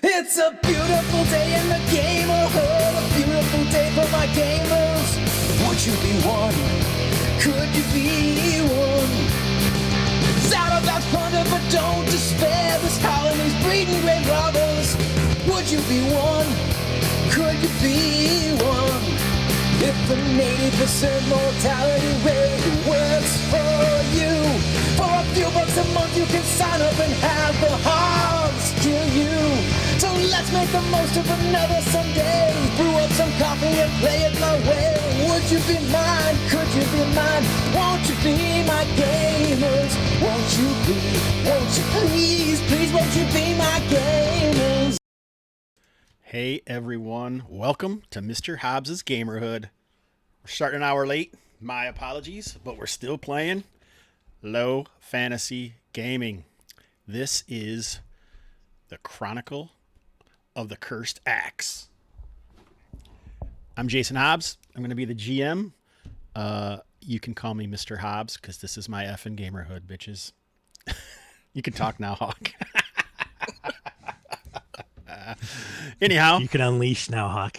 It's a beautiful day in the gamerhood, a beautiful day for my gamers. Would you be one? Could you be one? Shout about thunder, but don't despair. This colony's breeding great robbers. Would you be one? Could you be one? If the 80% mortality rate works for you, for a few bucks a month you can sign up and have the Hobbs kill you. So let's make the most of another Sunday. Brew up some coffee and play it my way. Would you be mine? Could you be mine? Won't you be my gamers? Won't you please, please won't you be my gamers? Hey everyone, welcome to Mr. Hobbs' Gamerhood. We're starting an hour late, my apologies, but we're still playing low fantasy gaming. This is the Chronicle of the Cursed Axe. I'm Jason Hobbs. I'm going to be the GM. You can call me Mr. Hobbs because this is my effing Gamerhood, bitches. You can talk now, Hawk. Anyhow, you can unleash now, Hawk.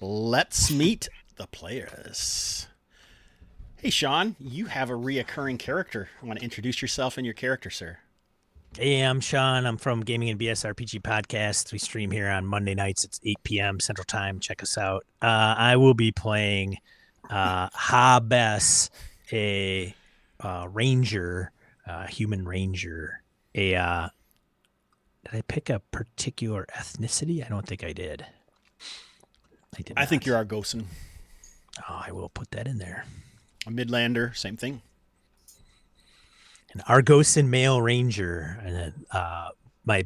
Let's meet the players. Hey, Sean, you have a reoccurring character. Want to introduce yourself and your character, sir? Hey, I'm Sean. I'm from Gaming and BS RPG Podcast. We stream here on Monday nights. It's 8 p.m. Central Time. Check us out. I will be playing Hobbs, a ranger, human ranger. Did I pick a particular ethnicity? I don't think I did. I think you're Argosan. Oh, I will put that in there. A Midlander, same thing. An Argosan male ranger. And my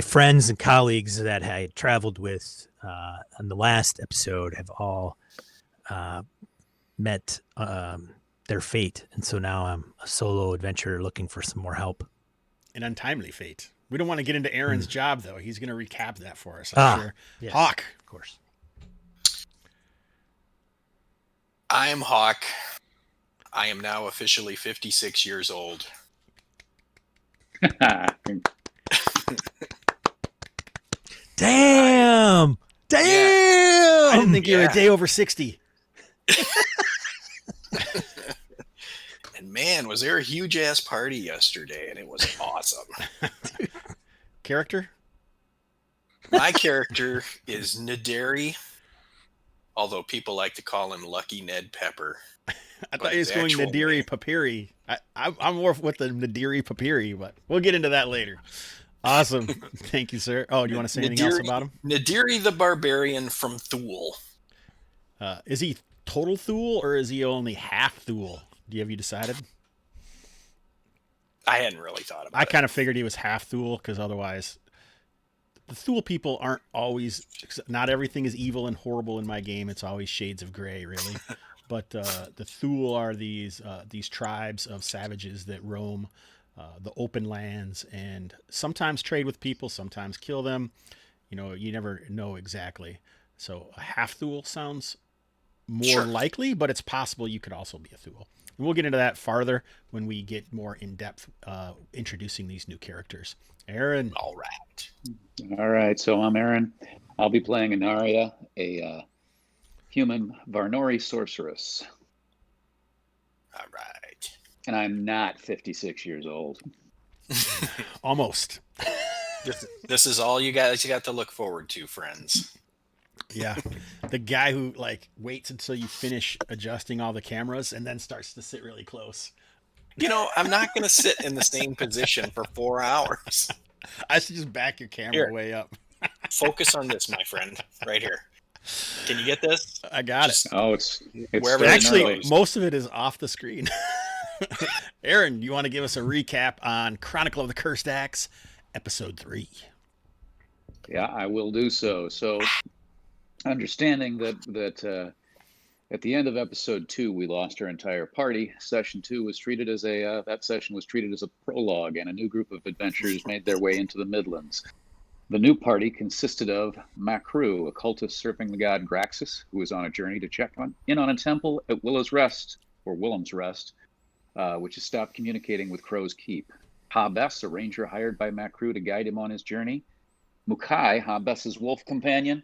friends and colleagues that I traveled with on the last episode have all met their fate. And so now I'm a solo adventurer looking for some more help. An untimely fate. We don't want to get into Aaron's job, though. He's going to recap that for us, I'm sure. Yes, Hawk. Of course. I'm Hawk. I am now officially 56 years old. Damn! I didn't think you were a day over 60. And man, was there a huge ass party yesterday, and it was awesome. Character? My character is Naderi, although people like to call him Lucky Ned Pepper. I thought he was going Nadiri Papiri. I'm more with the Nadiri Papiri, but we'll get into that later. Awesome. Thank you, sir. Oh, do you want to say anything else about him? Nadiri the Barbarian from Thule. Is he total Thule or is he only half Thule? Have you decided? I hadn't really thought about it. I kind of figured he was half Thule because otherwise the Thule people aren't always, not everything is evil and horrible in my game. It's always shades of gray, really. But the Thule are these tribes of savages that roam the open lands and sometimes trade with people, sometimes kill them. You know, you never know exactly. So a half Thule sounds more likely, but it's possible you could also be a Thule. And we'll get into that farther when we get more in depth introducing these new characters. Aaron. All right. So I'm Aaron. I'll be playing Inaria, a human Varnori sorceress. All right. And I'm not 56 years old. Almost. This is all you guys got to look forward to, friends. Yeah. The guy who waits until you finish adjusting all the cameras and then starts to sit really close. You know, I'm not going to sit in the same position for 4 hours. I should just back your camera way up. Focus on this, my friend, right here. Can you get this? I got it. Oh, it's actually most of it is off the screen. Aaron, you want to give us a recap on Chronicle of the Cursed Axe, episode 3? Yeah, I will do so. So, understanding that at the end of episode 2, we lost our entire party. Session 2 was treated as that session was treated as a prologue, and a new group of adventurers made their way into the Midlands. The new party consisted of MacLeod, a cultist serving the god Graxus, who was on a journey to check in on a temple at Willem's Rest, which has stopped communicating with Crow's Keep. Hobbs, a ranger hired by MacLeod to guide him on his journey. Mukai, Hobbs's wolf companion,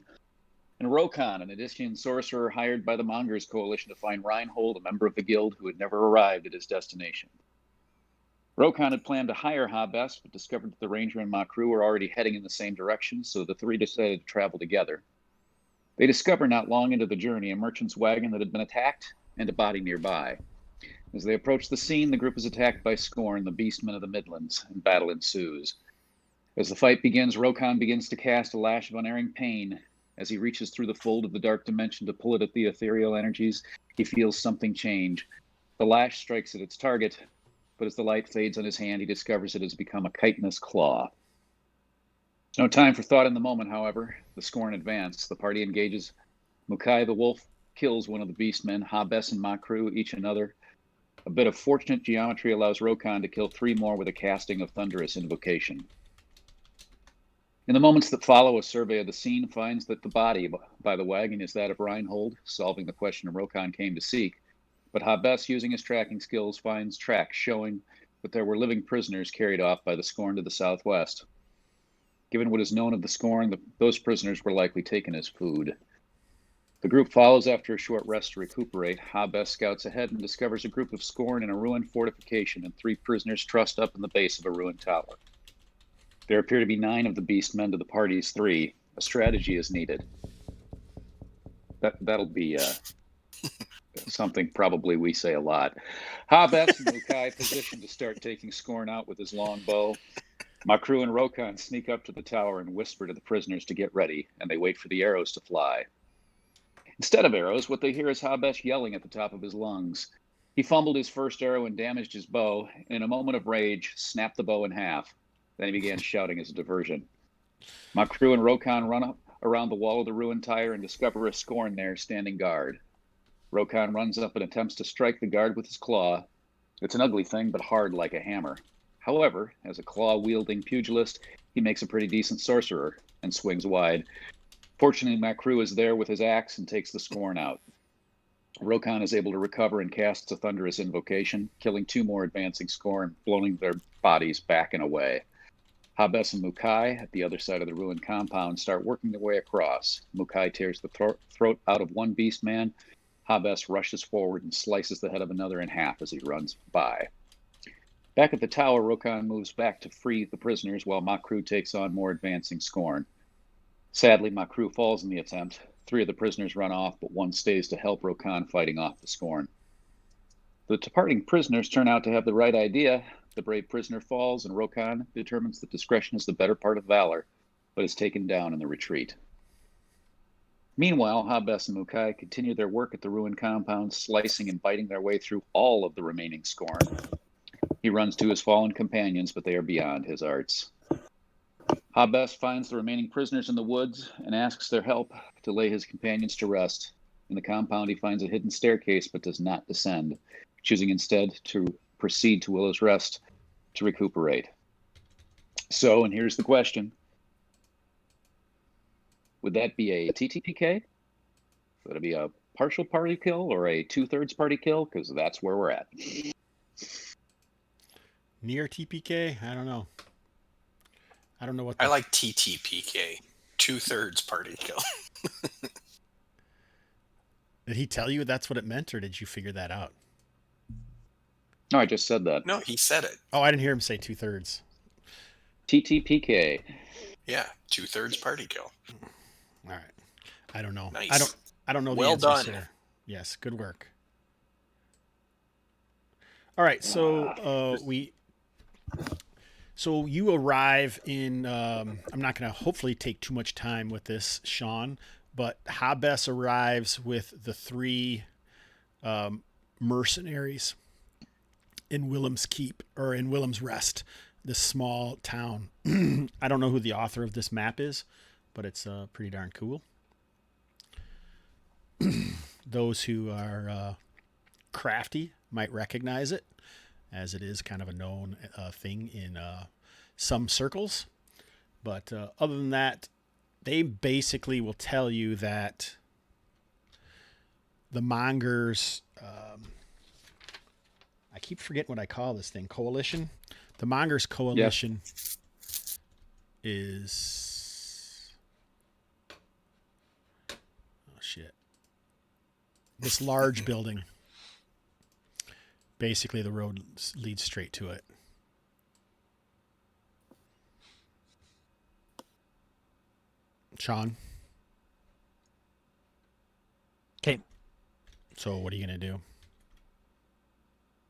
and Rokan, an Odyssean sorcerer hired by the Mongers coalition to find Reinhold, a member of the guild who had never arrived at his destination. Rokan had planned to hire Hobbs, but discovered that the ranger and MacLeod were already heading in the same direction, so the three decided to travel together. They discover not long into the journey a merchant's wagon that had been attacked and a body nearby. As they approach the scene, the group is attacked by Scorn, the beastmen of the Midlands, and battle ensues. As the fight begins, Rokan begins to cast a lash of unerring pain. As he reaches through the fold of the dark dimension to pull it at the ethereal energies, he feels something change. The lash strikes at its target, but as the light fades on his hand, he discovers it has become a chitinous claw. No time for thought in the moment, however. The Scorn advance. The party engages. Mukai the wolf kills one of the beastmen. Hobbs and MacLeod each another. A bit of fortunate geometry allows Rokan to kill 3 more with a casting of Thunderous Invocation. In the moments that follow, a survey of the scene finds that the body by the wagon is that of Reinhold, solving the question Rokan came to seek. But Hobbs, using his tracking skills, finds tracks showing that there were living prisoners carried off by the Scorn to the southwest. Given what is known of the Scorn, those prisoners were likely taken as food. The group follows after a short rest to recuperate. Hobbs scouts ahead and discovers a group of Scorn in a ruined fortification and 3 prisoners trussed up in the base of a ruined tower. There appear to be 9 of the beastmen to the party's 3. A strategy is needed. That'll be something probably we say a lot. Hobbs and Mukai position to start taking Scorn out with his long bow. MacLeod and Rokan sneak up to the tower and whisper to the prisoners to get ready, and they wait for the arrows to fly. Instead of arrows, what they hear is Hobbs yelling at the top of his lungs. He fumbled his first arrow and damaged his bow, and in a moment of rage, snapped the bow in half. Then he began shouting as a diversion. MacLeod and Rokan run up around the wall of the ruined tower and discover a Scorn there standing guard. Rokan runs up and attempts to strike the guard with his claw. It's an ugly thing, but hard like a hammer. However, as a claw-wielding pugilist, he makes a pretty decent sorcerer and swings wide. Fortunately, MacLeod is there with his axe and takes the Scorn out. Rokan is able to recover and casts a Thunderous Invocation, killing 2 more advancing Scorn, blowing their bodies back and away. Hobbs and Mukai, at the other side of the ruined compound, start working their way across. Mukai tears the throat out of one beastman. Hobbs rushes forward and slices the head of another in half as he runs by. Back at the tower, Rokan moves back to free the prisoners while MacLeod takes on more advancing Scorn. Sadly, MacLeod falls in the attempt. 3 of the prisoners run off, but 1 stays to help Rokan fighting off the Scorn. The departing prisoners turn out to have the right idea. The brave prisoner falls, and Rokan determines that discretion is the better part of valor, but is taken down in the retreat. Meanwhile, Hobbs and Mukai continue their work at the ruined compound, slicing and biting their way through all of the remaining Scorn. He runs to his fallen companions, but they are beyond his arts. Hobbs finds the remaining prisoners in the woods and asks their help to lay his companions to rest. In the compound, he finds a hidden staircase, but does not descend, choosing instead to proceed to Willow's Rest to recuperate. So, and here's the question. Would that be a TTPK? Would it be a partial party kill or a 2/3 party kill? Because that's where we're at. Near TPK? I don't know. I don't know what. I like TTPK, 2/3 party kill. Did he tell you that's what it meant, or did you figure that out? No, I just said that. No, he said it. Oh, I didn't hear him say 2/3. TTPK. Yeah, 2/3 party kill. All right. I don't know. Nice. I don't know the Well answer, done. sir. Yes, good work. All right, so you arrive in. I'm not going to hopefully take too much time with this, Sean, but Hobbs arrives with the 3 mercenaries in Willem's Keep, or in Willem's Rest, this small town. I don't know who the author of this map is, but it's pretty darn cool. Those who are crafty might recognize it, as it is kind of a known thing in some circles. But other than that, they basically will tell you that the Mongers, I keep forgetting what I call this thing, coalition. The Mongers coalition is this large building. Basically, the road leads straight to it. Sean. Okay. So what are you gonna do?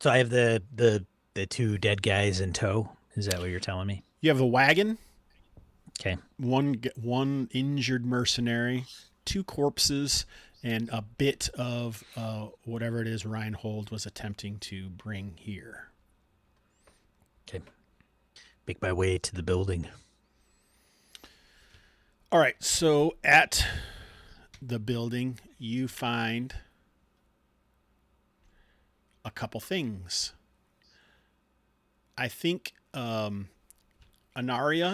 So I have the two dead guys in tow. Is that what you're telling me? You have the wagon. Okay. One injured mercenary, 2 corpses, and a bit of whatever it is Reinhold was attempting to bring here. Okay. Make my way to the building. All right. So at the building, you find a couple things. I think Anaria,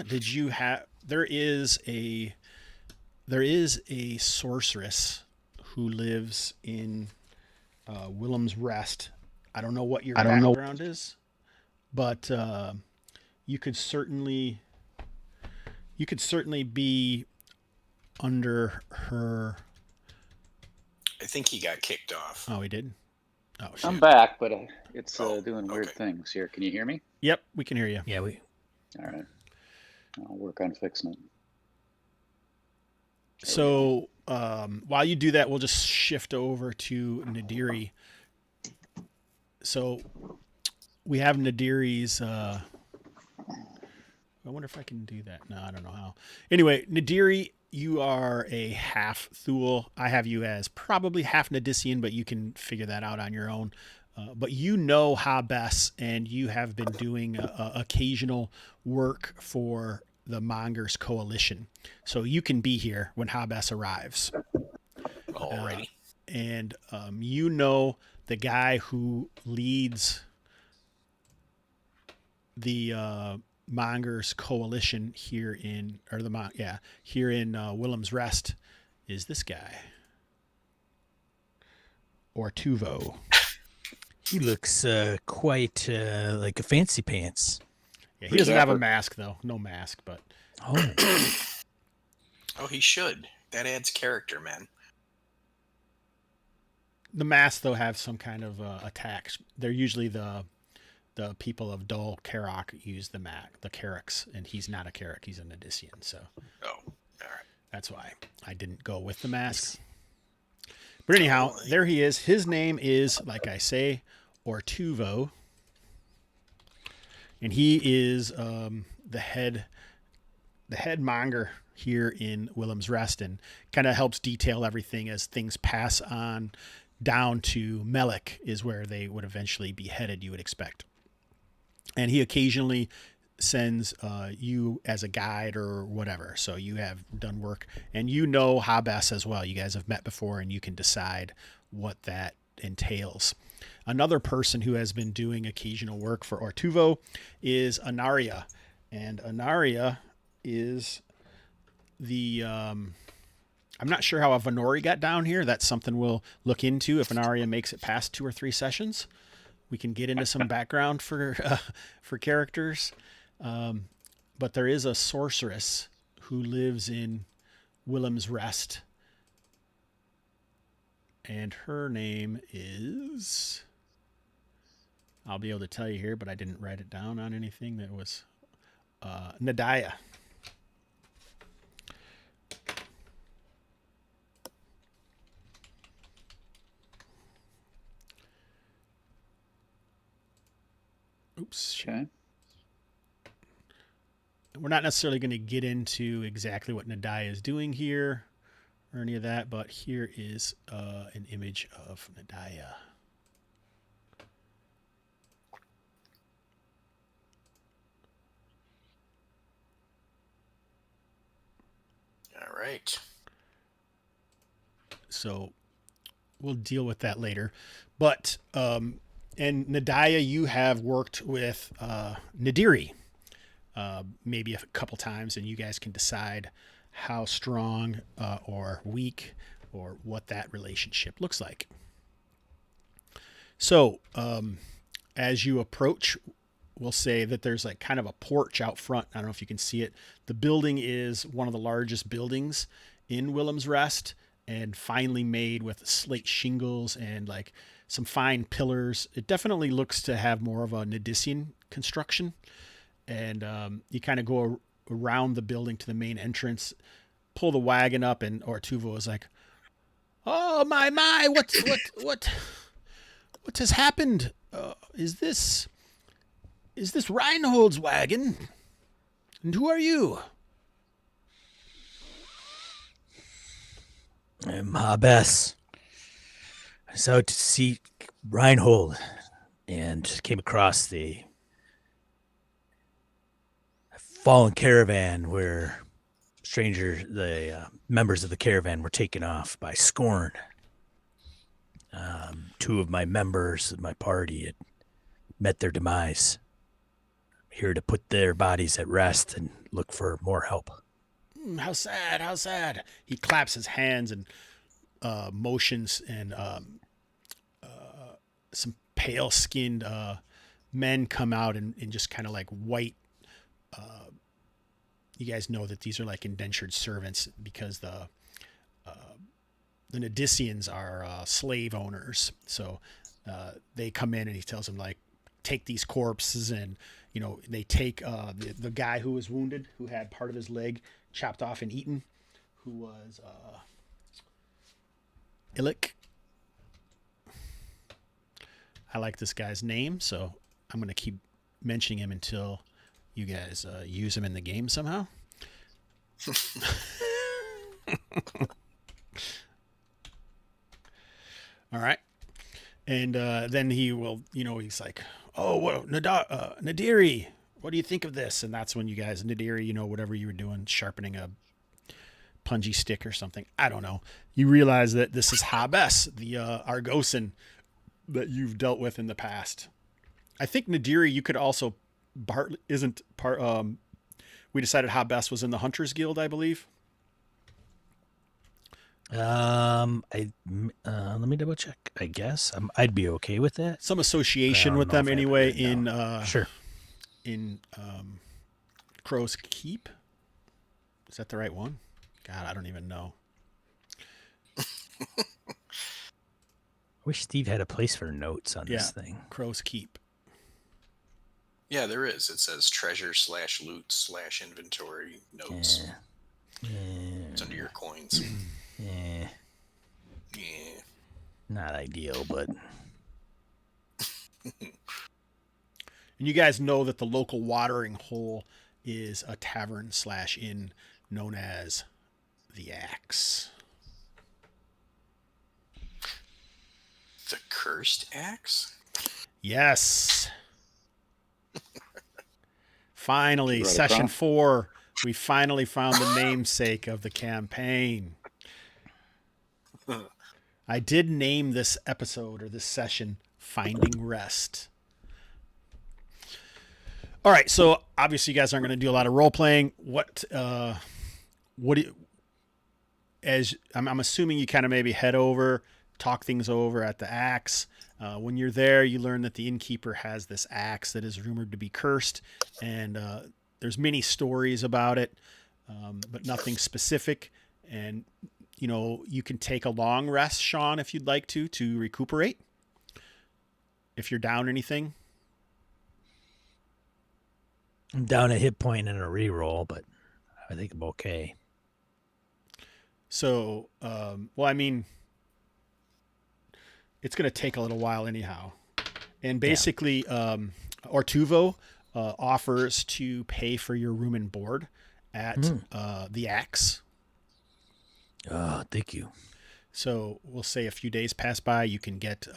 did you have? There is a sorceress who lives in Willem's Rest. I don't know what your background is, but you could certainly be under her. I think he got kicked off. Oh, he did. Oh, shit. I'm back, but it's doing weird things here. Can you hear me? Yep, we can hear you. Yeah, All right. I'll work on fixing it. So while you do that, we'll just shift over to Nadiri. So we have Nadiri's. I wonder if I can do that. No, I don't know how. Anyway, Nadiri, you are a half Thule. I have you as probably half Nadician, but you can figure that out on your own. But you know Hobbs, and you have been doing occasional work for the Monger's Coalition. So you can be here when Hobbs arrives. Alrighty. And you know the guy who leads the Monger's Coalition here in Willem's Rest is this guy. Or Tuvo. he looks quite like a fancy pants. Yeah, he doesn't have a mask though. No mask, but Oh, Oh, he should. That adds character, man. the masks though have some kind of attacks. They're usually the people of Dol Karak use the Karaks, and he's not a Karak, he's an Odyssean, so Oh, all right. that's why I didn't go with the masks. But anyhow, there he is. His name is, like I say, Ortuvo, and he is the head monger here in Willem's Rest, and kind of helps detail everything as things pass on down to Melek, is where they would eventually be headed, you would expect. And he occasionally sends you as a guide or whatever. So you have done work, and you know Hobbs as well. You guys have met before, and you can decide what that entails. Another person who has been doing occasional work for Ortuvo is Anaria. And Anaria is the... I'm not sure how a Venori got down here. That's something we'll look into if Anaria makes it past 2 or 3 sessions. We can get into some background for characters. But there is a sorceress who lives in Willem's Rest. And her name is... I'll be able to tell you here, but I didn't write it down on anything. That was Nadaya. Oops. Okay. We're not necessarily going to get into exactly what Nadaya is doing here or any of that, but here is an image of Nadaya. All right. So we'll deal with that later. But, and Nadaya, you have worked with Nadiri maybe a couple times, and you guys can decide how strong or weak or what that relationship looks like. So as you approach, we'll say that there's like kind of a porch out front. I don't know if you can see it. The building is one of the largest buildings in Willem's Rest. and finely made with slate shingles and like some fine pillars. It definitely looks to have more of a Nadician construction. And you kind of go around the building to the main entrance, pull the wagon up, and Ortuvo is like, "Oh my! What has happened? Is this Reinhold's wagon? And who are you?" I'm Hobbs. I was out to see Reinhold and came across the fallen caravan where members of the caravan were taken off by Scorn. Two of my members of my party had met their demise. I'm here to put their bodies at rest and look for more help. How sad, how sad. He claps his hands and motions, and some pale-skinned men come out in just kind of like white. You guys know that these are like indentured servants because the Nadicians are slave owners. So they come in and he tells them, like, take these corpses, and, you know, they take the guy who was wounded, who had part of his leg chopped off and eaten, who was Illick. I like this guy's name, so I'm going to keep mentioning him until you guys use him in the game somehow. All right. And then he will, you know, he's like, "Oh, what, Nadiri, what do you think of this?" And that's when you guys, Nadiri, you know, whatever you were doing, sharpening a punji stick or something, I don't know, you realize that this is Hobbs, the Argosan that you've dealt with in the past. I think Nadiri, you could also, Bart isn't part, we decided Hobbs was in the Hunters Guild, I believe. Let me double check. I guess I'd be okay with that. Some association with them anyway in sure. In Crow's Keep. Is that the right one? God, I don't even know. I wish Steve had a place for notes on this thing. Crow's Keep. Yeah, there is. It says treasure/loot/inventory notes. It's under your coins. Yeah. Yeah. Not ideal, but. And you guys know that the local watering hole is a tavern/inn known as the Axe. The Cursed Axe? Yes. Finally, Right session across. 4. We finally found the namesake of the campaign. I did name this episode or this session Finding Rest. All right, so obviously you guys aren't going to do a lot of role playing. As I'm assuming you kind of maybe head over, talk things over at the Axe. When you're there, you learn that the innkeeper has this axe that is rumored to be cursed, and there's many stories about it, but nothing specific. And you know, you can take a long rest, Sean, if you'd like to recuperate. If you're down anything. I'm down a hit point and a reroll, but I think I'm okay. So, well, I mean, it's going to take a little while anyhow. And basically, Ortuvo offers to pay for your room and board at the Axe. Oh, thank you. So we'll say a few days pass by, you can get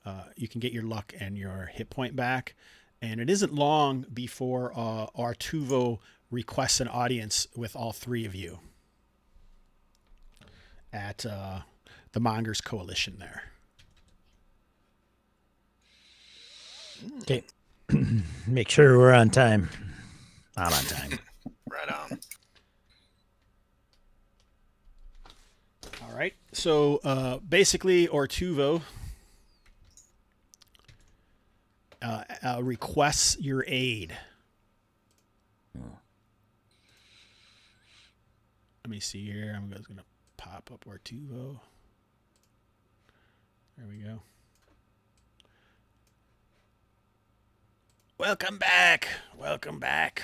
your luck and your hit point back. And it isn't long before Ortuvo requests an audience with all three of you at the Mongers Coalition there. Okay. Make sure we're on time. I'm on time. Right on. All right. So basically, Ortuvo requests your aid. Let me see here. I'm just going to pop up Ortuvo. There we go. Welcome back. Welcome back.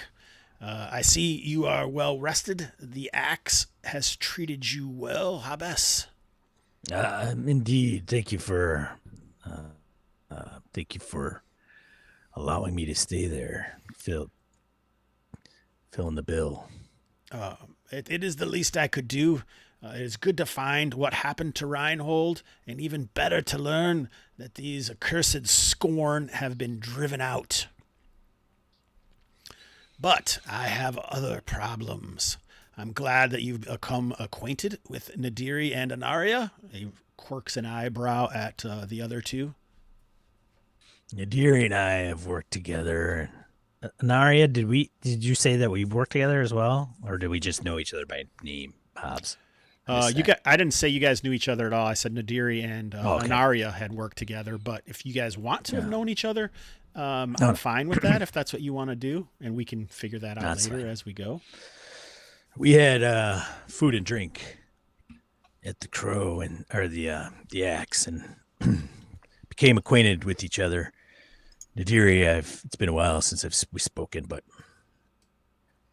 I see you are well rested. The axe has treated you well, Hobbs. Indeed. Thank you for allowing me to stay there. Filling the bill. It is the least I could do. It is good to find what happened to Reinhold, and even better to learn that these accursed scorn have been driven out. But I have other problems. I'm glad that you've become acquainted with Nadiri and Anaria. He quirks an eyebrow at the other two. Nadiri and I have worked together. Anaria, did you say that we've worked together as well, or did we just know each other by name, Hobbs? I didn't say you guys knew each other at all. I said Nadiri and Anaria had worked together. But if you guys want to have known each other, I'm fine with that if that's what you want to do, and we can figure that out later as we go. We had food and drink at the Crow or the Axe, and became acquainted with each other. Nadiri, it's been a while since we've spoken, but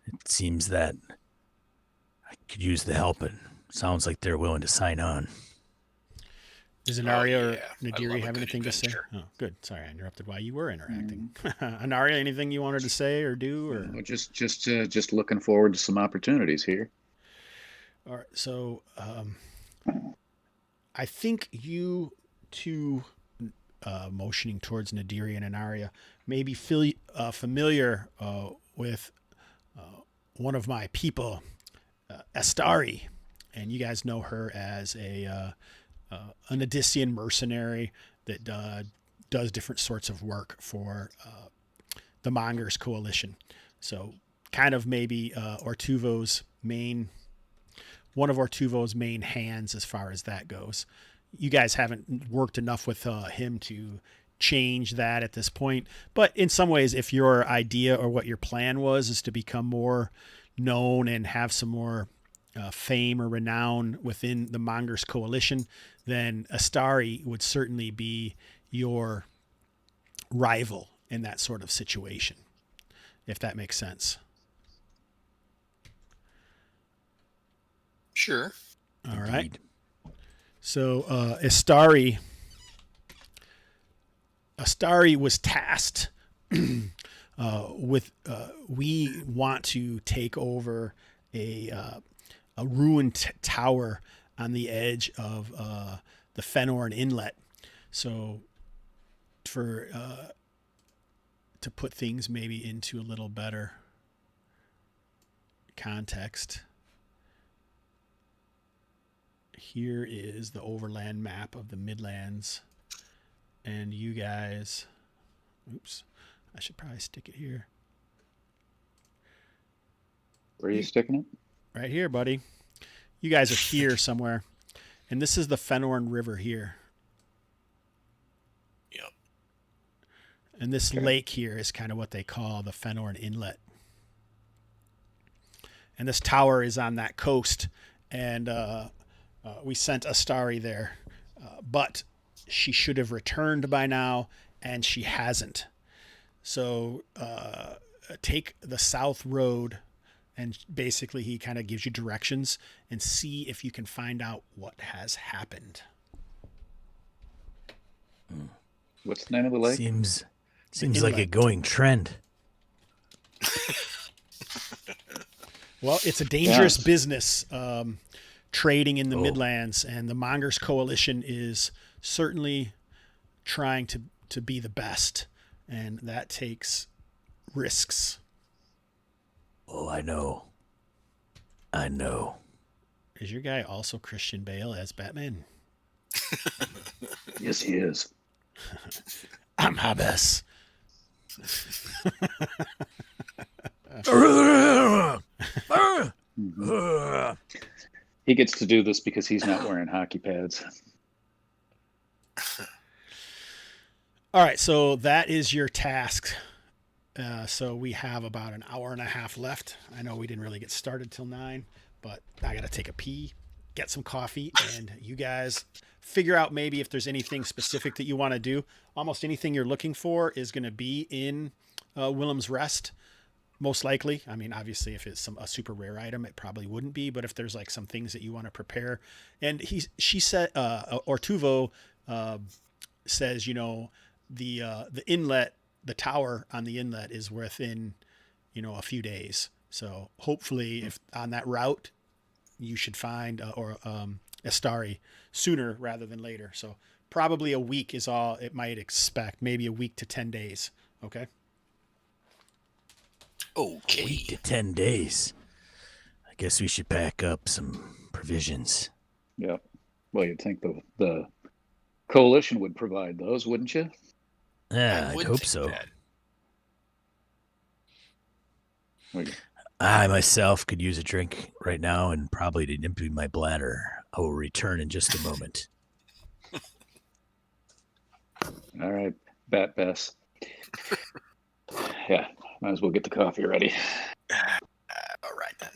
it seems that I could use the help, and sounds like they're willing to sign on. Does Anaria or Nadiri have anything to say? Oh, good. Sorry, I interrupted while you were interacting. Anaria, anything you wanted to say or do? Or Just looking forward to some opportunities here. All right. So I think you two, motioning towards Nadiri and Anaria, may be familiar with one of my people, Astari, and you guys know her as an Odyssean mercenary that does different sorts of work for the Mongers Coalition. So kind of maybe one of Ortuvo's main hands as far as that goes. You guys haven't worked enough with him to change that at this point. But in some ways, if your idea or what your plan was is to become more known and have some more fame or renown within the Mongers Coalition, then Astari would certainly be your rival in that sort of situation, if that makes sense. Sure. All right. So Astari was tasked with we want to take over a ruined tower on the edge of the Fennorn Inlet. So to put things maybe into a little better context, here is the overland map of the Midlands, and you guys, I should probably stick it here. Where are you sticking it? Right here, buddy. You guys are here somewhere. And this is the Fennorn River here. Yep. And this lake here is kind of what they call the Fennorn Inlet. And this tower is on that coast. And we sent Astari there. But she should have returned by now, and she hasn't. So take the south road, and basically he kind of gives you directions, and see if you can find out what has happened. What's the name of the lake? Seems like a going trend. Well, it's a dangerous business, trading in the Midlands, and the Mongers Coalition is certainly trying to be the best, and that takes risks. Oh, I know. Is your guy also Christian Bale as Batman? Yes, he is. I'm Hobbs. He gets to do this because he's not wearing hockey pads. All right, so that is your task. So we have about an hour and a half left. I know we didn't really get started till 9, but I got to take a pee. get some coffee, and you guys figure out maybe if there's anything specific that you want to do. Almost anything you're looking for is going to be in Willem's Rest, most likely. I mean, obviously, if it's a super rare item, it probably wouldn't be. But if there's like some things that you want to prepare, and she said, Ortuvo says, the inlet, the tower on the inlet is within, a few days. So hopefully, if on that route, you should find Astari sooner rather than later. So probably a week is all it might expect. Maybe a week to 10 days. Okay. Okay. A week to 10 days. I guess we should pack up some provisions. Yeah. Well, you'd think the coalition would provide those, wouldn't you? Yeah, I I'd would hope think so. that. I myself could use a drink right now and probably to empty my bladder. I will return in just a moment. All right, Bat Bess. Yeah, might as well get the coffee ready. All right then.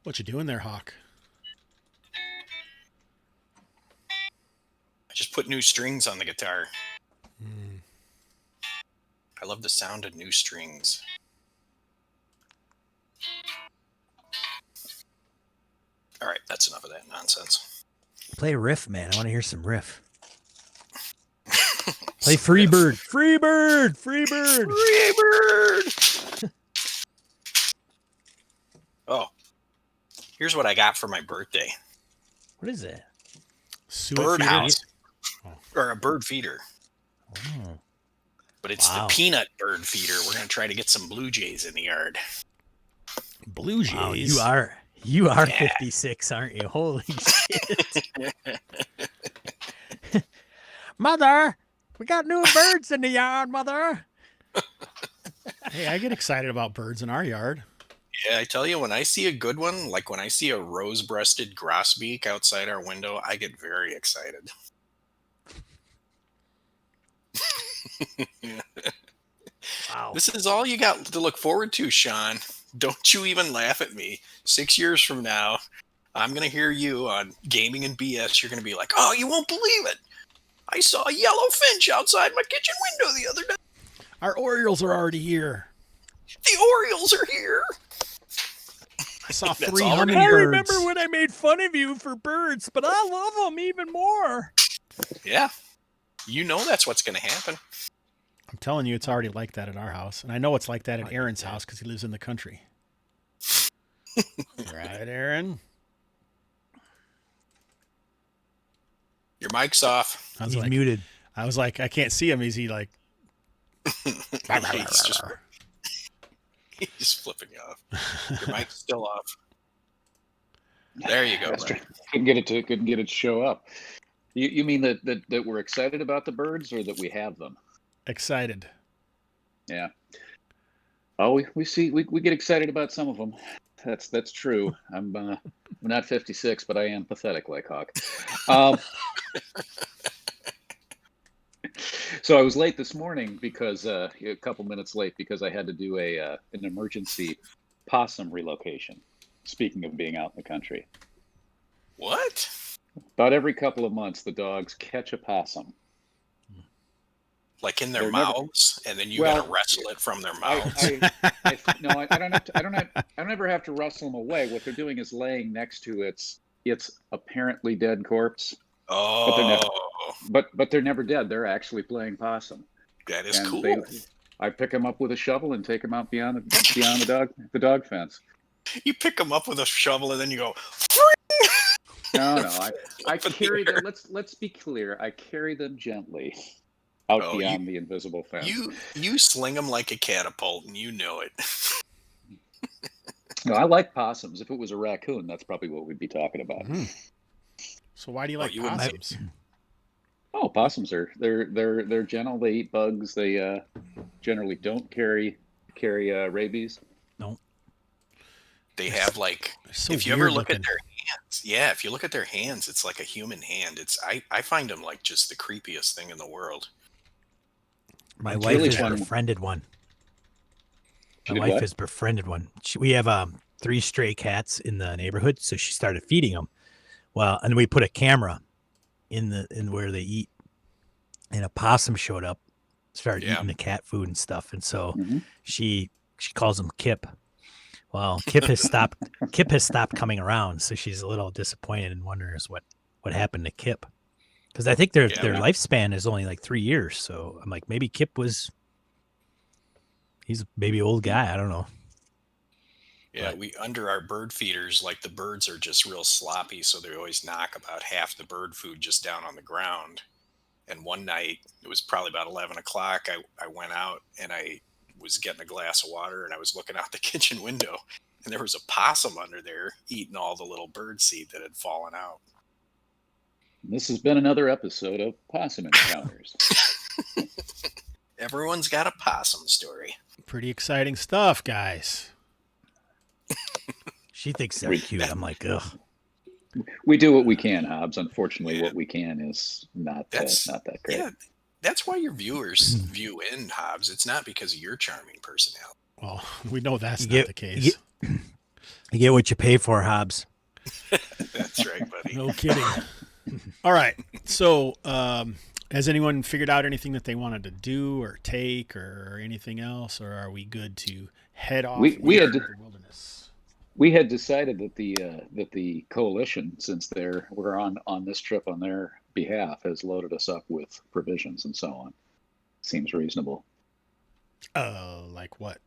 What you doing there, Hawk? I just put new strings on the guitar. Hmm. I love the sound of new strings. All right, that's enough of that nonsense. Play a riff, man. I want to hear some riff. Play Freebird. Freebird. Freebird. Freebird. Oh, here's what I got for my birthday. What is it? Birdhouse. Oh. Or a bird feeder. Oh. But it's the peanut bird feeder. We're going to try to get some blue jays in the yard. Blue Jays. Wow, you are 56, aren't you? Holy shit. Mother, we got new birds in the yard, Mother. Hey, I get excited about birds in our yard. Yeah, I tell you, when I see a good one, like when I see a rose-breasted grosbeak outside our window, I get very excited. Wow. This is all you got to look forward to, Sean. Don't you even laugh at me. 6 years from now, I'm going to hear you on Gaming and BS. You're going to be like, oh, you won't believe it. I saw a yellow finch outside my kitchen window the other day. Our Orioles are already here. The Orioles are here. I saw That's 3 all we're gonna I hummingbirds. remember when I made fun of you for birds, but I love them even more. Yeah. You know that's what's going to happen. I'm telling you, it's already like that at our house. And I know it's like that at Aaron's house because he lives in the country. Right, Aaron? Your mic's off. I was He's like, muted. I was like, I can't see him. Is he like... He's flipping you off. Your mic's still off. There you go. That's Brian. true. Couldn't get it to show up. You mean that we're excited about the birds, or that we have them? Excited. Yeah. Oh, we get excited about some of them. That's true. I'm not 56, but I am pathetic like Hawk. So I was late this morning because a couple minutes late because I had to do an emergency possum relocation. Speaking of being out in the country, What? about every couple of months the dogs catch a possum. Like in their They're never- mouths, and then you Well, gotta wrestle it from their mouths. I don't have to. I don't ever have to wrestle them away. What they're doing is laying next to its apparently dead corpse. But they're never dead. They're actually playing possum. That is And cool. I pick them up with a shovel and take them out beyond the dog fence. You pick them up with a shovel, and then you go. No, I Up in the carry air. them. Let's be clear. I carry them gently out Oh, beyond the invisible fence. You sling them like a catapult, and you know it. No, I like possums. If it was a raccoon, that's probably what we'd be talking about. Mhm. So why do you like you wouldn't- possums? Oh, possums they're gentle. They eat bugs. They generally don't carry rabies. They have like. So If you ever weird look at looking. their hands, yeah. If you look at their hands, it's like a human hand. I find them like just the creepiest thing in the world. My It's wife really has fun. befriended one. She My did wife what? has befriended one. We have 3 stray cats in the neighborhood, so she started feeding them. Well, and we put a camera in where they eat, and a possum showed up, started Yeah. eating the cat food and stuff, and so Mhm. she calls him Kip. Well, Kip has stopped coming around, so she's a little disappointed and wonders what happened to Kip, because I think their lifespan is only like 3 years. So I'm like, maybe Kip he's a maybe old guy. I don't know. Yeah, we under our bird feeders, like the birds are just real sloppy, so they always knock about half the bird food just down on the ground. And one night, it was probably about 11 o'clock, I went out and I was getting a glass of water and I was looking out the kitchen window and there was a possum under there eating all the little bird seed that had fallen out. This has been another episode of Possum Encounters. Everyone's got a possum story. Pretty exciting stuff, guys. She thinks they're Read cute. I'm like, ugh. We do what we can, Hobbs. Unfortunately, Yeah. what we can is not that great. Yeah, that's why your viewers view in, Hobbs. It's not because of your charming personality. Well, we know that's You not the case. You get what you pay for, Hobbs. That's right, buddy. No kidding. All right. So, has anyone figured out anything that they wanted to do or take or anything else, or are we good to head off We into had- the wilderness? We had decided that the coalition, since we're on this trip on their behalf, has loaded us up with provisions and so on. Seems reasonable. Like what?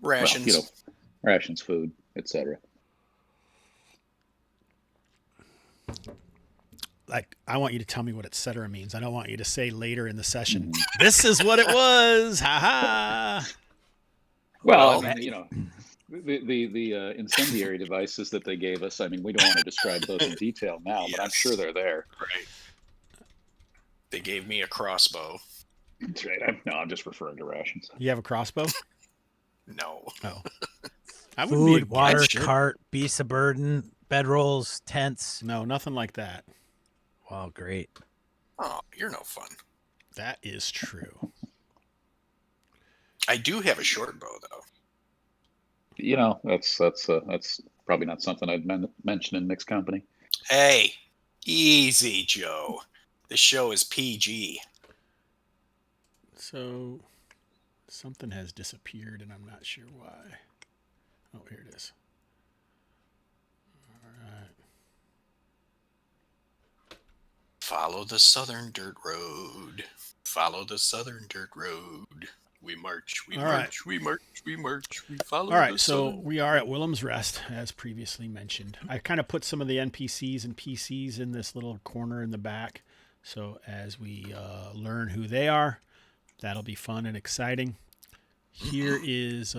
Rations. Well, rations, food, etc. Like, I want you to tell me what et cetera means. I don't want you to say later in the session, Mhm. this is what it was. Ha ha. Well, Well, I mean, the incendiary devices that they gave us. I mean, we don't want to describe those in detail now, but I'm Yes. sure they're there. Right. They gave me a crossbow. That's right. I'm just referring to rations. You have a crossbow? No. Oh. I wouldn't be Food, water, against it. cart, beasts of burden, bedrolls, tents. No, nothing like that. Wow, great. Oh, you're no fun. That is true. I do have a short bow, though. You know, that's probably not something I'd mention in mixed company. Hey, easy, Joe. The show is PG. So something has disappeared, and I'm not sure why. Oh, here it is. All right. Follow the southern dirt road. Follow the southern dirt road. We march, we All march, right. we march, we march, we follow All right, the so southern... we are at Willem's Rest, as previously mentioned. I kind of put some of the NPCs and PCs in this little corner in the back. So as we learn who they are, that'll be fun and exciting. Here is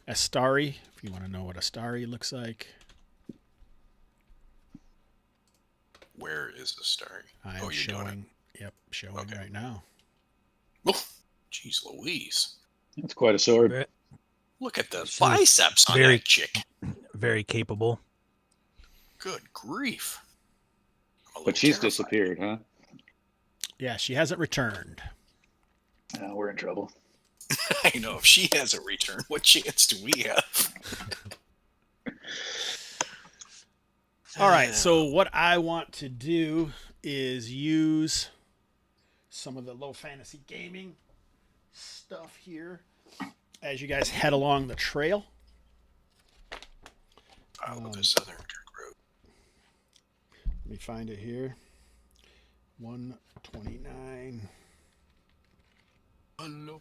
Astari, if you want to know what Astari looks like. Where is the star? I'm you're showing. doing Yep, showing Okay. right now. Oh, jeez Louise. That's quite a sword. Look at the She's biceps on very- that chick. Very capable. Good grief. I'm a But little she's terrified. disappeared, huh? Yeah, she hasn't returned. We're in trouble. I know. If she hasn't returned, what chance do we have? All right, so what I want to do is use some of the low fantasy gaming stuff here as you guys head along the trail. Follow the southern dirt road. Let me find it here. 129. Follow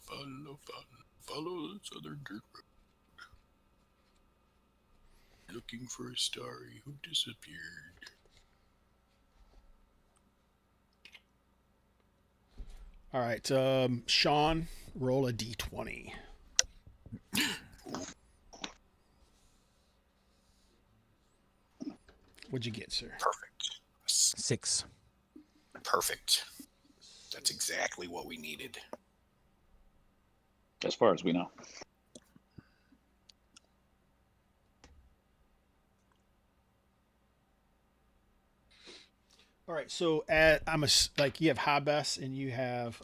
the southern dirt road. Looking for a starry who disappeared. All right, Sean, roll a d20. What'd you get, sir? Perfect. 6. Perfect. That's exactly what we needed. As far as we know. All right, so like you have Hobbs and you have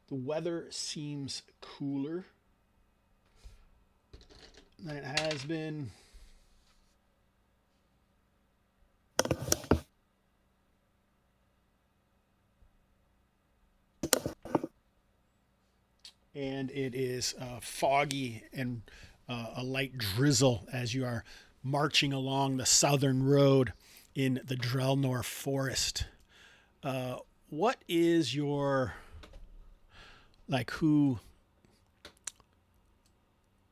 the weather seems cooler than it has been. And it is foggy and a light drizzle as you are marching along the southern road in the Drelnor forest. What is your, what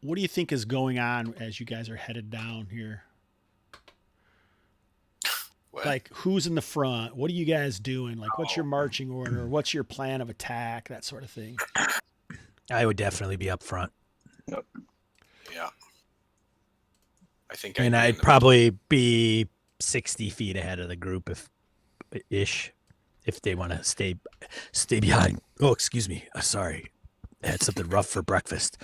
do you think is going on as you guys are headed down here? What? Like, who's in the front? What are you guys doing? Like, what's your marching order? What's your plan of attack? That sort of thing. I would definitely be up front. Yeah. I think And I'd probably be 60 feet ahead of the group if they want to stay behind. Oh, excuse me. Sorry. I had something rough for breakfast.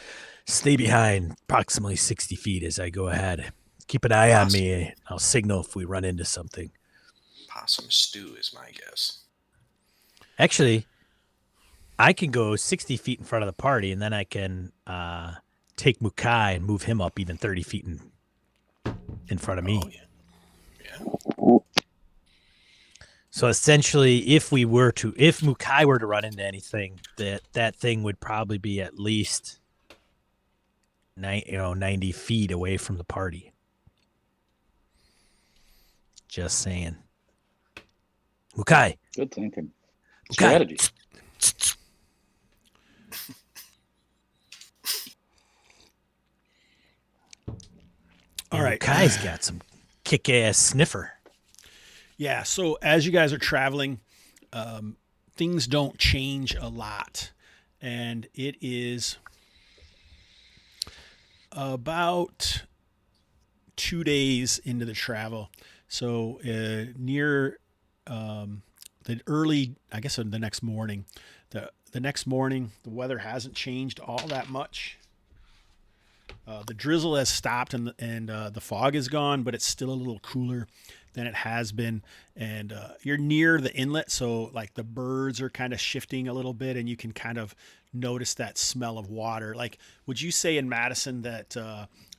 Stay behind approximately 60 feet as I go ahead. Keep an eye on me. I'll signal if we run into something. Possum stew is my guess. Actually, I can go 60 feet in front of the party, and then I can take Mukai and move him up even 30 feet in front of me. Oh, yeah. So essentially, if Mukai were to run into anything, that thing would probably be at least 90 feet away from the party. Just saying. Mukai. Good thinking. Mukai. Strategy. All right. Mukai's got some kick-ass sniffer. Yeah, so as you guys are traveling, things don't change a lot. And it is about 2 days into the travel. So near the early, I guess the next morning, the next morning, the weather hasn't changed all that much. The drizzle has stopped and the fog is gone, but it's still a little cooler. than it has been. And you're near the inlet, so like the birds are kind of shifting a little bit, and you can kind of notice that smell of water. Like, would you say in Madison that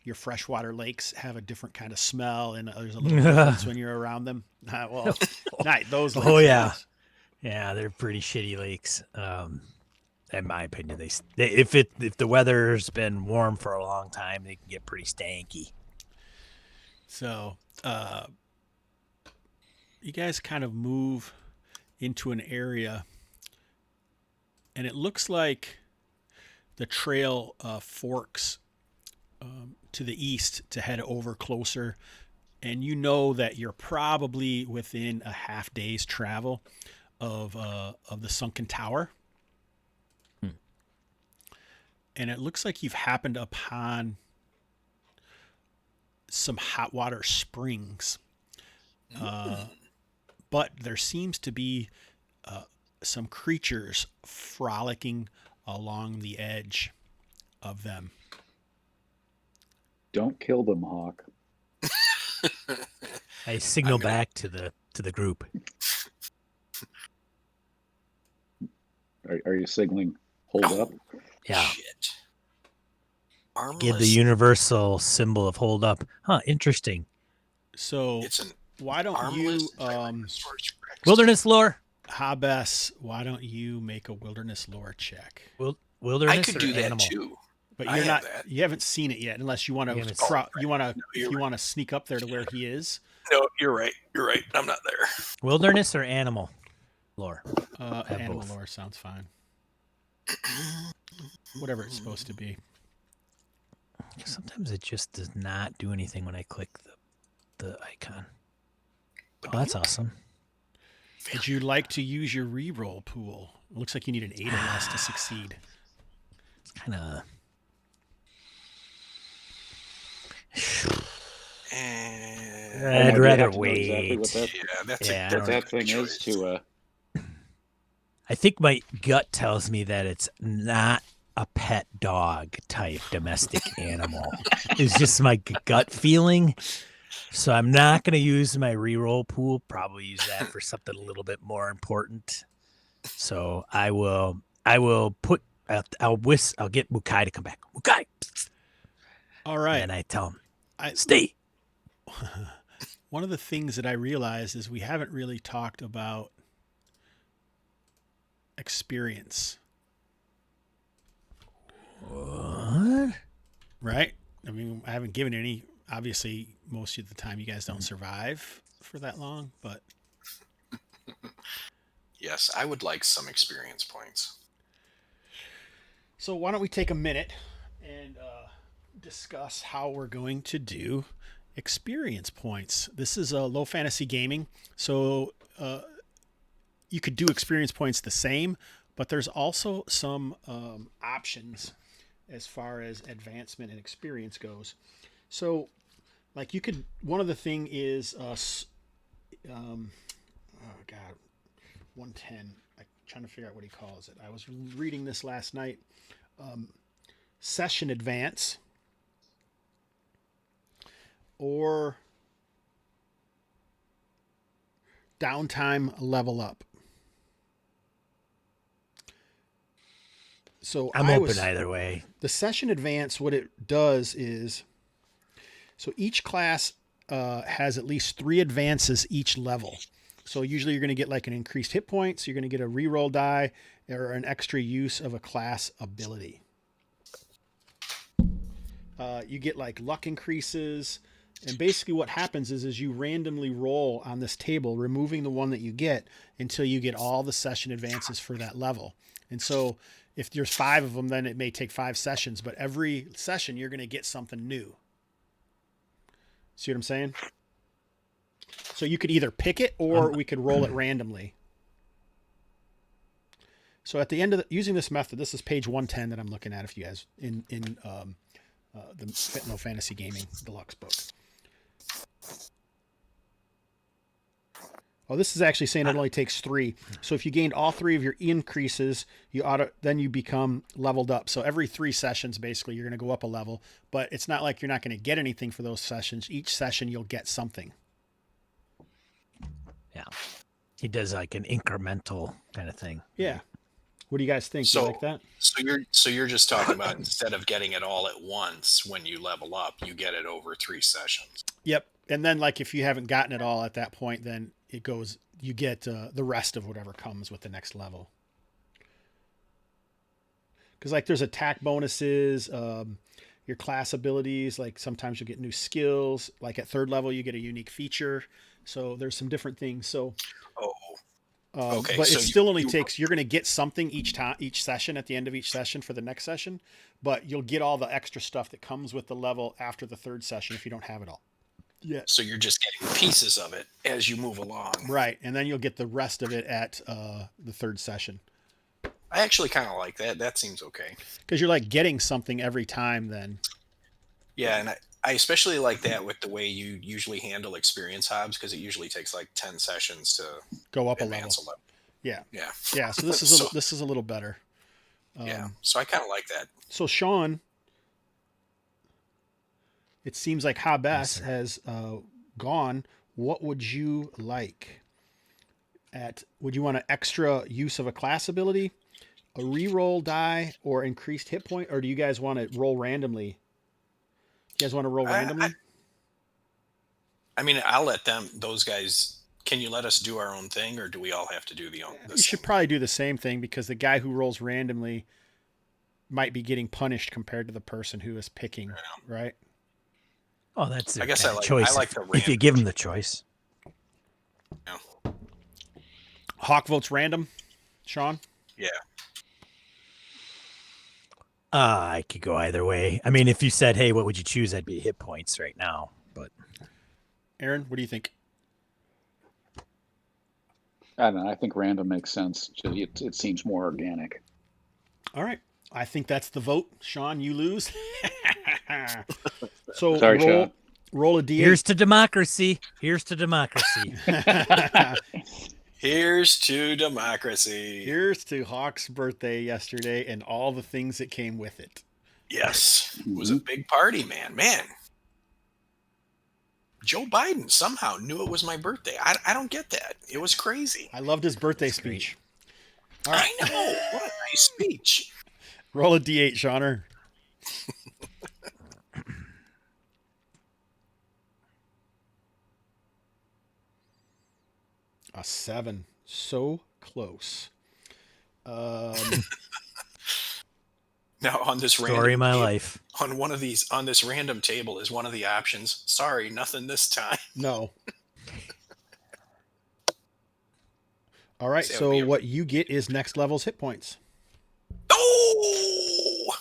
your freshwater lakes have a different kind of smell, and there's a little difference when you're around them? Well, not those lakes. Oh, yeah. Yeah, they're pretty shitty lakes. In my opinion, they if the weather's been warm for a long time, they can get pretty stanky. So, you guys kind of move into an area, and it looks like the trail forks to the east to head over closer, and you know that you're probably within a half day's travel of the sunken tower. And it looks like you've happened upon some hot water springs. But there seems to be some creatures frolicking along the edge of them. Don't kill them, Hawk. I signal back to the group. Are you signaling hold up? Yeah. Shit. Armless. Give the universal symbol of hold up. Huh, interesting. So It's an why don't you, armless Wilderness lore. Hobbs, why don't you make a wilderness lore check? Wilderness I could or do that animal? too. But I you're have not. that. You haven't seen it yet, unless you want You to. haven't You want to sneak up there to where he is. No, you're right. You're right. I'm not there. Wilderness or animal lore? Animal both. lore sounds fine. Whatever it's supposed to be. Sometimes it just does not do anything when I click the icon. Oh, that's awesome. Would you like to use your reroll pool? It looks like you need an 8 or less to succeed. It's kind of. And I'd rather Exactly wait. what that, yeah, that's Yeah, a what that good thing choice. is to I think my gut tells me that it's not a pet dog type domestic animal. It's just my gut feeling. So I'm not going to use my reroll pool. Probably use that for something a little bit more important. So I will put. I'll get Mukai to come back. Mukai. All right. And I tell him, I, stay. one of the things that I realized is we haven't really talked about experience. What? Right? I mean, I haven't given any. Obviously, most of the time you guys don't survive for that long, but Yes, I would like some experience points. so why don't we take a minute and discuss how we're going to do experience points. This is a low fantasy gaming, so you could do experience points the same, but there's also some options as far as advancement and experience goes. So, like you could, one of the thing is, oh God, 110. I'm trying to figure out what he calls it. I was reading this last night. Session advance or downtime level up. So I'm open either way. The session advance, what it does is, so each class has at least 3 advances each level. So usually you're going to get like an increased hit points. You're going to get a reroll die or an extra use of a class ability. You get like luck increases. And basically what happens is you randomly roll on this table, removing the one that you get until you get all the session advances for that level. And so if there's 5 of them, then it may take 5 sessions, but every session you're going to get something new. See what I'm saying? So you could either pick it or we could roll it randomly. So at the end of using this method, this is page 110 that I'm looking at if you guys in the No Fantasy Gaming Deluxe book. Oh, this is actually saying it only takes 3. So if you gained all 3 of your increases, then you become leveled up. So every 3 sessions, basically, you're going to go up a level. But it's not like you're not going to get anything for those sessions. Each session, you'll get something. He does like an incremental kind of thing. Yeah. What do you guys think? So- You like that? So you're just talking about instead of getting it all at once when you level up, you get it over 3 sessions. Yep. And then, like, if you haven't gotten it all at that point, then it goes. You get the rest of whatever comes with the next level. Because, like, there's attack bonuses, your class abilities. Like, sometimes you get new skills. Like, at 3rd level, you get a unique feature. So there's some different things. So. Oh, okay. But so it still only takes. You're going to get something each time, each session at the end of each session for the next session. But you'll get all the extra stuff that comes with the level after the 3rd session if you don't have it all. Yeah. So you're just getting pieces of it as you move along. Right, and then you'll get the rest of it at the 3rd session. I actually kind of like that. That seems okay. Because you're like getting something every time then. Yeah, and I especially like that with the way you usually handle experience Hobbs, because it usually takes like 10 sessions to Go up advance a level. Yeah. Yeah. Yeah, so this is this is a little better. Yeah. So I kind of like that. So Sean, it seems like Hobbs has gone. What would you like? Would you want an extra use of a class ability, a reroll die, or increased hit point, or do you guys want to roll randomly? You guys want to roll randomly? I mean, I'll let those guys. Can you let us do our own thing, or do we all have to do the own? You should probably do the same thing, because the guy who rolls randomly might be getting punished compared to the person who is picking, right? Oh, that's I guess I like choice. I like the If you give him the choice. Yeah. Hawk votes random. Sean? Yeah. I could go either way. I mean, if you said, "Hey, what would you choose?" I'd be hit points right now. But Aaron, what do you think? I don't know. I think random makes sense. It seems more organic. All right. I think that's the vote. Sean, you lose. So Sorry, Sean. roll a D8. here's to democracy. Here's to democracy. Here's to democracy. Here's to Hawk's birthday yesterday and all the things that came with it. Yes. It was a big party, man. Man. Joe Biden somehow knew it was my birthday. I don't get that. It was crazy. I loved his birthday speech. All right. I know. What a nice speech. Roll a D8, Seaner. A 7. So close. Now on this Story of my life. On one of these, on this random table is one of the options. Sorry, nothing this time. No. All right. So So what you get is next level's hit points. Oh,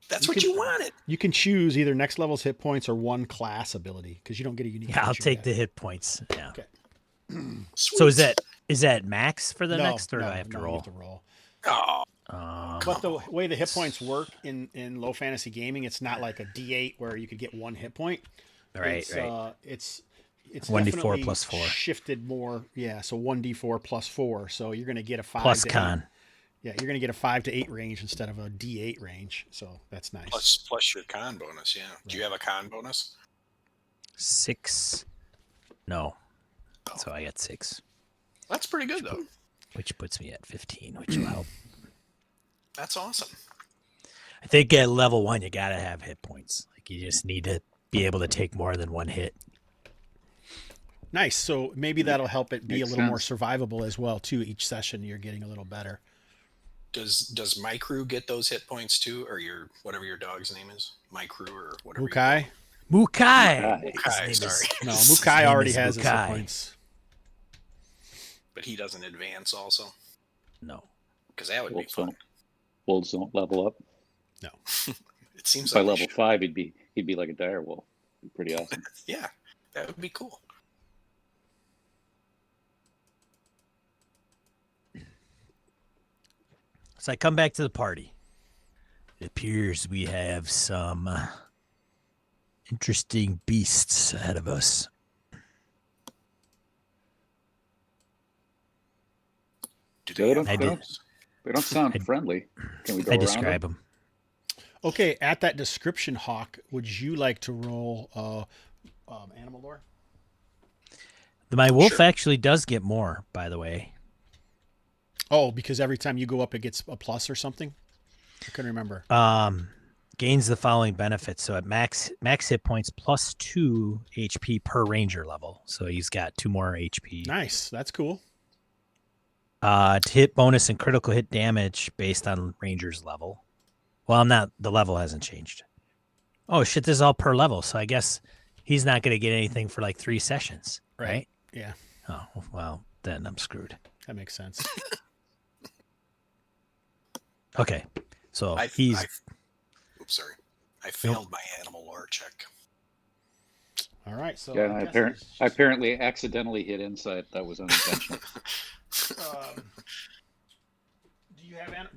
that's what you wanted. You can choose either next level's hit points or one class ability, because you don't get a unique. Yeah, I'll feature take yet. the hit points. Yeah. Okay. So is that max for the No, next, or no, do I have to no, roll? You have to roll. Oh, But the way the hit points work in low fantasy gaming, it's not like a D8 where you could get one hit point. Right, It's, right. It's 1d4 definitely plus 4. shifted more. Yeah, so 1d4 plus 4. So you're going to get a 5 Plus to con. 8. Yeah, you're going to get a 5 to 8 range instead of a D8 range. So that's nice. plus your con bonus. Yeah. Do you have a con bonus? 6. No. So I got 6, That's pretty good though. which puts me at 15, which will help. That's awesome. I think at level 1, you got to have hit points. Like, you just need to be able to take more than one hit. Nice. So maybe that'll help it be Makes a little more sense. survivable as well too. Each session you're getting a little better. Does my crew get those hit points too, or your whatever your dog's name is, my crew or whatever? you- Mukai? Mukai. Mukai, His name sorry. No, his Mukai name already is has his hit Mukai. points. But he doesn't advance also, No. because that would be Wolves fun. don't. Wolves don't level up. No. It seems By like they level should. 5, he'd be like a dire wolf. Be pretty awesome. Yeah, that would be cool. So I come back to the party. It appears we have some interesting beasts ahead of us. Do They don't, I they did. don't, they don't sound I- friendly. Can we go I around describe them? them. Okay, at that description, Hawk, would you like to roll animal lore? My wolf Sure. actually does get more, by the way. Oh, because every time you go up, it gets a plus or something? I couldn't remember. Gains the following benefits. So at max hit points plus 2 HP per ranger level. So he's got 2 more HP. Nice. That's cool. To hit bonus and critical hit damage based on ranger's level. Well, the level hasn't changed. Oh shit, this is all per level. So I guess he's not going to get anything for like 3 sessions, right? Yeah. Oh, well, then I'm screwed. That makes sense. Okay. So Oops, sorry. I failed my animal lore check. All right. So Yeah, I apparently accidentally hit insight. That was unintentional.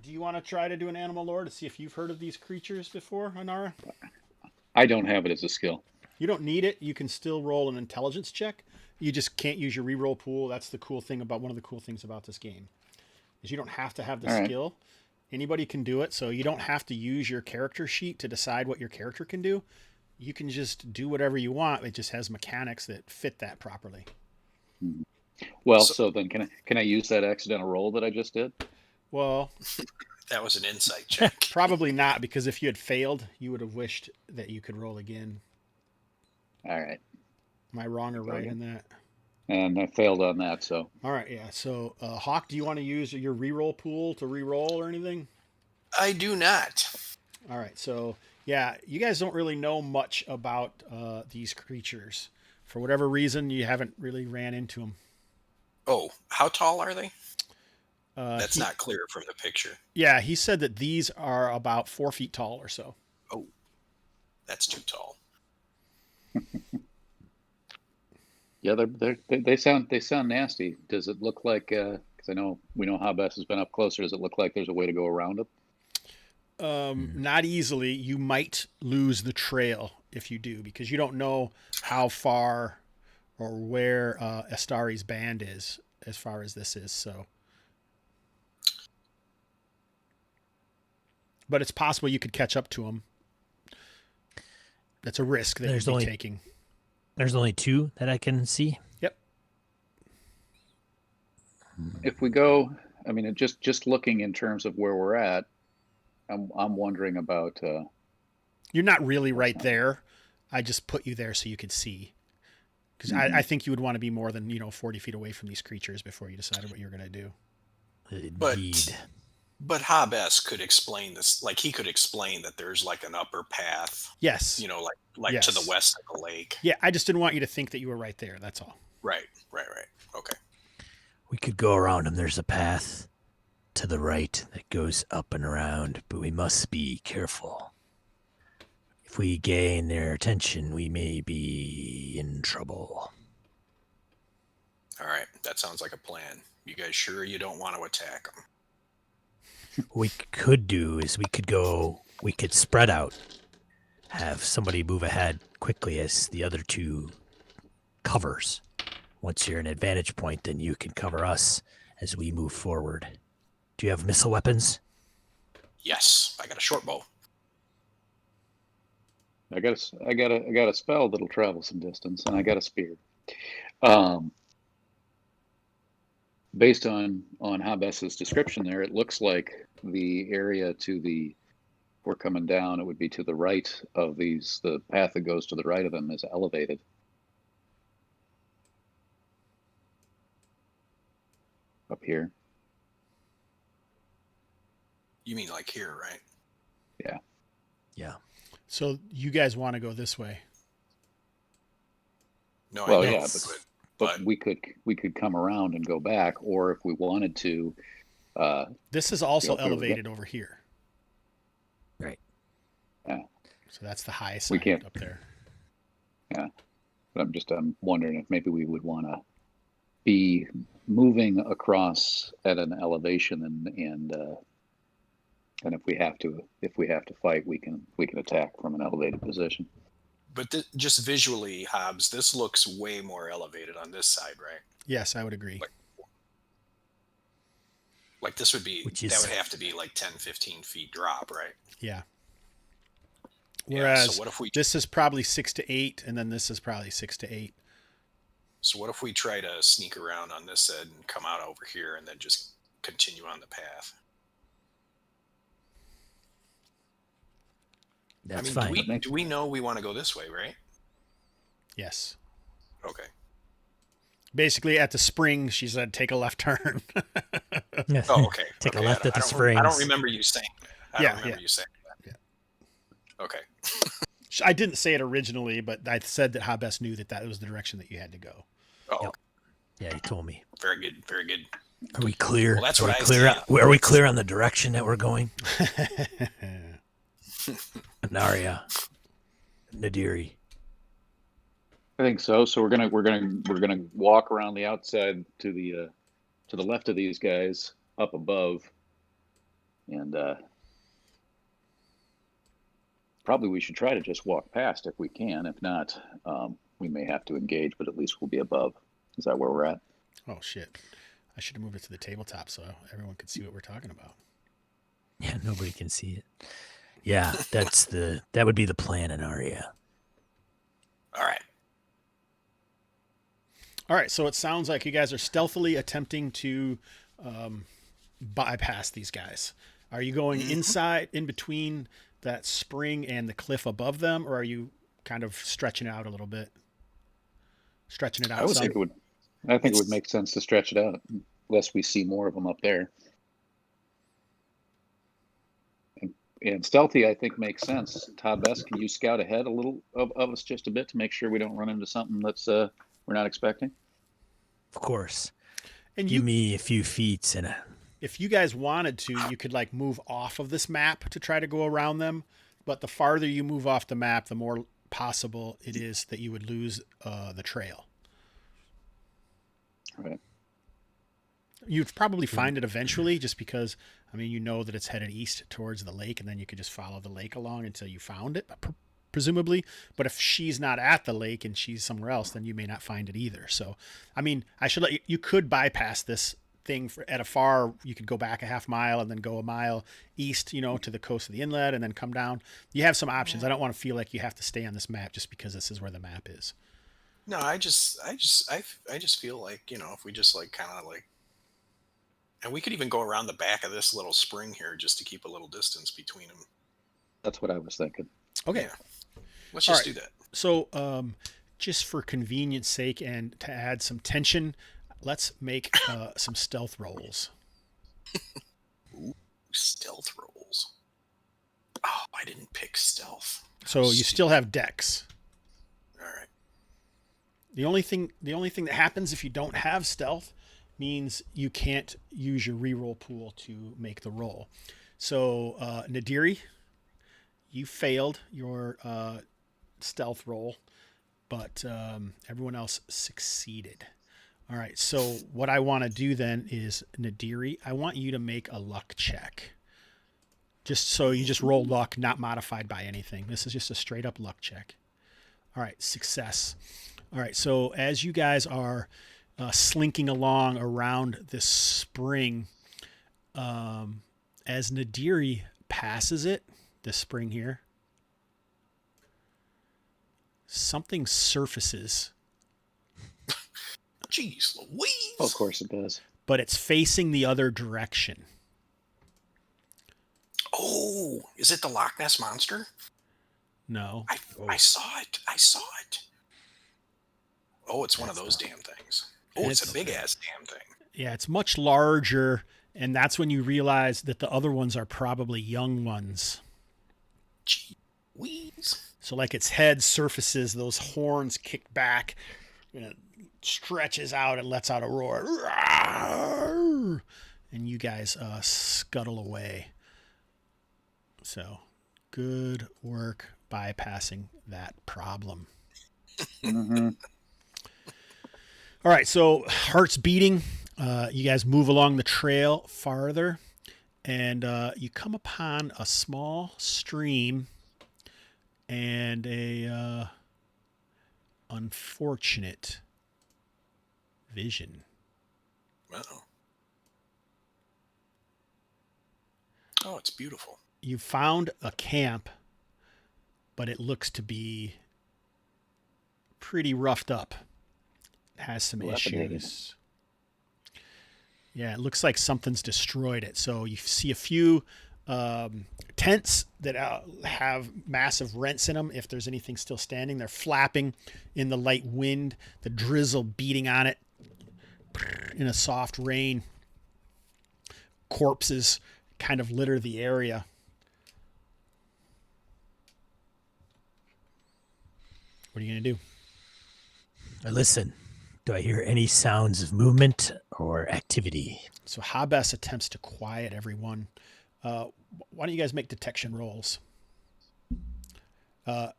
Do you want to try to do an animal lore to see if you've heard of these creatures before, Anara? I don't have it as a skill. You don't need it. You can still roll an intelligence check. You just can't use your reroll pool. That's the cool thing about one of the cool things about this game is you don't have to have the skill. Anybody can do it. So you don't have to use your character sheet to decide what your character can do. You can just do whatever you want. It just has mechanics that fit that properly. Well, so then can I use that accidental roll that I just did? Well, that was an insight check. Probably not, because if you had failed, you would have wished that you could roll again. All right. Am I wrong or right in that? And I failed on that, so. All right, yeah. So, Hawk, do you want to use your reroll pool to reroll or anything? I do not. All right, so, yeah, you guys don't really know much about these creatures. For whatever reason, you haven't really ran into them. Oh, how tall are they? That's not clear from the picture. Yeah, he said that these are about 4 feet tall or so. Oh, that's too tall. Yeah, they sound nasty. Does it look like? Because we know Hobbs has been up closer. Does it look like there's a way to go around them? Not easily. You might lose the trail if you do, because you don't know how far or where Astari's band is as far as this is. So, but it's possible you could catch up to him. That's a risk that you're taking. There's only 2 that I can see. Yep. If we go, I mean, just looking in terms of where we're at, I'm wondering about. You're not really right there. I just put you there so you could see, because I think you would want to be more than 40 feet away from these creatures before you decided what you're going to do. Indeed. But Hobbs could explain this. Like, he could explain that there's like an upper path. Yes. Like Yes. to the west of the lake. Yeah, I just didn't want you to think that you were right there. That's all. Right. Okay. We could go around them. There's a path to the right that goes up and around, but we must be careful. If we gain their attention, we may be in trouble. All right. That sounds like a plan. You guys sure you don't want to attack them? What we could do is we could spread out, have somebody move ahead quickly as the other 2 covers. Once you're in an advantage point, then you can cover us as we move forward. Do you have missile weapons? Yes, I got a short bow. I got a spell that'll travel some distance, and I got a spear. Based on Hobbs's description there, it looks like the area we're coming down, it would be to the right of these. The path that goes to the right of them is elevated. Up here. You mean like here, right? Yeah. Yeah. So you guys want to go this way? No, well, I know. Yeah, but we could come around and go back, or if we wanted to. This is also elevated over here. Right. Yeah. So that's the highest We side can't- up there. Yeah. But I'm wondering if maybe we would want to be moving across at an elevation, and if we have to fight, we can attack from an elevated position. But just visually, Hobbs, this looks way more elevated on this side, right? Yes, I would agree. Like this would be, Which is- that would have to be like 10, 15 feet drop, right? Yeah. Yeah, Whereas so what if we, this is probably 6 to 8, and then this is probably 6 to 8. so what if we try to sneak around on this side and come out over here and then just continue on the path. That's I mean, fine. do we know we want to go this way, right? Yes. Okay. Basically, at the spring, she said, take a left turn. Oh, okay. Take okay. a left at the I springs. don't remember you saying that. I don't remember you saying that. Yeah. Okay. I didn't say it originally, but I said that Hobbs knew that was the direction that you had to go. Oh, Yep. Yeah, he told me. very good. Very good. Are we clear? Well, that's are what we I clear? said. Are we clear on the direction that we're going? Naria, Nadiri. I think so. So we're gonna walk around the outside to the left of these guys up above, and probably we should try to just walk past if we can. If not, we may have to engage, but at least we'll be above. Is that where we're at? Oh, shit. I should have moved it to the tabletop so everyone could see what we're talking about. Yeah, nobody can see it. Yeah, that would be the plan in Aria. All right. All right, so it sounds like you guys are stealthily attempting to bypass these guys. Are you going inside, in between that spring and the cliff above them, or are you kind of stretching it out a little bit? Stretching it out. I think it would make sense to stretch it out, unless we see more of them up there. And stealthy, I think, makes sense. Todd Best, can you scout ahead a little of us just a bit to make sure we don't run into something that's we're not expecting? Of course. And Give me a few feet and if you guys wanted to, you could like move off of this map to try to go around them. But the farther you move off the map, the more possible it is that you would lose the trail. Right. You'd probably find it eventually just because, I mean, you know that it's headed east towards the lake, and then you could just follow the lake along until you found it, presumably. But if she's not at the lake and she's somewhere else, then you may not find it either. So, I mean, I should let you could bypass this thing at a far, you could go back a half mile and then go a mile east, you know, to the coast of the inlet and then come down. You have some options. I don't want to feel like you have to stay on this map just because this is where the map is. No, I just feel like, you know, if we just like kind of like, and we could even go around the back of this little spring here just to keep a little distance between them. That's what I was thinking. Okay. Yeah. Let's just do that. So, just for convenience sake and to add some tension, let's make some stealth rolls. Ooh, stealth rolls. Oh, I didn't pick stealth. So you still have dex. All right. The only thing that happens if you don't have stealth means you can't use your reroll pool to make the roll. So, Nadiri, you failed your stealth roll, but everyone else succeeded. All right, so what I want to do then is, Nadiri, I want you to make a luck check. Just so you just roll luck, not modified by anything. This is just a straight up luck check. All right, success. All right, so as you guys are slinking along around this spring, as Nadiri passes it, this spring here, something surfaces. Jeez Louise. Oh, of course it does. But it's facing the other direction. Oh, is it the Loch Ness Monster? No. I saw it. Oh, it's one of those damn things. Oh, it's a big-ass damn thing. Yeah, it's much larger, and that's when you realize that the other ones are probably young ones. Jeez. So like its head surfaces, those horns kick back, and it stretches out and lets out a roar. And you guys scuttle away. So good work bypassing that problem. Mm-hmm. All right, so heart's beating. You guys move along the trail farther, and you come upon a small stream and a unfortunate vision. Uh-oh. Oh, it's beautiful. You found a camp, but it looks to be pretty roughed up. It has some issues. Yeah, it looks like something's destroyed it. So you see a few tents that have massive rents in them. If there's anything still standing, they're flapping in the light wind, the drizzle beating on it in a soft rain. Corpses kind of litter the area. What are you going to do? I listen. Do I hear any sounds of movement or activity? So Hobbs attempts to quiet everyone. Why don't you guys make detection rolls?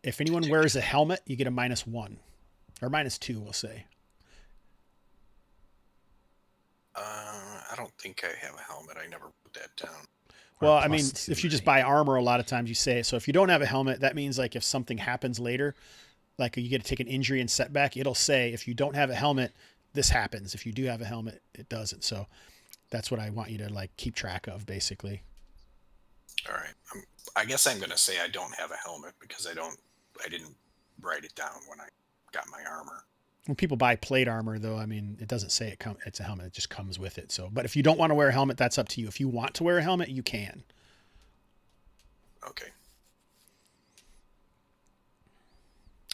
If anyone wears a helmet, you get a -1 or -2, we'll say. I don't think I have a helmet. I never put that down. Well, I mean, if you just buy armor, a lot of times you say it. So if you don't have a helmet, that means like if something happens later, like you get to take an injury and setback, it'll say if you don't have a helmet, this happens. If you do have a helmet, it doesn't. So that's what I want you to like keep track of, basically. All right. I guess I'm going to say I don't have a helmet because I didn't write it down when I got my armor. When people buy plate armor, though, I mean, it doesn't say it's a helmet. It just comes with it. So, but if you don't want to wear a helmet, that's up to you. If you want to wear a helmet, you can. Okay.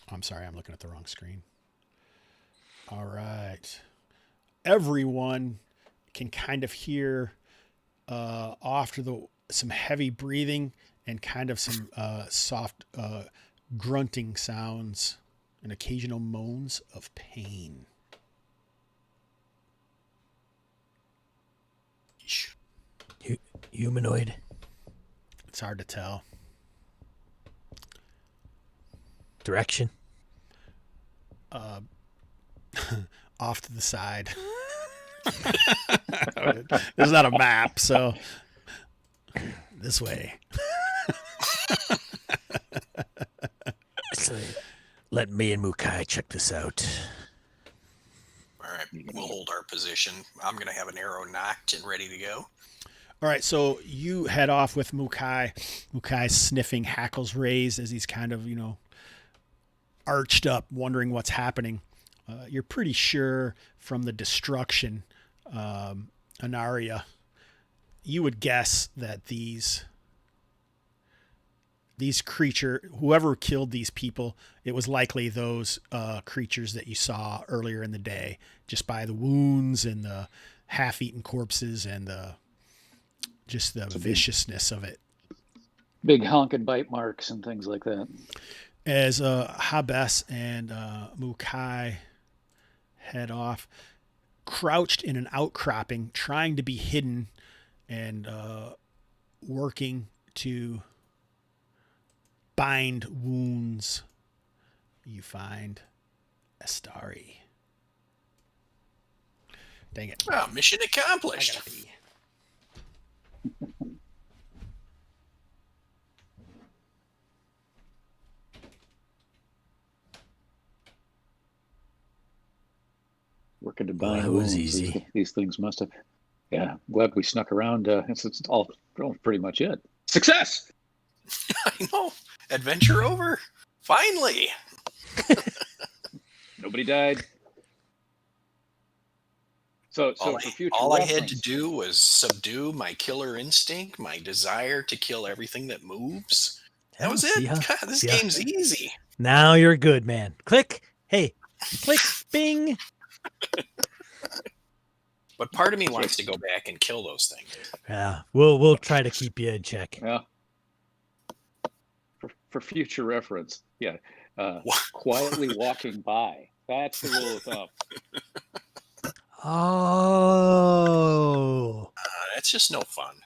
I'm sorry, I'm looking at the wrong screen. All right. Everyone can kind of hear off to some heavy breathing and kind of some soft grunting sounds and occasional moans of pain. Humanoid. It's hard to tell. Direction. Off to the side. There's not a map, so this way. So let me and Mukai check this out. All right. We'll hold our position. I'm going to have an arrow knocked and ready to go. All right, so you head off with Mukai. Mukai's sniffing, hackles raised as he's kind of, arched up, wondering what's happening. You're pretty sure from the destruction, Anaria, you would guess that these creature, whoever killed these people, it was likely those creatures that you saw earlier in the day, just by the wounds and the half-eaten corpses and the viciousness of it. Big honk and bite marks and things like that. As Hobbs and Mukai head off, crouched in an outcropping, trying to be hidden and working to bind wounds, you find Astari. Dang it. Well, mission accomplished. Working to bind That was wounds. easy. These things must have. Yeah, glad we snuck around. It's all pretty much it. Success! I know. Adventure over. Finally. Nobody died. So for future all I reference, had to do was subdue my killer instinct, my desire to kill everything that moves. That was it. God, this game's easy. Now you're good, man. Click. Hey, click. Bing. But part of me wants to go back and kill those things. Yeah, we'll try to keep you in check. Yeah. For future reference, yeah. Quietly walking by. That's the rule of thumb. Oh. That's just no fun.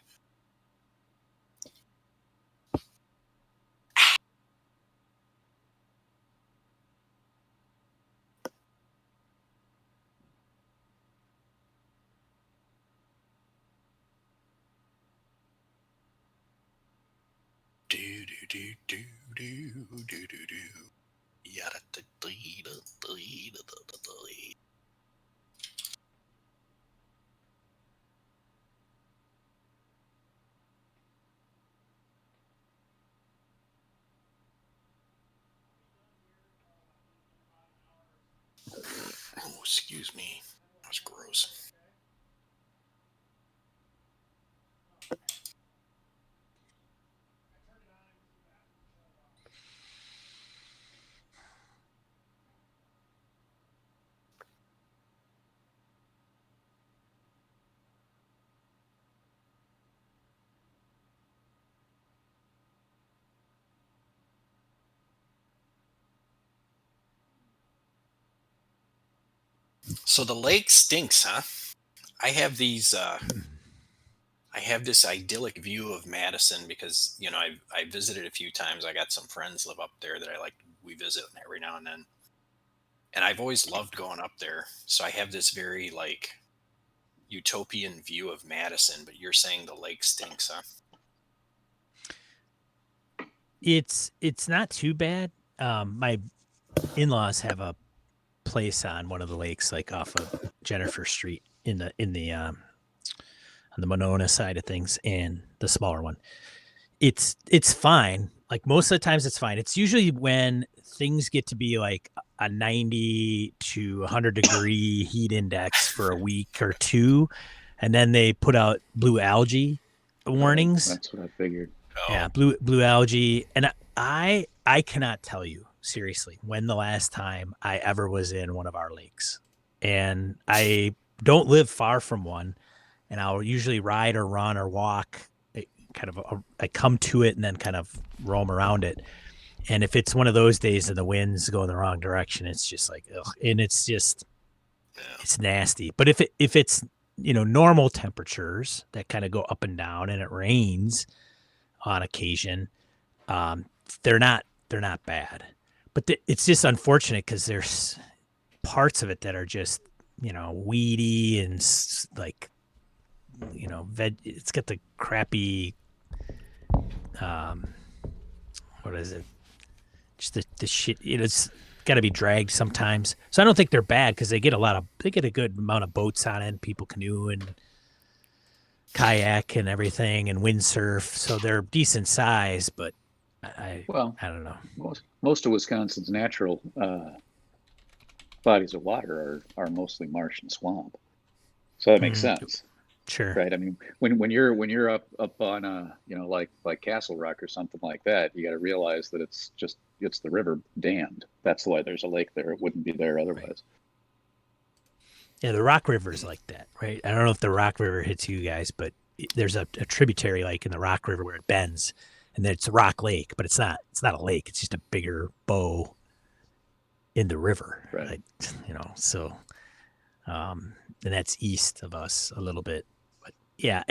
Oh, excuse me. That was gross. So the lake stinks, huh? I have these. I have this idyllic view of Madison because I visited a few times. I got some friends live up there that we visit every now and then, and I've always loved going up there. So I have this very utopian view of Madison. But you're saying the lake stinks, huh? It's not too bad. My in-laws have a place on one of the lakes, like off of Jennifer Street in the on the Monona side of things, and the smaller one. It's fine. Like most of the times it's fine. It's usually when things get to be like a 90 to 100 degree heat index for a week or two, and then they put out blue algae warnings. That's what I figured. Oh. Yeah, blue algae. And I cannot tell you seriously when the last time I ever was in one of our lakes. And I don't live far from one, and I'll usually ride or run or walk. I come to it and then kind of roam around it. And if it's one of those days and the wind's going the wrong direction, it's just like, ugh. And it's just, it's nasty. But if it's, normal temperatures that kind of go up and down and it rains on occasion, they're not bad. But it's just unfortunate because there's parts of it that are just, weedy and like, it's got the crappy, what is it? Just the shit. It's got to be dragged sometimes. So I don't think they're bad because they get a good amount of boats on it, and people canoe and kayak and everything and windsurf. So they're decent size, but I don't know. Most of Wisconsin's natural bodies of water are mostly marsh and swamp, so that makes sense. Sure. Right. I mean, when you're up on like Castle Rock or something like that, you got to realize that it's the river dammed. That's why there's a lake there. It wouldn't be there otherwise. Right. Yeah, the Rock River is like that, right? I don't know if the Rock River hits you guys, but there's a tributary lake in the Rock River where it bends, and it's a rock lake, but it's not a lake. It's just a bigger bow in the river, right? So, and that's east of us a little bit. But yeah,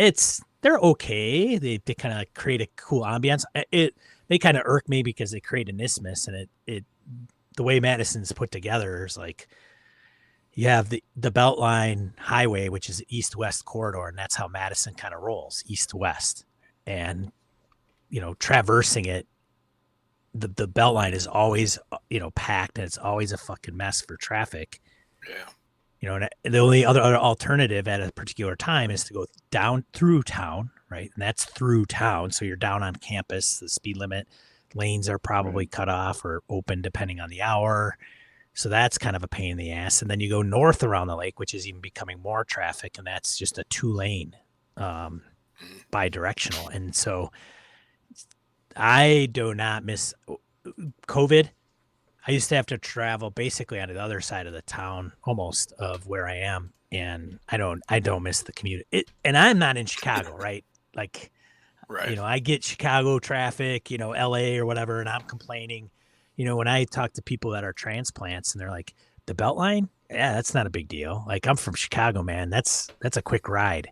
they're okay. They kind of create a cool ambiance. They kind of irk me because they create an isthmus, and the way Madison's put together is like, you have the Beltline Highway, which is the east-west corridor, and that's how Madison kind of rolls, east-west. And, traversing it, the Beltline is always, packed, and it's always a fucking mess for traffic. Yeah. And the only other alternative at a particular time is to go down through town, right? And that's through town. So you're down on campus, the speed limit lanes are probably cut off or open depending on the hour. So that's kind of a pain in the ass. And then you go north around the lake, which is even becoming more traffic, and that's just a 2-lane bi-directional. And so I do not miss COVID. I used to have to travel basically on the other side of the town, almost, of where I am, and I don't miss the commute. And I'm not in Chicago, right? Like, right. I get Chicago traffic, LA or whatever, and I'm complaining. When I talk to people that are transplants and they're like, the Beltline? Yeah, that's not a big deal. Like, I'm from Chicago, man. That's a quick ride.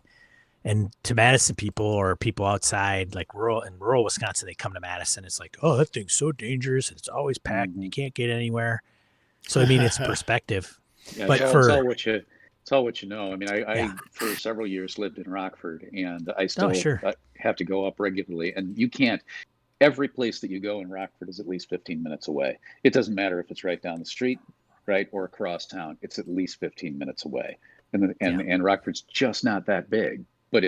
And to Madison people or people outside, like rural Wisconsin, they come to Madison. It's like, oh, that thing's so dangerous. It's always packed. And you can't get anywhere. So, I mean, it's perspective. Yeah, but it's all what you know. I mean, I for several years lived in Rockford, and I still have to go up regularly. And you can't. Every place that you go in Rockford is at least 15 minutes away. It doesn't matter if it's right down the street, right, or across town. It's at least 15 minutes away. And Rockford's just not that big, but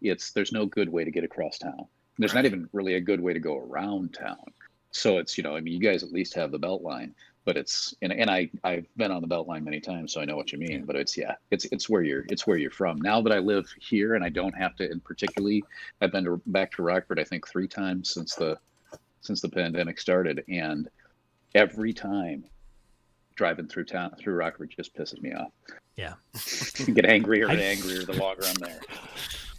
there's no good way to get across town. There's not even really a good way to go around town. So it's, you guys at least have the Beltline, but I've been on the Beltline many times, so I know what you mean. But it's where you're from. Now that I live here and I don't have to, and particularly I've been back to Rockford, I think 3 times since the pandemic started, and every time driving through Rockford just pisses me off. Yeah, I get angrier and angrier the longer I'm there.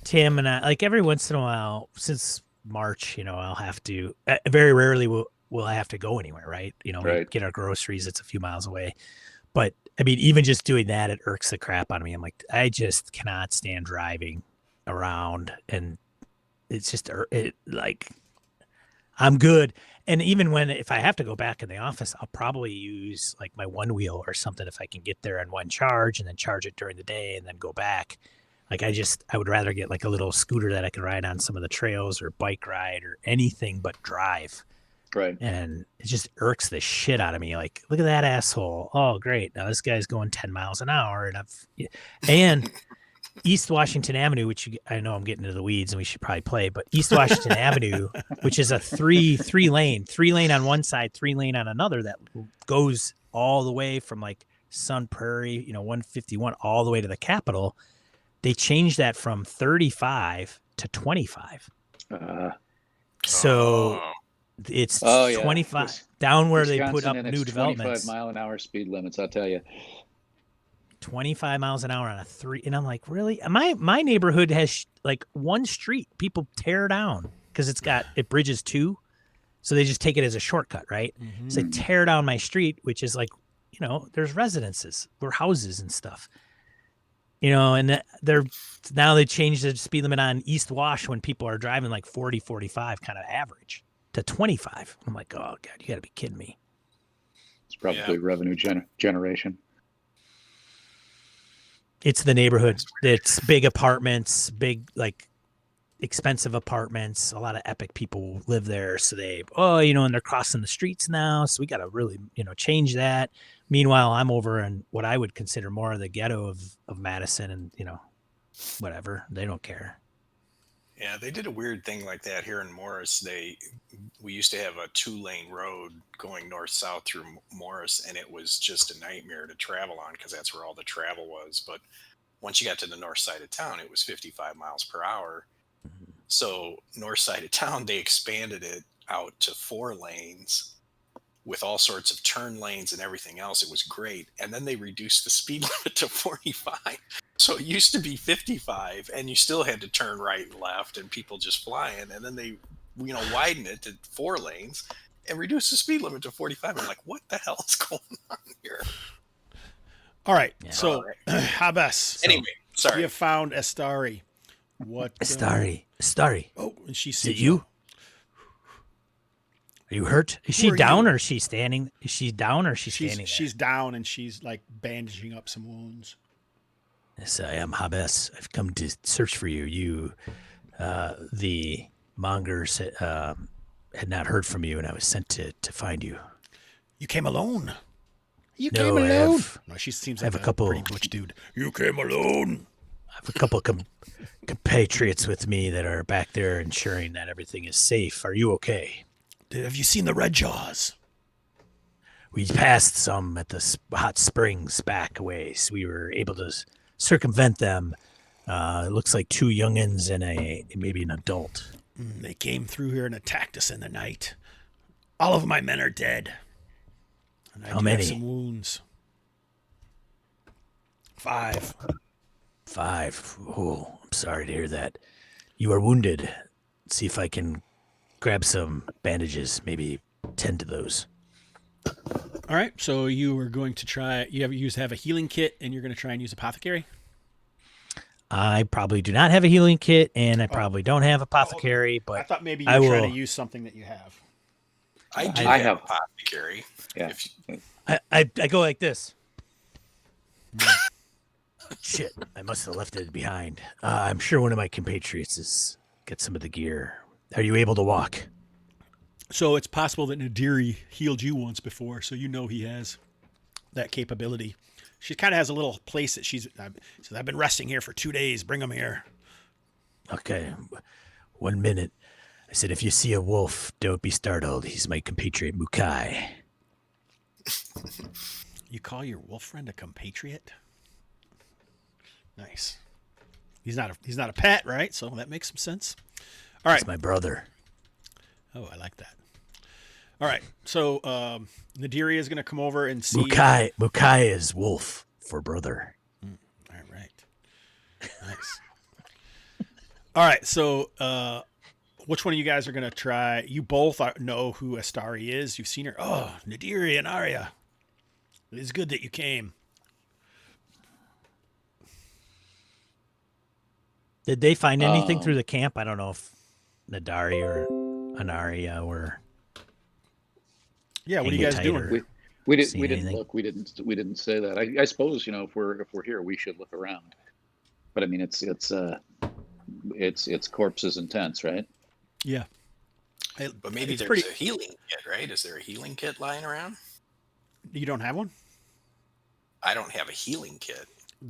Tim and I, like, every once in a while since March, I'll have to. Very rarely will I have to go anywhere, right? Right. Get our groceries. It's a few miles away, But I mean, even just doing that, it irks the crap out of me. I'm like, I just cannot stand driving around, and it's just like I'm good. And even if I have to go back in the office, I'll probably use like my one wheel or something if I can get there in one charge and then charge it during the day and then go back. Like I would rather get like a little scooter that I can ride on some of the trails or bike ride or anything but drive. Right. And it just irks the shit out of me. Like, look at that asshole. Oh, great. Now this guy's going 10 miles an hour. And East Washington Avenue, which I know I'm getting into the weeds and we should probably play, but East Washington Avenue, which is a three lane on one side, 3 lane on another that goes all the way from like Sun Prairie, 151 all the way to the Capitol. They changed that from 35 to 25. It's 25 down where Wisconsin, they put up and new developments. 25-mile-an-hour speed limits, I'll tell you. 25 miles an hour on a 3, and I'm like, really? My neighborhood has like one street people tear down because it bridges 2, so they just take it as a shortcut, right? Mm-hmm. So they tear down my street, which is like, there's residences, or houses and stuff. And now they changed the speed limit on East Wash when people are driving like 40, 45 kind of average to 25. I'm like, oh God, you got to be kidding me. It's probably revenue generation. It's the neighborhood. It's big apartments, big, like expensive apartments. A lot of epic people live there. So and they're crossing the streets now. So we got to really, change that. Meanwhile, I'm over in what I would consider more of the ghetto of Madison, and, whatever. They don't care. Yeah, they did a weird thing like that here in Morris. We used to have a 2-lane road going north-south through Morris, and it was just a nightmare to travel on because that's where all the travel was. But once you got to the north side of town, it was 55 miles per hour. So north side of town, they expanded it out to 4 lanes with all sorts of turn lanes and everything else. It was great. And then they reduced the speed limit to 45. So it used to be 55 and you still had to turn right and left and people just flying. And then they, widened it to 4 lanes and reduced the speed limit to 45. I'm like, what the hell is going on here? All right. Yeah. So, Hobbs. Anyway, sorry. We have found Estari. What? Estari. Oh, and she sees you. Are you hurt? Is she down or is she standing? Is she down or is she standing there? She's down and she's like bandaging up some wounds. Yes, I am Hobbs. I've come to search for you. You, the Mongers had not heard from you, and I was sent to find you. You came alone. Came alone. No, she seems like a pretty butch dude. You came alone. I have a couple compatriots with me that are back there ensuring that everything is safe. Are you okay? Have you seen the Red Jaws? We passed some at the hot springs back a ways. We were able to circumvent them. It looks like 2 youngins and maybe an adult. They came through here and attacked us in the night. All of my men are dead. And How many? Have some wounds. 5. 5. Oh, I'm sorry to hear that. You are wounded. Let's see if I can grab some bandages, maybe 10 to those. All right, so you are going to try. You have a healing kit, and you're going to try and use apothecary. I probably do not have a healing kit, and I probably don't have apothecary. But I thought maybe you were trying to use something that you have. I have apothecary. Yeah. I go like this. Shit, I must have left it behind. I'm sure one of my compatriots has got some of the gear. Are you able to walk? So it's possible that Nadiri healed you once before, so he has that capability. She kind of has a little place that says, I've been resting here for 2 days. Bring him here. Okay. 1 minute. I said, if you see a wolf, don't be startled. He's my compatriot, Mukai. You call your wolf friend a compatriot? Nice. He's not a pet, right? So that makes some sense. All right. He's my brother. Oh, I like that. All right. So Nadiri is going to come over and see. Mukai is wolf for brother. All right. Nice. All right. So which one of you guys are going to try? You both know who Astari is. You've seen her. Oh, Nadiri and Arya. It's good that you came. Did they find anything through the camp? I don't know if Nadari or Anaria were. Yeah, what are you guys doing? We didn't anything? look. We didn't say that. I suppose, you know, if we're here, we should look around. But I mean, it's corpses and tents, right? Yeah. But maybe there's a healing kit, right? Is there a healing kit lying around? You don't have one? I don't have a healing kit.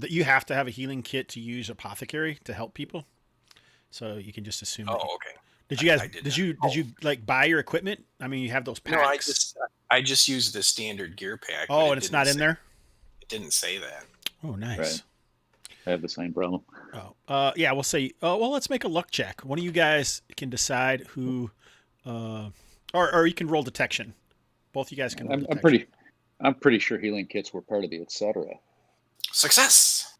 You have to have a healing kit to use apothecary to help people. So you can just assume. Oh, okay. Did you guys? Did you like buy your equipment? I mean, you have those packs. No, I just used the standard gear pack. Oh, and it's not in there. It didn't say that. Oh, nice. Right. I have the same problem. Oh, yeah. We'll say. Well, let's make a luck check. One of you guys can decide who, or you can roll detection. Both you guys can. Roll detection. I'm pretty sure healing kits were part of the etc. Success.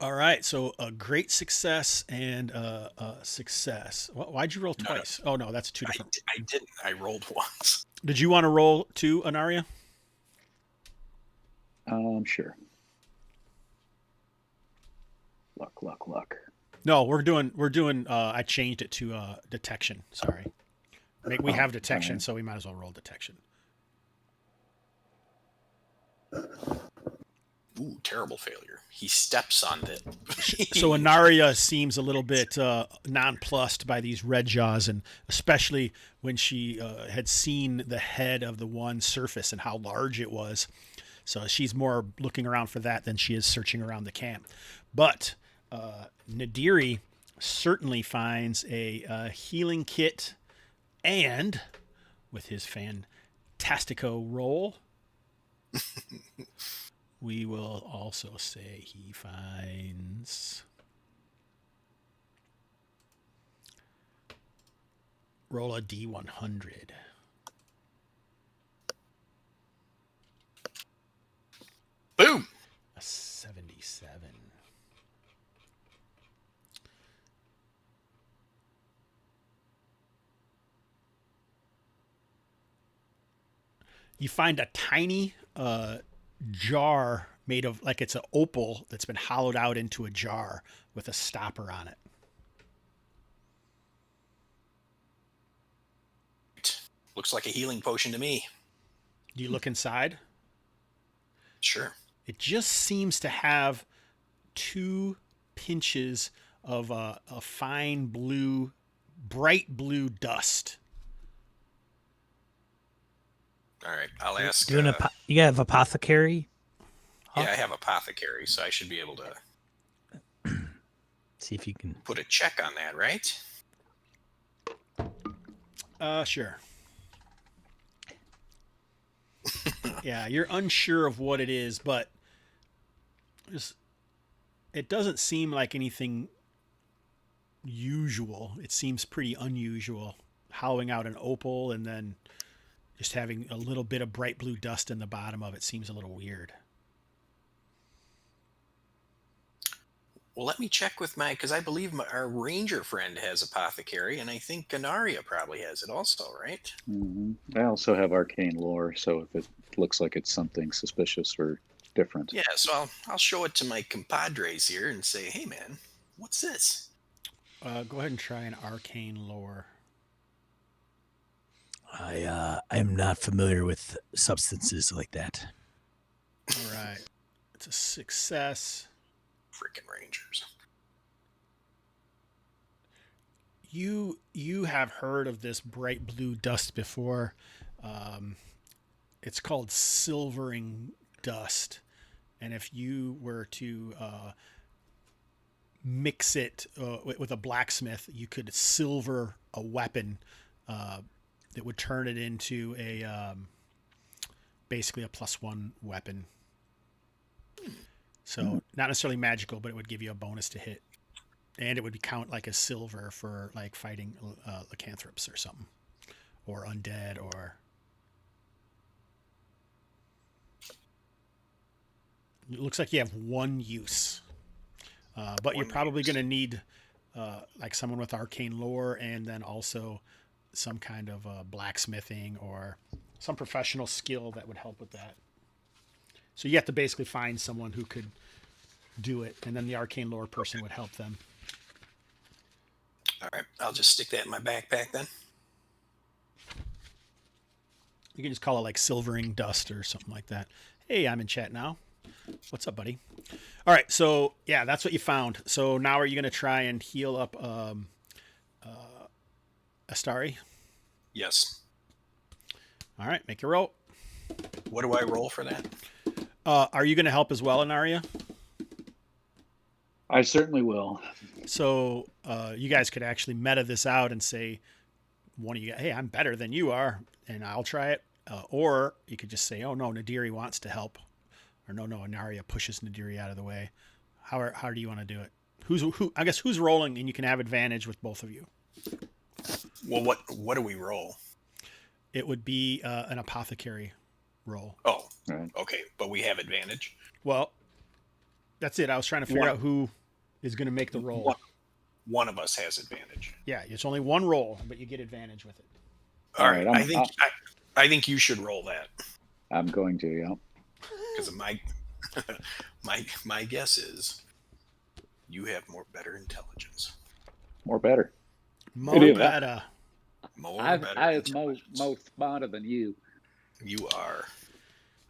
All right, so a great success and a success. Why'd you roll twice? No. Oh no, that's two different. I didn't. I rolled once. Did you want to roll two, Anaria? Sure. Luck. No, we're doing. I changed it to detection. Sorry, we have detection, right. So we might as well roll detection. Ooh, terrible failure. He steps on it. So Anaria seems a little bit nonplussed by these red jaws, and especially when she had seen the head of the one surface and how large it was. So she's more looking around for that than she is searching around the camp. But Nadiri certainly finds a healing kit, and with his fantastico roll, we will also say he finds. Roll a D100. Boom! A 77. You find a tiny jar made of, like it's an opal that's been hollowed out into a jar with a stopper on it. Looks like a healing potion to me. Do you look inside? Sure. It just seems to have 2 pinches of a fine blue, bright blue dust. All right, I'll ask. You have apothecary? Yeah, I have apothecary, so I should be able to see if you can put a check on that, right? Sure. Yeah, you're unsure of what it is, but it doesn't seem like anything usual. It seems pretty unusual. Hollowing out an opal and then just having a little bit of bright blue dust in the bottom of it seems a little weird. Well, let me check with because I believe our ranger friend has apothecary, and I think Ganaria probably has it also, right? Mm-hmm. I also have arcane lore, so if it looks like it's something suspicious or different. Yeah, so I'll show it to my compadres here and say, hey, man, what's this? Go ahead and try an arcane lore. I am not familiar with substances like that. All right. It's a success. Freaking rangers. You have heard of this bright blue dust before. It's called silvering dust. And if you were to mix it with a blacksmith, you could silver a weapon that would turn it into a basically a +1 weapon. So not necessarily magical, but it would give you a bonus to hit, and it would count like as silver for like fighting lycanthropes or something, or undead, or. It looks like you have 1 use, but you're probably going to need like someone with arcane lore, and then also some kind of blacksmithing or some professional skill that would help with that. So you have to basically find someone who could do it, and then the arcane lore person would help them. All right, I'll just stick that in my backpack then. You can just call it like silvering dust or something like that. Hey, I'm in chat now. What's up, buddy? All right, so yeah, that's what you found. So now are you going to try and heal up Astari? Yes. All right, make your roll. What do I roll for that? Are you going to help as well, Anaria? I certainly will. So you guys could actually meta this out and say, one of you, hey, I'm better than you are, and I'll try it. Or you could just say, oh, no, Nadiri wants to help. Or no, Anaria pushes Nadiri out of the way. How do you want to do it? Who? I guess who's rolling, and you can have advantage with both of you. Well, what do we roll? It would be an apothecary roll. Oh, Right. okay, but we have advantage. Well, that's it. I was trying to figure out who is going to make the roll. One of us has advantage. Yeah, it's only one roll, but you get advantage with it. All right, I think you should roll that. I'm going to, yeah. Because my guess is you have better intelligence. More better. More better. I was more smarter than you. You are.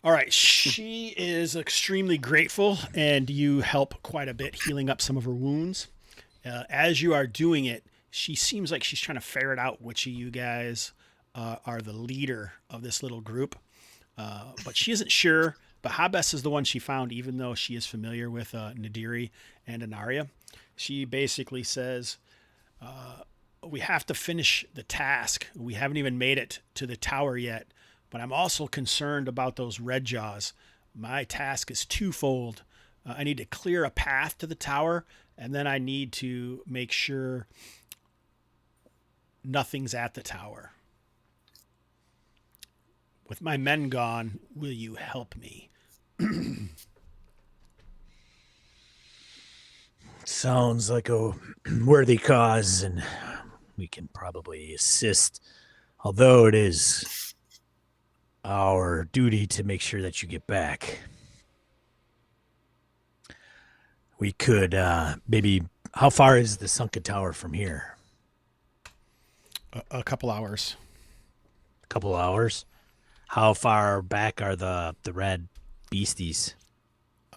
All right, she is extremely grateful, and you help quite a bit healing up some of her wounds. As you are doing it, she seems like she's trying to ferret out which of you guys are the leader of this little group. But she isn't sure. But Hobbs is the one she found, even though she is familiar with Nadiri and Anaria. She basically says, we have to finish the task. We haven't even made it to the tower yet. But I'm also concerned about those red jaws. My task is twofold. I need to clear a path to the tower, and then I need to make sure nothing's at the tower. With my men gone, will you help me? Sounds like a worthy cause, and we can probably assist. Although it is our duty to make sure that you get back. We could maybe... How far is the sunken tower from here? A couple hours. A couple hours? How far back are the red beasties?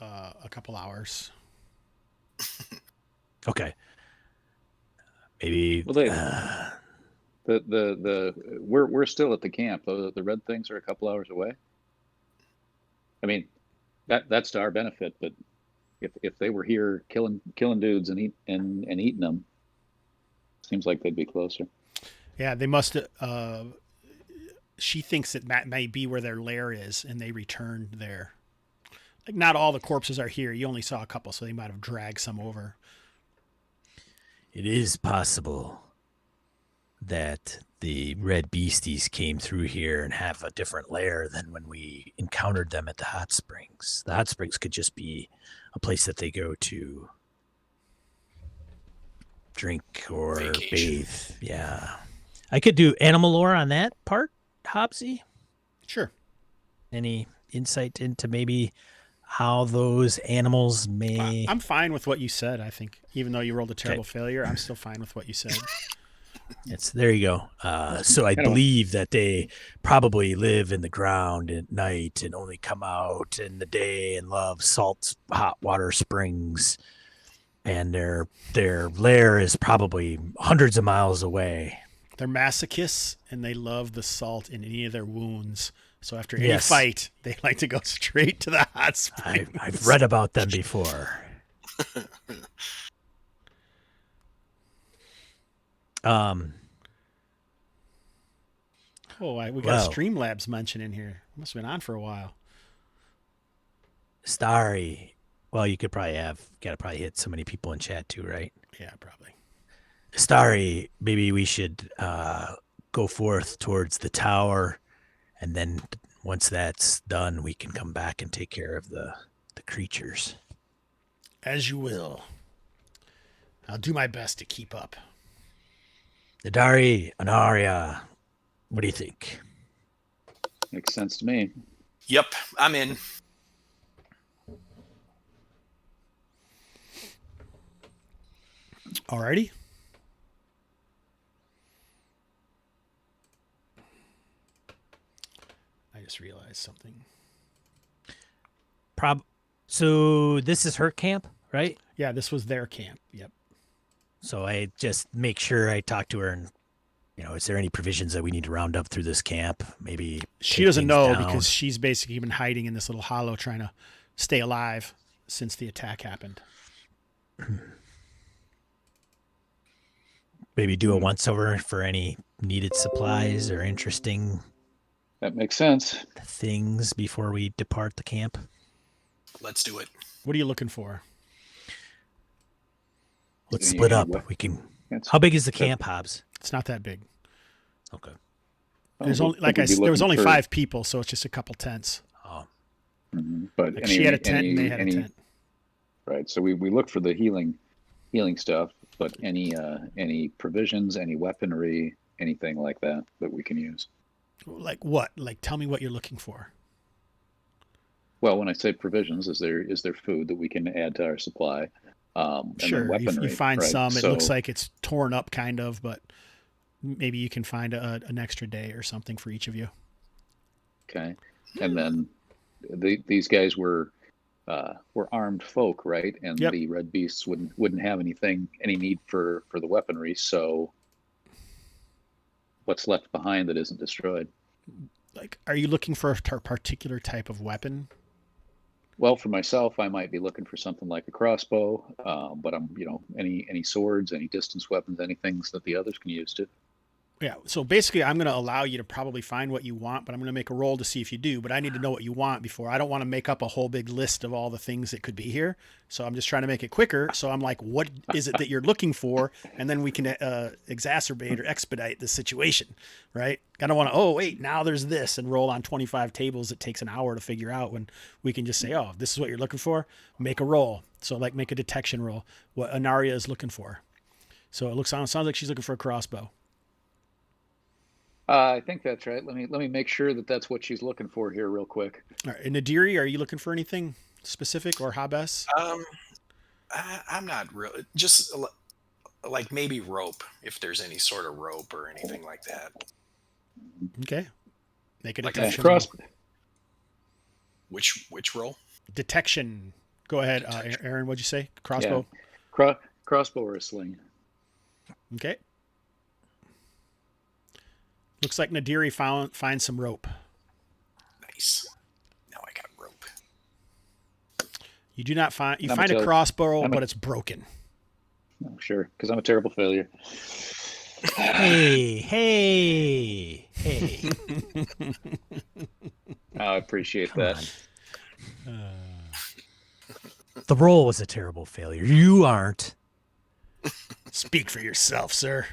A couple hours. Okay. Maybe... Well, we're still at the camp. The red things are a couple hours away. I mean, that's to our benefit, but if they were here killing dudes and eating them, seems like they'd be closer. Yeah, they must. She thinks that may be where their lair is, and they returned there. Like, not all the corpses are here. You only saw a couple, so they might have dragged some over. It is possible that the red beasties came through here and have a different lair than when we encountered them at the hot springs. The hot springs could just be a place that they go to drink or Vacation. bathe. Yeah. I could do animal lore on that part, Hobbsy. Sure. Any insight into maybe how those animals may... I'm fine with what you said, I think. Even though you rolled a terrible failure, I'm still fine with what you said. There you go. So I believe that they probably live in the ground at night and only come out in the day and love salt, hot water springs. And their lair is probably hundreds of miles away. They're masochists, and they love the salt in any of their wounds. So after any fight, they like to go straight to the hot springs. I've read about them before. We got a Streamlabs mention in here. Must have been on for a while. Starry. Well, you could probably gotta probably hit so many people in chat too, right? Yeah, probably. Starry, maybe we should go forth towards the tower, and then once that's done, we can come back and take care of the creatures. As you will. I'll do my best to keep up. Nadari, Anaria, what do you think? Makes sense to me. Yep, I'm in. Alrighty. I just realized something. So this is her camp, right? Yeah, this was their camp. Yep. So I just make sure I talk to her and, is there any provisions that we need to round up through this camp? Maybe She doesn't know because she's basically been hiding in this little hollow trying to stay alive since the attack happened. Maybe do a once over for any needed supplies or interesting That makes sense. things before we depart the camp. Let's do it. What are you looking for? Let's Any- split any up. we- We can. That's- How big is the camp, Hobbs? It's not that big. Okay. There's I only, think like we'd I be said, there was looking only for- 5 people, so it's just a couple tents. Oh, But Like she had a tent and they had a tent. Right. So we look for the healing stuff, but any provisions, any weaponry, anything like that we can use. Like what? Like tell me what you're looking for. Well, when I say provisions, is there food that we can add to our supply? And then Sure, weaponry, you find right? some. It So- looks like it's torn up kind of, but maybe you can find an extra day or something for each of you. Okay. And then these guys were armed folk, right? And Yep. the red beasts wouldn't have any need for the weaponry. So what's left behind that isn't destroyed? Like, are you looking for a particular type of weapon? Well, for myself, I might be looking for something like a crossbow, but I'm, any swords, any distance weapons, anything that the others can use too. Yeah. So basically, I'm going to allow you to probably find what you want, but I'm going to make a roll to see if you do. But I need to know what you want before. I don't want to make up a whole big list of all the things that could be here. So I'm just trying to make it quicker. So I'm like, what is it that you're looking for? And then we can exacerbate or expedite the situation, right? I don't want to, oh, wait, now there's this and roll on 25 tables. It takes an hour to figure out when we can just say, oh, this is what you're looking for. Make a roll. So like make a detection roll, what Anaria is looking for. So it sounds like she's looking for a crossbow. I think that's right. Let me make sure that that's what she's looking for here, real quick. All right. And Nadiri, are you looking for anything specific or Hobbs? I'm not really, just like maybe rope, if there's any sort of rope or anything like that. Okay. Make a Like a detection. cross. Which roll? Detection. Go ahead, Aaron. What'd you say? Crossbow. Crossbow or a sling. Okay. Looks like Nadiri finds some rope. Nice. Now I got rope. You do not find. You I'm a find a terrible- crossbow, I'm a- but it's broken. Oh, sure, because I'm a terrible failure. Hey. I appreciate Come that. on. The roll was a terrible failure. You aren't. Speak for yourself, sir.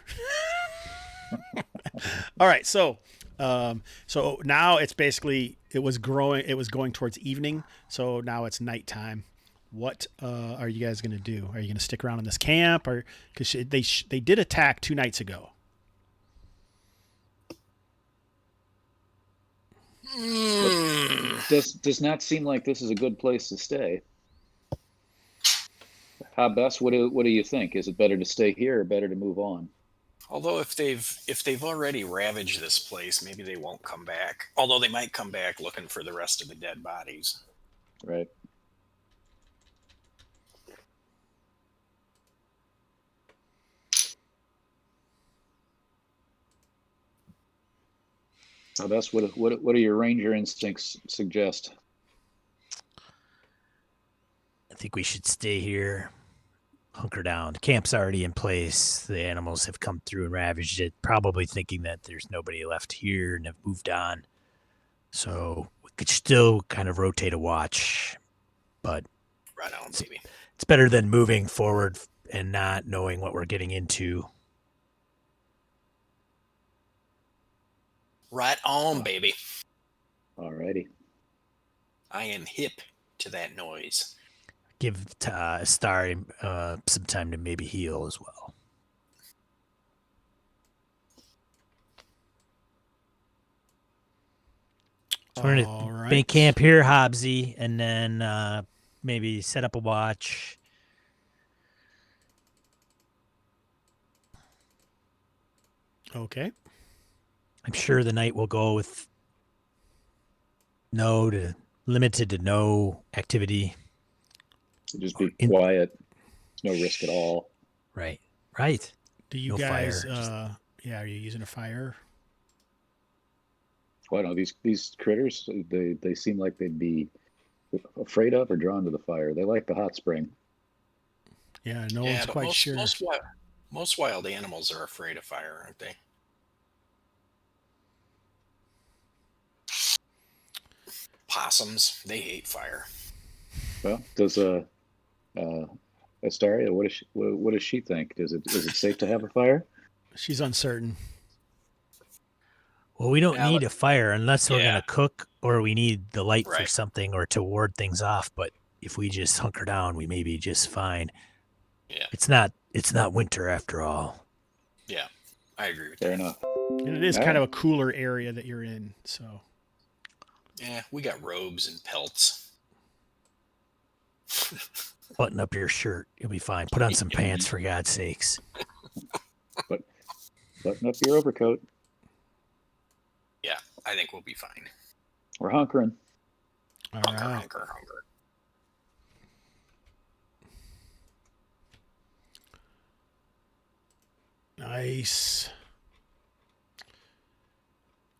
All right, so now it's basically it was going towards evening, so now it's nighttime. What are you guys gonna do? Are you gonna stick around in this camp, or because they did attack 2 nights ago? Does not seem like this is a good place to stay. Hobbs, what do you think? Is it better to stay here or better to move on? Although if they've already ravaged this place, maybe they won't come back. Although they might come back looking for the rest of the dead bodies. Right. Hobbs, what do your ranger instincts suggest? I think we should stay here, hunker down. The camp's already in place. The animals have come through and ravaged it, probably thinking that there's nobody left here and have moved on. So we could still kind of rotate a watch, but Right on, baby. it's better than moving forward and not knowing what we're getting into. Right on, baby. Alrighty. I am hip to that noise. Give Star some time to maybe heal as well. So we're gonna make camp here, Hobbsy, and then maybe set up a watch. Okay. I'm sure the night will go with limited to no activity. Just be quiet. No risk at all. Right. Do you guys? Fire. Are you using a fire? Well, no, these critters, they seem like they'd be afraid of or drawn to the fire. They like the hot spring. Yeah, no one's quite sure. Most wild animals are afraid of fire, aren't they? Possums, they hate fire. Well, does Astaria, what does she think? Is it safe to have a fire? She's uncertain. Well, we don't need a fire unless we're gonna cook, or we need the light for something, or to ward things off. But if we just hunker down, we may be just fine. Yeah, it's not winter after all. Yeah, I agree with Fair that. enough. And it is kind of a cooler area that you're in, so. Yeah, we got robes and pelts. Button up your shirt. You'll be fine. Put on some pants, for God's sakes. But button up your overcoat. Yeah, I think we'll be fine. We're hunkering. All right. Hunker. Nice.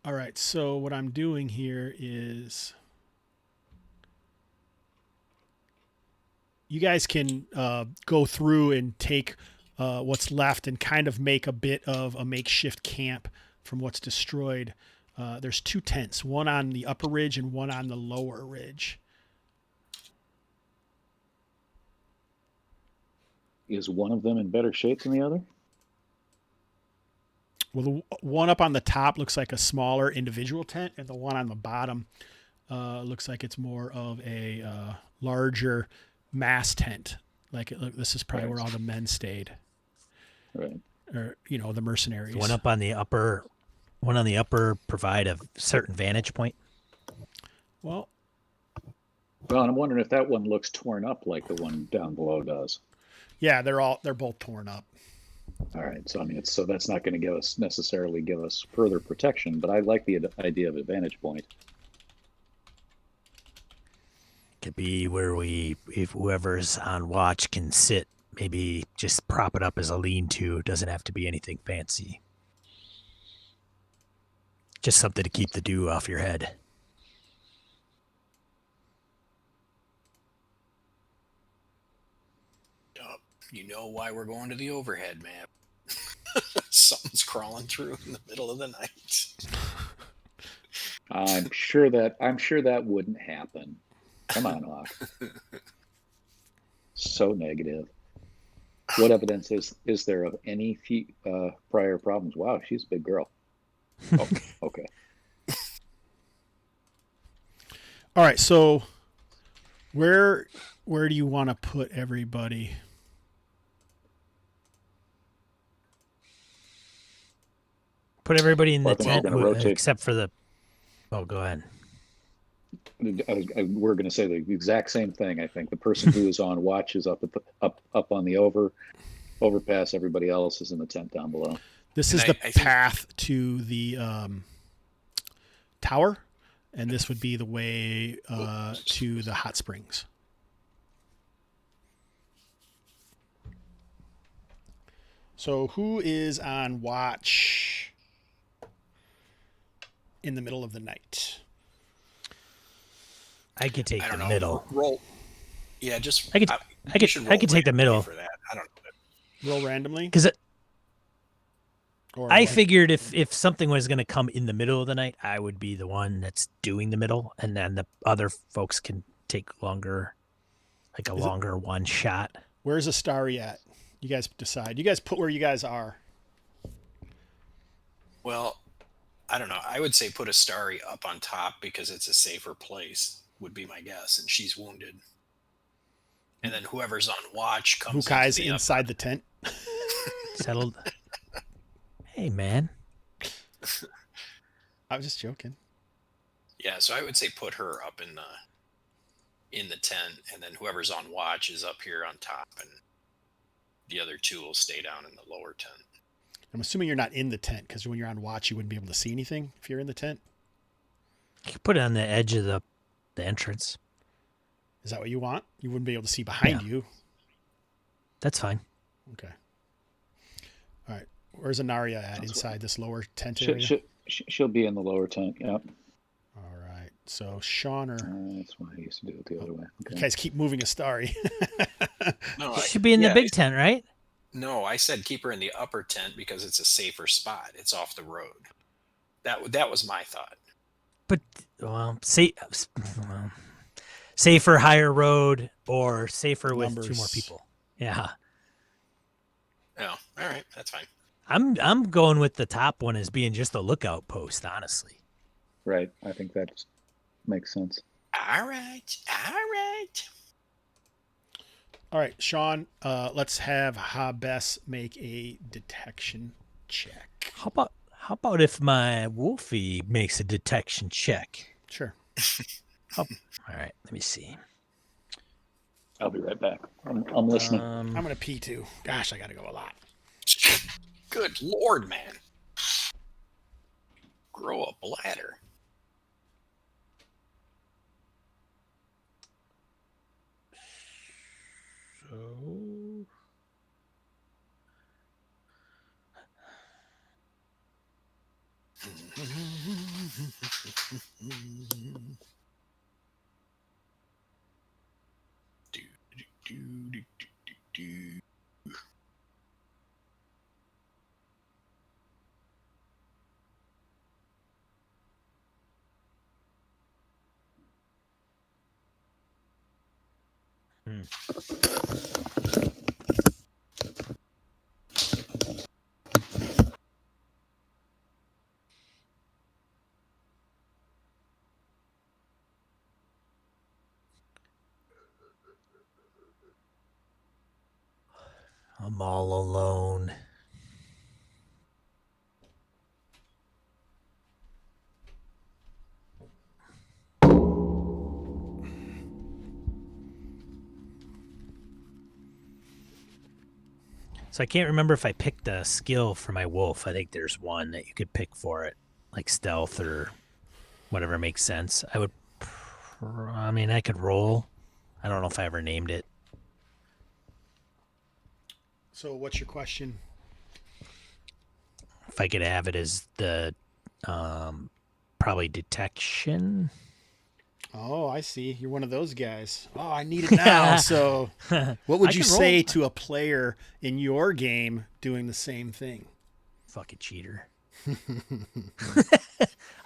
All right, so what I'm doing here is you guys can go through and take what's left and kind of make a bit of a makeshift camp from what's destroyed. There's 2 tents, one on the upper ridge and one on the lower ridge. Is one of them in better shape than the other? Well, the one up on the top looks like a smaller individual tent, and the one on the bottom looks like it's more of a larger mass tent. This is probably where all the men stayed. Right. Or, the mercenaries. The one on the upper provide a certain vantage point. Well, I'm wondering if that one looks torn up like the one down below does. Yeah, they're both torn up. All right, so so that's not going to necessarily give us further protection, but I like the idea of a vantage point. Could be where if whoever's on watch can sit, maybe just prop it up as a lean-to. Doesn't have to be anything fancy. Just something to keep the dew off your head. You know why we're going to the overhead map. Something's crawling through in the middle of the night. I'm sure that wouldn't happen. Come on, Hawk. So negative. What evidence is there of any prior problems? Wow, she's a big girl. Oh, okay. All right, so where do you want to put everybody? Put everybody in the tent except for the. Oh, go ahead. We're going to say the exact same thing. I think the person who is on watch is up on the overpass. Everybody else is in the tent down below. This is the path to the tower, and this would be the way to the hot springs. So who is on watch in the middle of the night? I could take the middle. Roll. Yeah, just I could take the middle for that. I don't know. Roll randomly. Because I figured if something was going to come in the middle of the night, I would be the one that's doing the middle, and then the other folks can take longer, longer one shot. Where's Astari at? You guys decide. You guys put where you guys are. Well, I don't know. I would say put Astari up on top because it's a safer place, would be my guess, and she's wounded. And then whoever's on watch comes Hukai's inside the tent. Settled. Hey, man. I was just joking. Yeah, so I would say put her up in the tent, and then whoever's on watch is up here on top, and the other two will stay down in the lower tent. I'm assuming you're not in the tent, because when you're on watch, you wouldn't be able to see anything if you're in the tent. You could put it on the edge of the entrance. Is that what you want? You wouldn't be able to see behind you. That's fine. Okay. All right. Where's Anaria at? Inside this lower tent area? She'll be in the lower tent. Yep. All right. So Sean or that's why I used to do it the other way. Okay. You guys keep moving a starry. No, She should be in the big tent, right? No, I said keep her in the upper tent because it's a safer spot. It's off the road. That was my thought. But safer, higher road, or safer with Numbers. 2 more people. Yeah. Oh, all right, that's fine. I'm going with the top one as being just a lookout post, honestly. Right. I think that makes sense. All right. All right, Sean, let's have Hobbs make a detection check. How about if my Wolfie makes a detection check? Sure. All right, let me see. I'll be right back. I'm listening. I'm going to pee too. Gosh, I got to go a lot. Good Lord, man. Grow a bladder. So... I'm all alone. So I can't remember if I picked a skill for my wolf. I think there's one that you could pick for it, like stealth or whatever makes sense. I could roll. I don't know if I ever named it. So what's your question? If I could have it as the probably detection. Oh, I see. You're one of those guys. Oh, I need it now. So what would you say to a player in your game doing the same thing? Fucking cheater.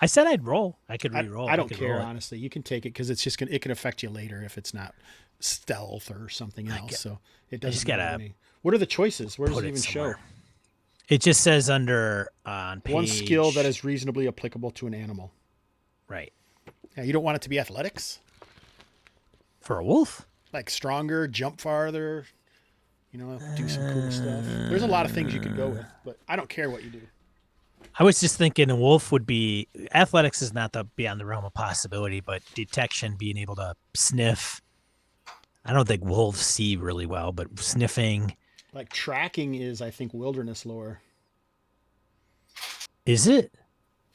I said I'd roll. I could re-roll. I don't care, honestly. You can take it because it's just it can affect you later if it's not stealth or something else. So it doesn't matter to me. What are the choices? Where does it even show? It just says under on page... One skill that is reasonably applicable to an animal. Right. Yeah, you don't want it to be athletics? For a wolf? Like stronger, jump farther, do some cool stuff. There's a lot of things you could go with, but I don't care what you do. I was just thinking a wolf would be... Athletics is not beyond the realm of possibility, but detection, being able to sniff. I don't think wolves see really well, but sniffing... Like tracking is, I think, wilderness lore. Is it?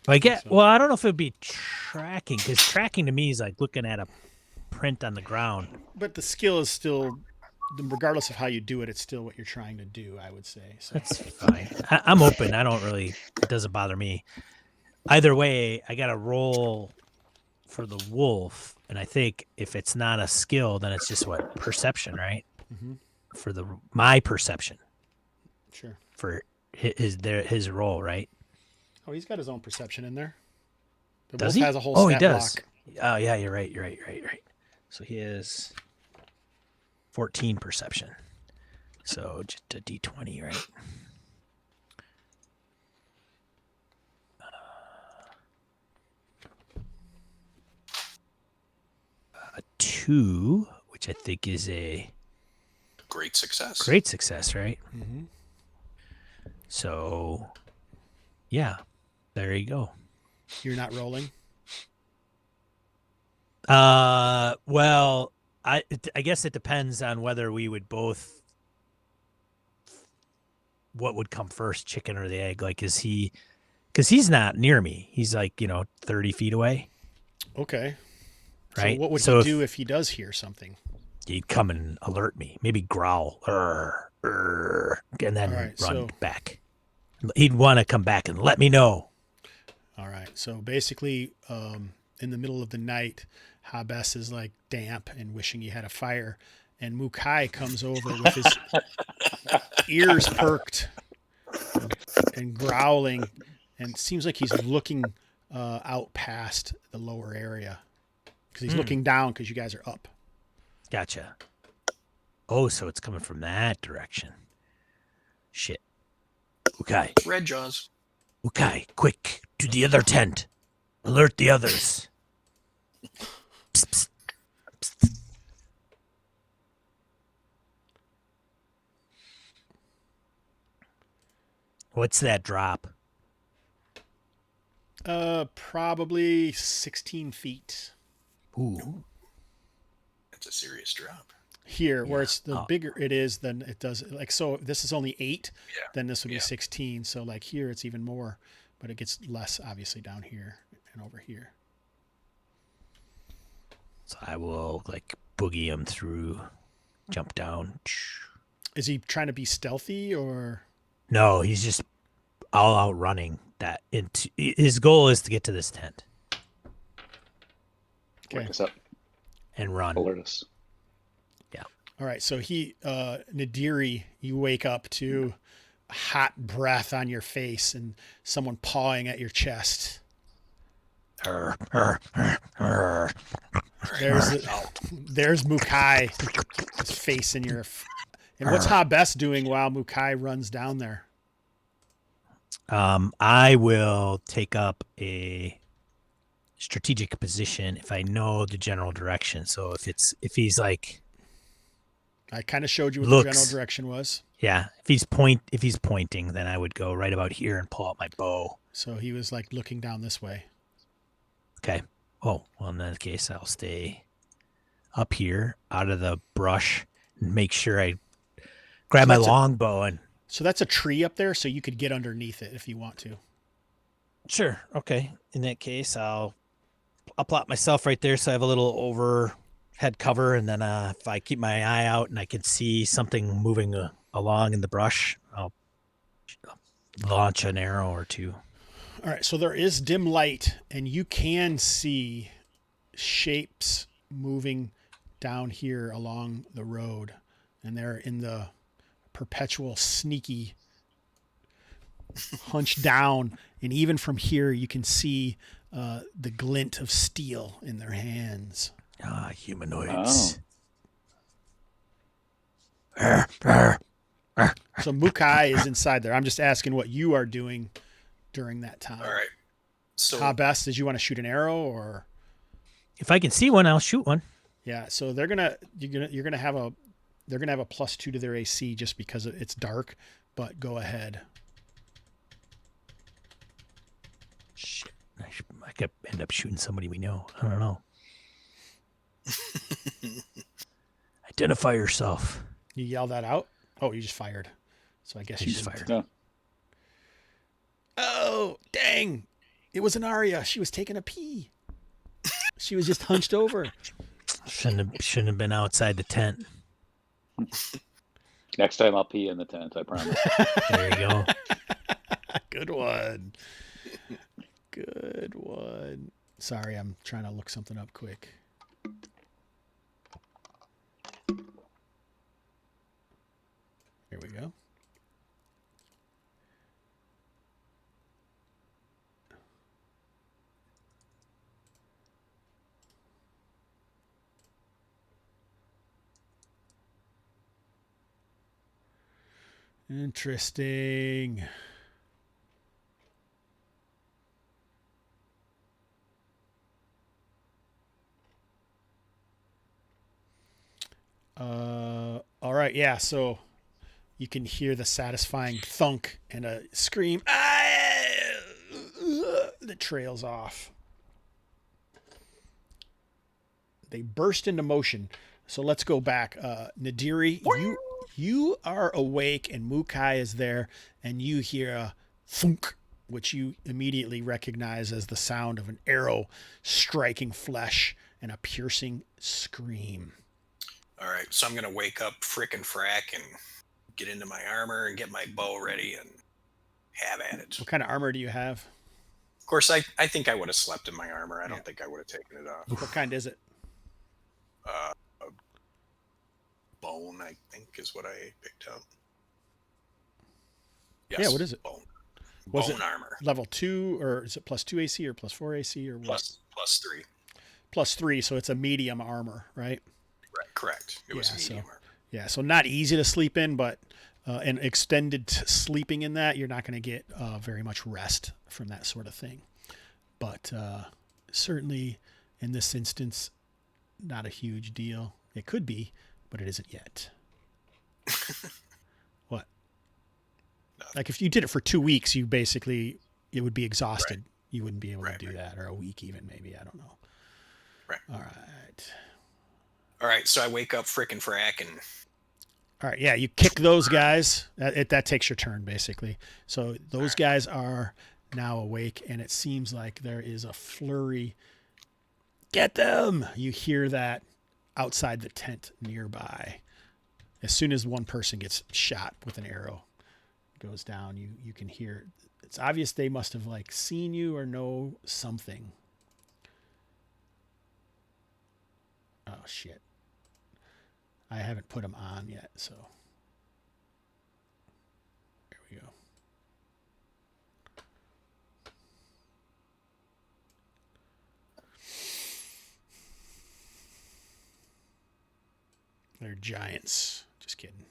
I don't know if it would be tracking, because tracking to me is like looking at a print on the ground. But the skill is still, regardless of how you do it, it's still what you're trying to do, I would say. So. That's fine. I'm open. It doesn't bother me. Either way, I got to roll for the wolf, and I think if it's not a skill, then it's just perception, right? Mm-hmm. For my perception. Sure. For his role, right? Oh, he's got his own perception in there. The Does wolf he? has a whole stat he does. block. Oh, yeah, you're right. So he has 14 perception. So just a D20, right? A 2, which I think is a... Great success. Great success, right? Mm-hmm. So, yeah, there you go. You're not rolling? Well, I guess it depends on whether we would both. What would come first, chicken or the egg? Like, is he? Because he's not near me. He's like 30 feet away. Okay. Right. So what would So he do if he does hear something? He'd come and alert me. Maybe growl, and then All right, run back. He'd want to come back and let me know. All right. So basically, in the middle of the night, Hobbs is like damp and wishing he had a fire. And Mukai comes over with his ears perked and growling. And it seems like he's looking out past the lower area. Because he's looking down because you guys are up. Gotcha. Oh, so it's coming from that direction. Shit. Mukai. Red Jaws. Mukai, quick, to the other tent. Alert the others. Psst, psst, psst. What's that drop? Probably 16 feet. Ooh. That's a serious drop. Here, where it's the bigger it is, then it does like so. If this is only 8, then this would be 16. So like here, it's even more, but it gets less obviously down here and over here. So I will like boogie him through, jump down. Is he trying to be stealthy or? No, he's just all out running that into. His goal is to get to this tent. Okay. Wake us up. And run. Alert us. Yeah. All right. So Nadiri, you wake up to hot breath on your face and someone pawing at your chest. There's Mukai, his face in your. And what's Hobbs doing while Mukai runs down there? I will take up a strategic position if I know the general direction. So if he's like, I kind of showed you what the general direction was. Yeah, if he's pointing, then I would go right about here and pull out my bow. So he was like looking down this way. Okay. Oh, well, in that case, I'll stay up here out of the brush and make sure I grab my longbow and. So that's a tree up there, so you could get underneath it if you want to. Sure. Okay. In that case, I'll plot myself right there so I have a little overhead cover, and then if I keep my eye out and I can see something moving along in the brush, I'll launch an arrow or two. All right. So there is dim light, and you can see shapes moving down here along the road, and they're in the perpetual sneaky hunch down, and even from here you can see the glint of steel in their hands. Humanoids. So Mukai is inside there. I'm just asking what you are doing during that time. All right. So how best did you want to shoot an arrow, or if I can see one, I'll shoot one. Yeah. So you're gonna have a +2 to their AC just because it's dark, but go ahead. Shit. I could end up shooting somebody we know. I don't know. Identify yourself. You yell that out? Oh, you just fired. So I guess you just fired. No. Oh, dang. It was an Arya. She was taking a pee. She was just hunched over. Shouldn't have been outside the tent. Next time I'll pee in the tent, I promise. There you go. Good one. Good one. Sorry, I'm trying to look something up quick. Here we go. Interesting. All right, yeah, so you can hear the satisfying thunk and a scream that trails off. they burst into motion. So let's go back. Nadiri, you are awake, and Mukai is there, and you hear a thunk, which you immediately recognize as the sound of an arrow striking flesh and a piercing scream. All right, so I'm going to wake up Frick and Frack and get into my armor and get my bow ready and have at it. What kind of armor do you have? Of course, I think I would have slept in my armor. I don't think I would have taken it off. What kind is it? Bone, I think, is what I picked up. Yes, yeah, what is it? Bone. Was bone it armor. Level 2, or is it plus 2 AC or plus 4 AC or what? Plus 3. Plus 3, so it's a medium armor, right? Right, correct. It was a medium armor. Yeah, so not easy to sleep in, but an extended sleeping in that, you're not going to get very much rest from that sort of thing. But certainly in this instance, not a huge deal. It could be, but it isn't yet. What? Nothing. Like if you did it for 2 weeks, you basically, it would be exhausted. Right. You wouldn't be able to do that, or a week even, maybe. I don't know. Right. All right, so I wake up Frick and Frack and... All right, yeah, you kick those guys. That takes your turn, basically. So those guys are now awake, and it seems like there is a flurry. Get them! You hear that outside the tent nearby. As soon as one person gets shot with an arrow, goes down, you can hear. It's obvious they must have like seen you or know something. Oh, shit. I haven't put them on yet, so there we go. They're giants. Just kidding.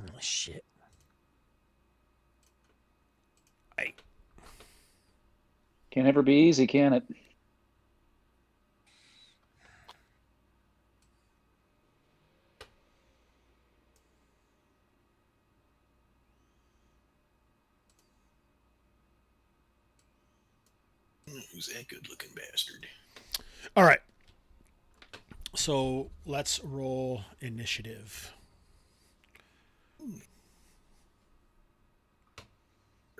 Oh, shit. Can't ever be easy, can it? Who's that good-looking bastard? All right. So let's roll initiative. There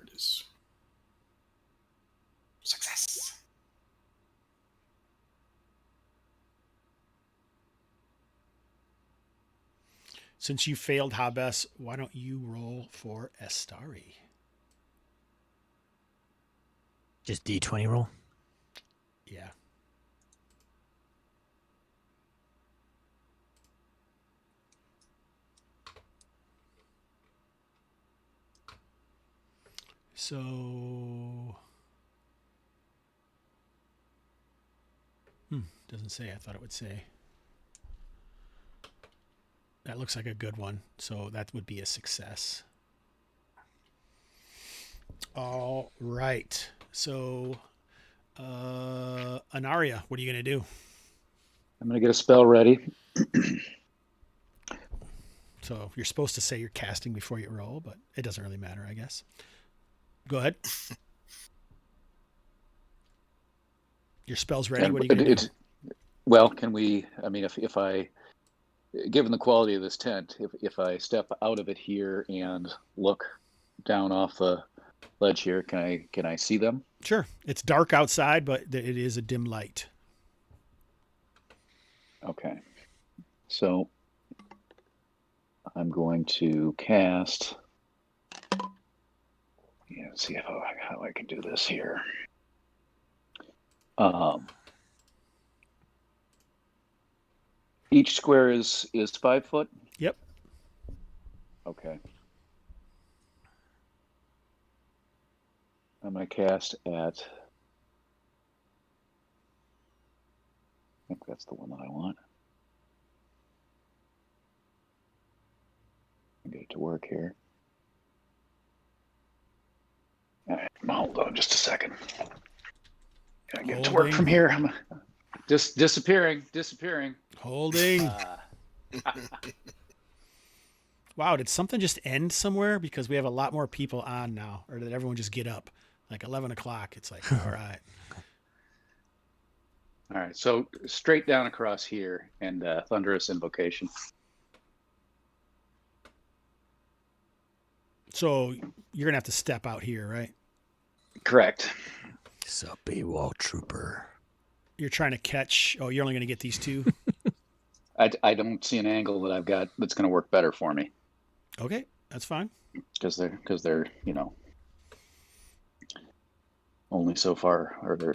it is. Success. Since you failed Hobbs, why don't you roll for Estari? Just D20 roll? Yeah. So, doesn't say. I thought it would say. That looks like a good one. So that would be a success. All right. So, Anaria, what are you going to do? I'm going to get a spell ready. So you're supposed to say you're casting before you roll, but it doesn't really matter, I guess. Go ahead. Your spell's ready. What are you going to do? Well, can we? I mean, if I, given the quality of this tent, if I step out of it here and look down off the ledge here, can I see them? Sure. It's dark outside, but it is a dim light. Okay. So I'm going to cast. Yeah, see how I can do this here. Each square is 5 foot? Yep. Okay. I'm going to cast at, I think that's the one that I want. I'll get it to work here. All right, hold on just a second. Gotta get to work from here. I'm just disappearing. Holding. Wow, did something just end somewhere? Because we have a lot more people on now. Or did everyone just get up? Like 11 o'clock, it's like, all right. All right, so straight down across here and Thunderous Invocation. So you're going to have to step out here, right? Correct. Sup, AWOL trooper. You're trying to catch... Oh, you're only going to get these two? I don't see an angle that I've got that's going to work better for me. Okay, that's fine. Because they're only so far, or they're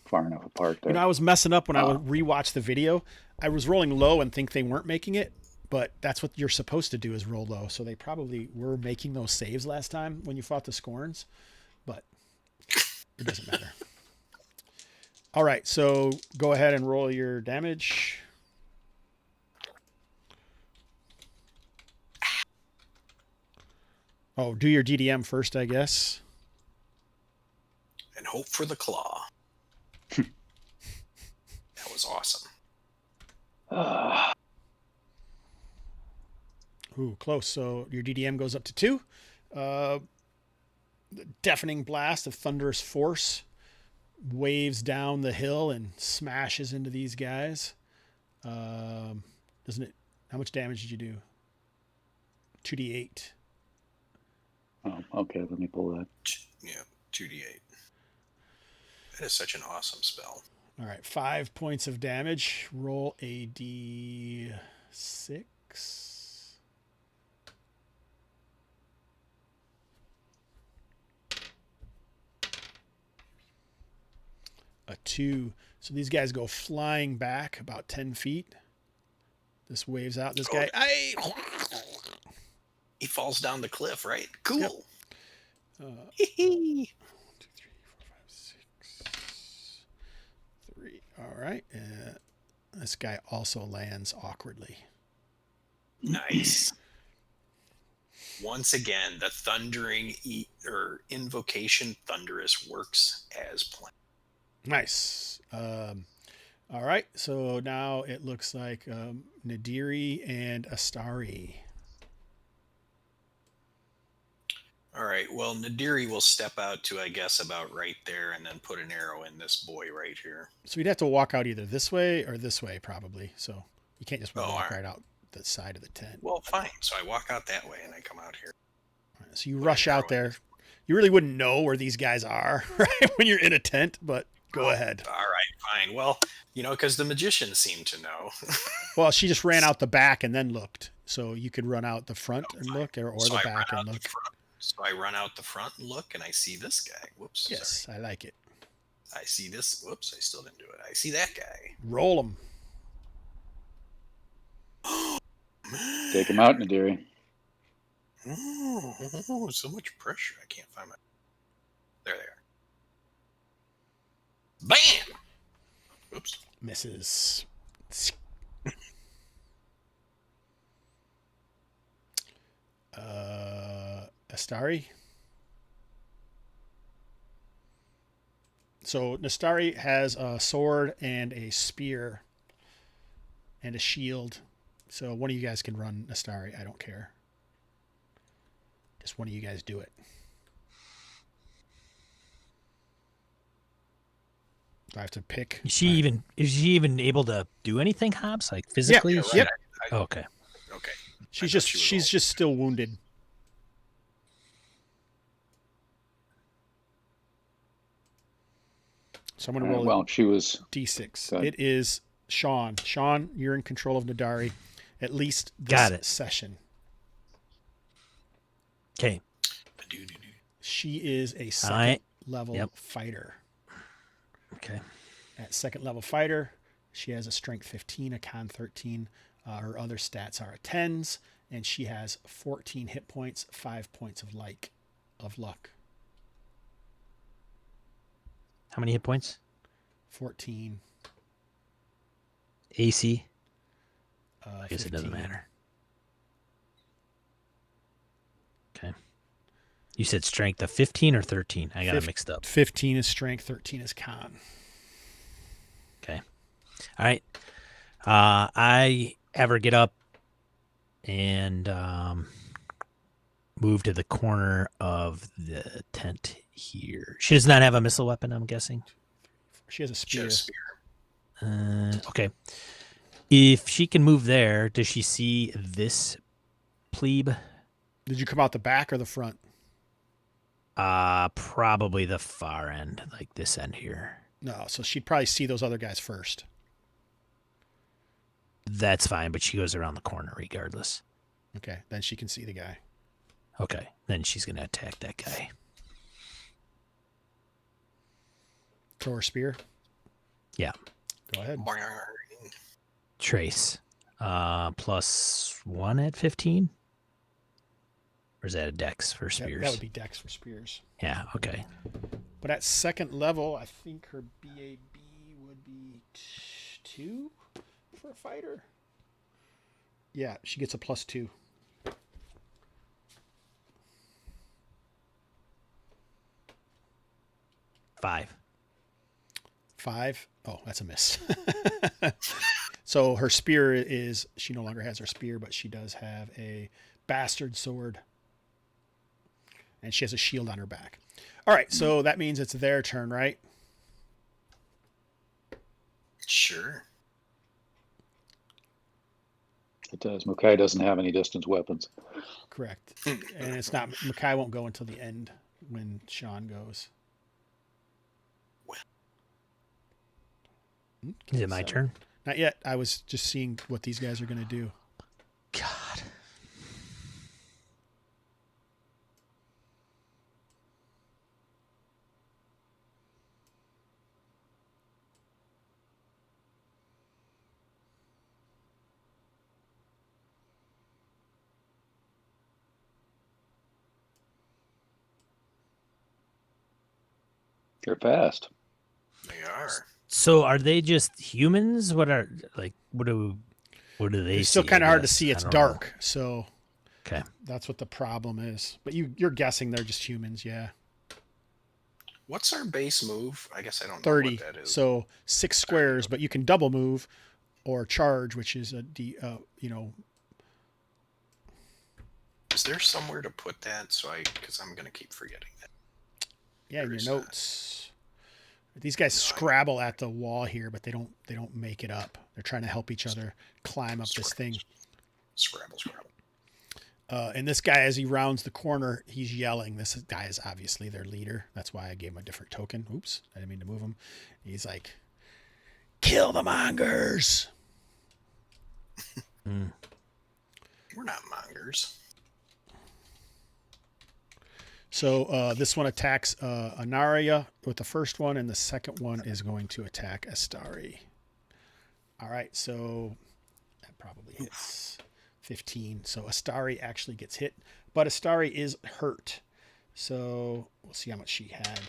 far enough apart. You know, I was messing up when I would rewatch the video. I was rolling low and think they weren't making it, but that's what you're supposed to do is roll low. So they probably were making those saves last time when you fought the Scorns, but it doesn't matter. All right, so go ahead and roll your damage. Oh, do your DDM first, I guess. And hope for the claw. That was awesome. Ooh, close. So your DDM goes up to 2. The deafening blast of thunderous force waves down the hill and smashes into these guys. Doesn't it? How much damage did you do? 2d8. Oh, okay. Let me pull that. Yeah, 2d8. That is such an awesome spell. All right, 5 points of damage. Roll a d6. A 2. So these guys go flying back about 10 feet. This waves out. This guy. He falls down the cliff, right? Cool. Yep. 1, 2, 3, 4, 5, 6, 3. All right. This guy also lands awkwardly. Nice. Once again, the thundering invocation thunderous works as planned. Nice. All right. So now it looks like Nadiri and Astari. All right. Well, Nadiri will step out to, I guess, about right there and then put an arrow in this boy right here. So we'd have to walk out either this way or this way, probably. So you can't just walk right. right out the side of the tent. Well, fine. So I walk out that way and I come out here. All right, so you rush out there. You really wouldn't know where these guys are, right, when you're in a tent, but go ahead. All right, fine. Well, because the magician seemed to know. Well, she just ran out the back and then looked. So you could run out the front and look, or So the I back run and out look. the front. So I run out the front and look, and I see this guy. Whoops. Yes, Sorry. I like it. I see this. Whoops, I still didn't do it. I see that guy. Roll them. Take him out, Nadiri. Oh, so much pressure. I can't find my... There they are. Bam! Oops. Misses. Astari. So Nastari has a sword and a spear and a shield. So one of you guys can run Nastari. I don't care. Just one of you guys do it. Do I have to pick? Is she even able to do anything, Hobbs? Like physically? Yeah, yep. Okay. Okay. She's just still wounded. So I'm going to roll Well, she was... D6. It is Sean. Sean, you're in control of Nadari, at least this session. Okay. She is a second level fighter. Okay. At second level fighter, she has a strength 15, a con 13. Her other stats are a 10s, and she has 14 hit points, 5 points of luck. How many hit points? 14. AC? I guess 15. It doesn't matter. Okay. You said strength of 15 or 13? I got it mixed up. 15 is strength, 13 is con. All right. I have her get up and move to the corner of the tent here. She does not have a missile weapon, I'm guessing. She has a spear. Okay. If she can move there, does she see this plebe? Did you come out the back or the front? Probably the far end, like this end here. No, so she'd probably see those other guys first. That's fine, but she goes around the corner regardless. Okay, then she can see the guy. Okay, then she's going to attack that guy. Throw her spear? Yeah. Go ahead. Trace. +1 at 15? Or is that a dex for spears? That would be dex for spears. Yeah, okay. But at second level, I think her BAB would be 2 for a fighter. Yeah, she gets a +2. 5. 5? Oh, that's a miss. So her spear is, she no longer has her spear, but she does have a bastard sword. And she has a shield on her back. All right, so that means it's their turn, right? Sure. It does. Mackay doesn't have any distance weapons. Correct. And it's not, Mackay won't go until the end when Sean goes. Is it my turn? Not yet. I was just seeing what these guys are going to do. God. They're fast. They are. So are they just humans? What do they It's still see, kind I of hard to guess? see. I It's don't know. dark. So Okay. that's what the problem is. But you're guessing they're just humans. Yeah. What's our base move? I guess I don't know 30. what that is. So 6 squares, but you can double move or charge, which is Is there somewhere to put that? Because I'm going to keep forgetting that. yeah, in Where your is notes. These guys scrabble at the wall here, but they don't make it up. They're trying to help each other climb up this thing. Scrabble. And this guy, as he rounds the corner, he's yelling. This guy is obviously their leader. That's why I gave him a different token. Oops, I didn't mean to move him. He's like, "Kill the Mongers!" We're not Mongers. So this one attacks Anaria with the first one, and the second one is going to attack Astari. All right, so that probably hits 15. So Astari actually gets hit, but Astari is hurt. So we'll see how much she had.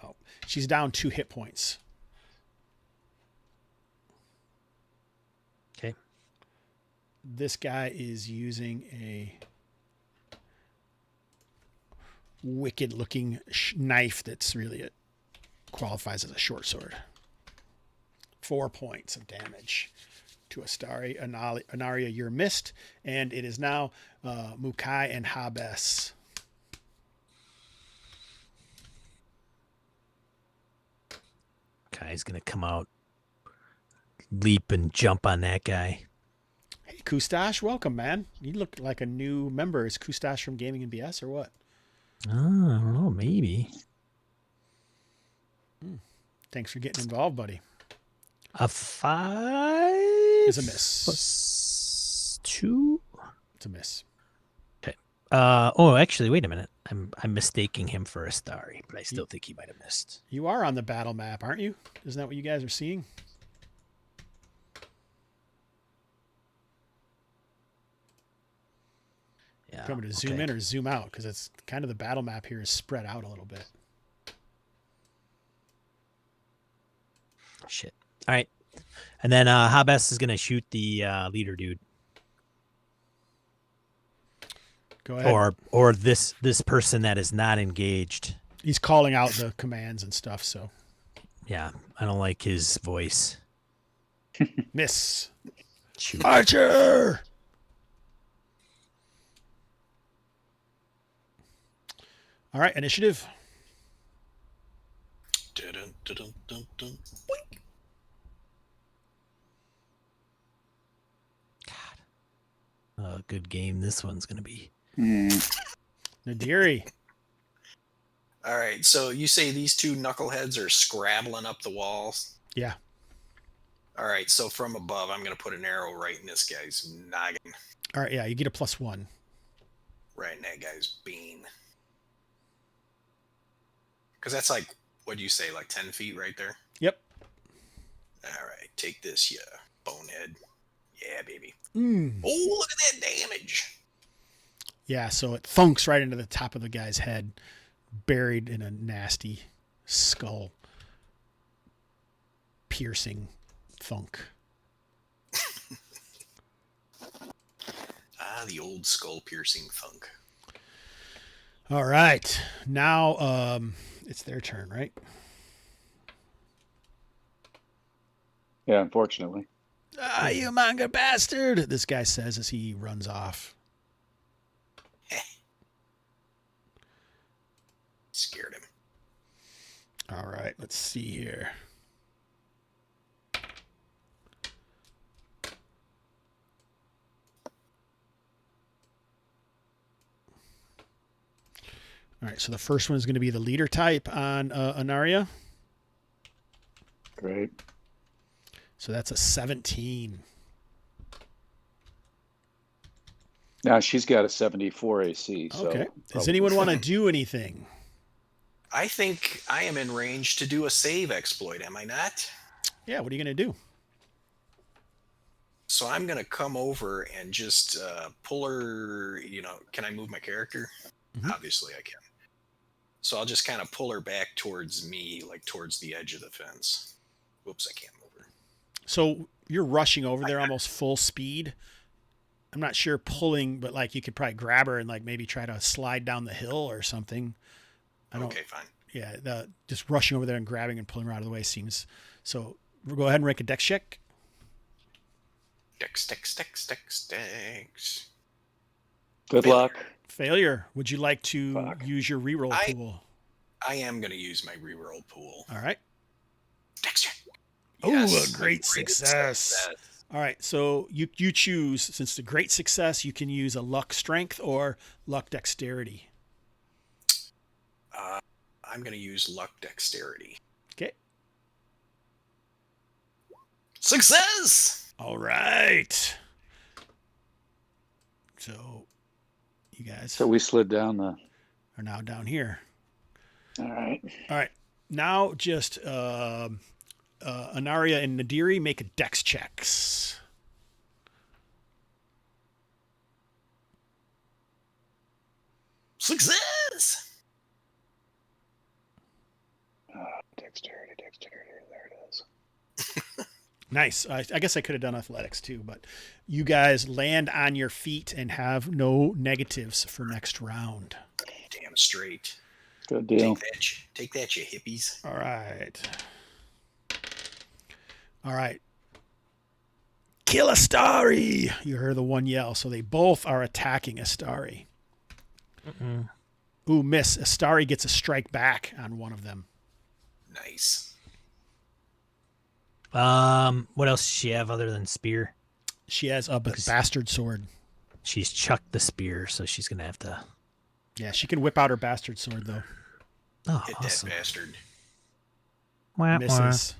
Oh, she's down 2 hit points. Okay. This guy is using a wicked looking knife that's really qualifies as a short sword. 4 points of damage to Astari. Anaria, you're missed, and it is now Mukai and Hobbs. Kai's gonna come out, leap and jump on that guy. Hey, Kustash, welcome, man. You look like a new member. Is Kustash from Gaming and BS or what? I don't know, maybe. Thanks for getting involved, buddy. A 5 Is a miss. +2. It's a miss. Okay. Oh, actually, wait a minute. I'm mistaking him for Astari, but I still think he might have missed. You are on the battle map, aren't you? Isn't that what you guys are seeing? Yeah. Do you want me to zoom in or zoom out? Because it's kind of the battle map here is spread out a little bit. Shit. All right. And then Hobbs is gonna shoot the leader dude. Go ahead. Or this person that is not engaged. He's calling out the commands and stuff, so Yeah, I don't like his voice. Miss. Shoot. Archer. All right, initiative. Dun, dun, dun, dun, dun. Good game this one's going to be. Nadiri. All right, so you say these two knuckleheads are scrabbling up the walls? Yeah. All right, so from above, I'm going to put an arrow right in this guy's noggin. All right, yeah, you get a +1. Right in that guy's bean. Because that's like, what do you say, like 10 feet right there? Yep. All right, take this, you bonehead. Yeah, baby. Mm. Oh, look at that damage. Yeah, so it thunks right into the top of the guy's head, buried in a nasty skull piercing thunk. The old skull piercing thunk. All right. Now it's their turn, right? Yeah, unfortunately. You Monger bastard, this guy says as he runs off. Scared him. All right, let's see here. All right, so the first one is going to be the leader type on Anaria. Great. So that's a 17. Now she's got a 74 AC. So Okay. Does probably anyone want to fine. do anything? I think I am in range to do a save exploit, am I not? Yeah, what are you going to do? So I'm going to come over and just pull her, can I move my character? Mhm. Obviously I can. So I'll just kind of pull her back towards me, like towards the edge of the fence. Whoops, I can't move her. So you're rushing over there almost full speed. I'm not sure pulling, but like you could probably grab her and like maybe try to slide down the hill or something. Okay, fine. Yeah, just rushing over there and grabbing and pulling her out of the way seems. So we'll go ahead and make a dex check. Dex. Good Failure. luck. Failure. Would you like to Fuck. use your reroll pool? I am going to use my reroll pool. All right. Dex check. Oh, Yes, a great success. All right, so you choose, since it's a great success, you can use a luck strength or luck dexterity. I'm going to use luck dexterity. Okay. Success! All right. So you guys So we slid down the. are now down here. All right. All right. Now just Anaria and Nadiri make a dex checks. Success! Dexterity. There it is. Nice. I guess I could have done athletics too, but you guys land on your feet and have no negatives for next round. Damn straight. Good deal. Take that, you hippies. All right. All right. Kill Astari! You heard the one yell, so they both are attacking Astari. Ooh, miss. Astari gets a strike back on one of them. Nice. What else does she have other than spear? She has a bastard sword. She's chucked the spear, so she's gonna have to. Yeah, she can whip out her bastard sword, though. Oh, Hit awesome. that bastard. Wah, wah. Misses.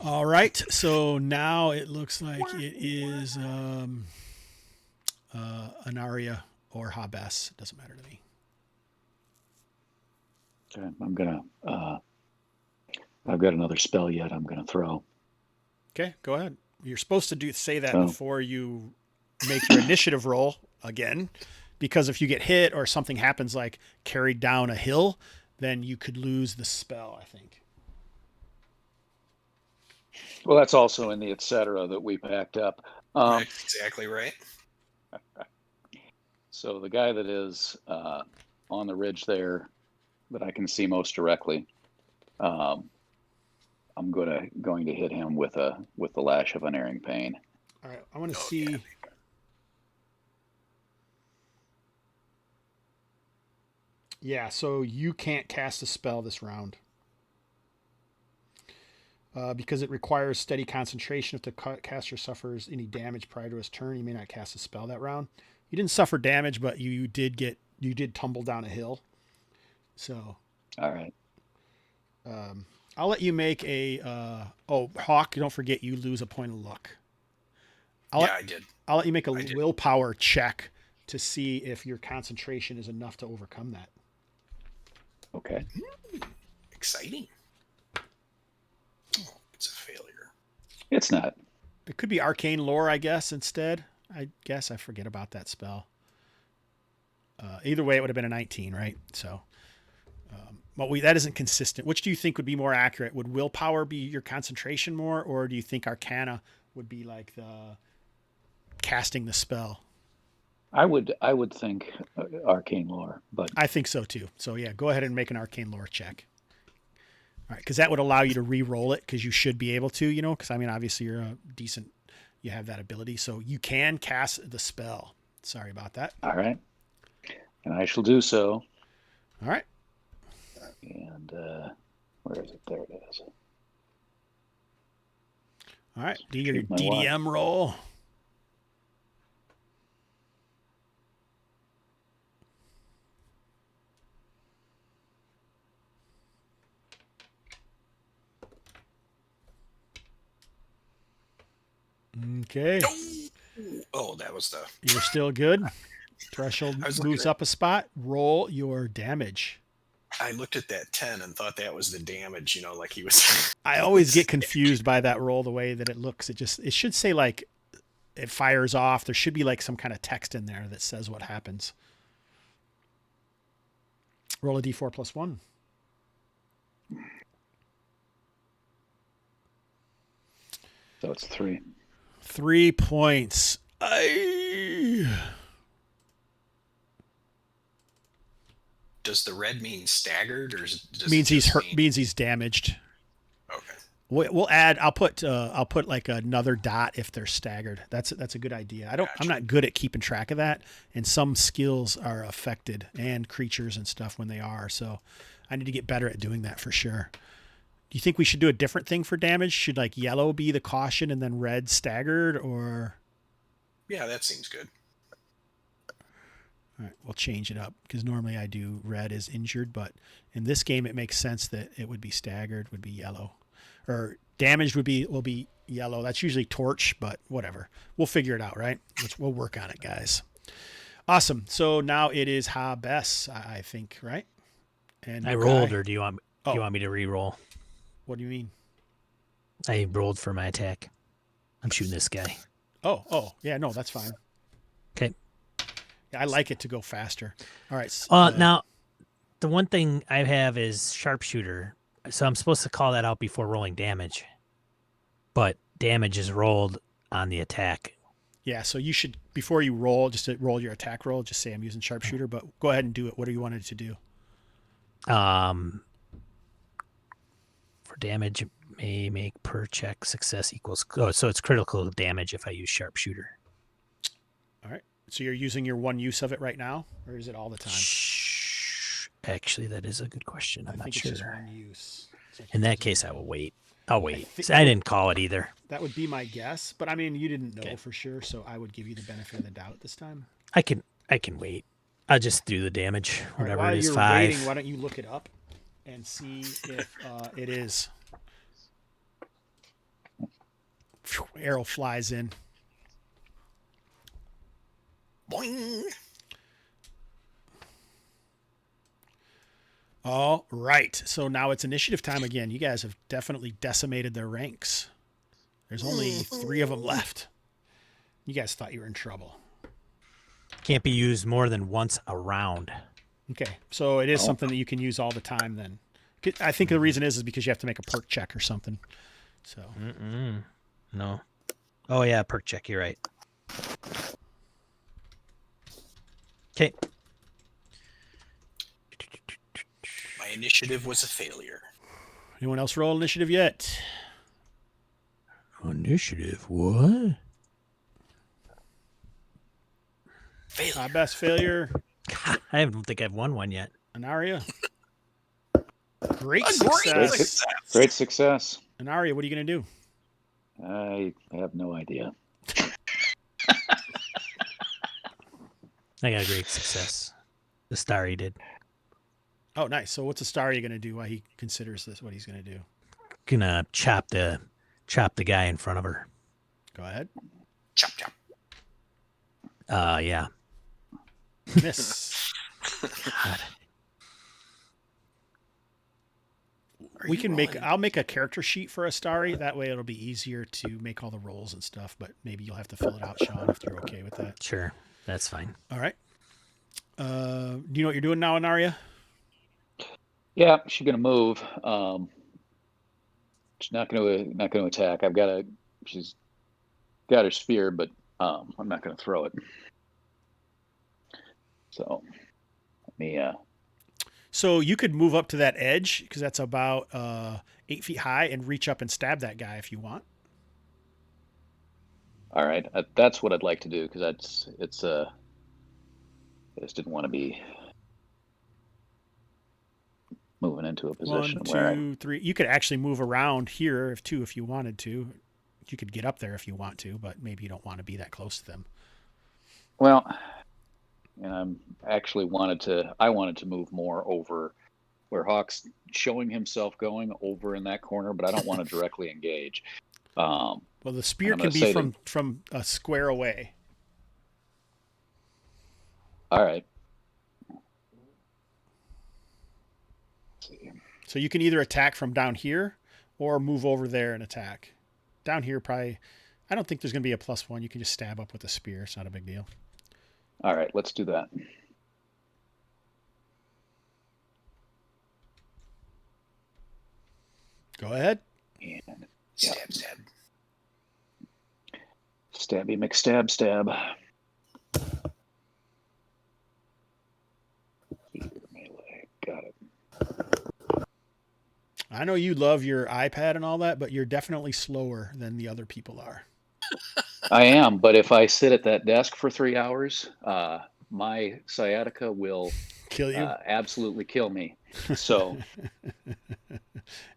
All right, so now it looks like it is Anaria or Hobbs. Doesn't matter to me. Okay, I'm gonna. I've got another spell yet. I'm gonna throw. Okay, go ahead. You're supposed to say that Oh. before you make your initiative roll again, because if you get hit or something happens like carried down a hill, then you could lose the spell, I think. Well, that's also in the etc. that we packed up. Right, exactly right. So the guy that is on the ridge there, that I can see most directly, I'm going to hit him with the lash of unerring pain. All right, I want to see. Yeah, so you can't cast a spell this round. Because it requires steady concentration. If the caster suffers any damage prior to his turn, you may not cast a spell that round. You didn't suffer damage, but you did tumble down a hill. So. All right. I'll let you make a. Hawk! Don't forget you lose a point of luck. I did. I'll let you make a willpower check to see if your concentration is enough to overcome that. Okay. Exciting. Oh, it's a failure. It's not. It could be arcane lore, I guess, instead. I guess I forget about that spell. Either way, it would have been a 19, right? So, but that isn't consistent. Which do you think would be more accurate? Would willpower be your concentration more, or do you think arcana would be like the casting the spell? I would think arcane lore, but I think so too. So yeah, go ahead and make an arcane lore check. All right, because that would allow you to re-roll it, because you should be able to, because I mean, obviously you're you have that ability, so you can cast the spell. Sorry about that. All right, and I shall do so. All right. And where is it? There it is. All right, do your DDM roll. Okay. Oh, that was the. You're still good. Threshold moves up a spot. Roll your damage. I looked at that 10 and thought that was the damage, like he was. I always get confused by that roll, the way that it looks. It should say like it fires off. There should be like some kind of text in there that says what happens. Roll a d4 plus 1. So it's 3. 3 points. Does the red mean staggered, or means he's hurt? Means he's damaged. Okay. We'll add. I'll put like another dot if they're staggered. That's a good idea. I'm not good at keeping track of that, and some skills are affected, and creatures and stuff when they are. So I need to get better at doing that for sure. Do you think we should do a different thing for damage? Should like yellow be the caution and then red staggered, or? Yeah, that seems good. All right, we'll change it up, because normally I do red is injured, but in this game it makes sense that it would be staggered, would be yellow, or damaged will be yellow. That's usually torch, but whatever. We'll figure it out, right? We'll work on it, guys. Awesome. So now it is Hobbs, I think, right? And I rolled, or do you want me to re-roll? What do you mean? I rolled for my attack. I'm shooting this guy. Oh, yeah, no, that's fine. Okay. I like it to go faster. All right. Now, the one thing I have is sharpshooter, so I'm supposed to call that out before rolling damage. But damage is rolled on the attack. Yeah, so you should, before you roll, just to roll your attack roll, just say I'm using sharpshooter, but go ahead and do it. What do you wanted to do? For damage, may make per check success equals. Oh, so it's critical damage if I use sharpshooter. All right. So you're using your one use of it right now, or is it all the time? Actually, that is a good question. I'm not sure. It's just one use. In that case, I will wait. I'll wait. I didn't call it either. That would be my guess, but I mean, you didn't know for sure, so I would give you the benefit of the doubt this time. I can wait. I'll just do the damage, whatever it is. While you're 5. Waiting, why don't you look it up and see if it is. Arrow flies in. Boing. All right. So now it's initiative time again. You guys have definitely decimated their ranks. There's only 3 of them left. You guys thought you were in trouble. Can't be used more than once a round. Okay. So it is something that you can use all the time then. I think the reason is because you have to make a perk check or something. So. No. Oh, yeah, perk check. You're right. Okay. My initiative was a failure. Anyone else roll initiative yet? Initiative? What? Failure. Best failure. I don't think I've won one yet. Anaria. Great A success. Great success. Anaria, what are you going to do? I have no idea. I got a great success. The Starry did. Oh, nice. So what's a star you going to do while he considers this, what he's going to do? Gonna chop the guy in front of her. Go ahead. Chop, chop. Yeah. Miss. God. We can I'll make a character sheet for a starry. That way it'll be easier to make all the rolls and stuff, but maybe you'll have to fill it out, Sean, if you're okay with that. Sure. That's fine. All right. Do you know what you're doing now, Anaria? Yeah, she's gonna move. She's not gonna attack. She's got her spear, but I'm not gonna throw it. So let me. So you could move up to that edge because that's about 8 feet high and reach up and stab that guy if you want. All right, that's what I'd like to do because I just didn't want to be moving into a position 1, 2, 3. You could actually move around here if you wanted to. You could get up there if you want to, but maybe you don't want to be that close to them. Well, and I wanted to move more over where Hawk's showing himself going over in that corner, but I don't want to directly engage. Well, the spear can be from a square away. All right. Let's see. So you can either attack from down here or move over there and attack. Down here, probably, I don't think there's going to be a +1. You can just stab up with a spear. It's not a big deal. All right, let's do that. Go ahead. And Stab, stab. Stabby McStab stab. Melee. Got it. I know you love your iPad and all that, but you're definitely slower than the other people are. I am, but if I sit at that desk for 3 hours, my sciatica will Kill you. absolutely kill me. So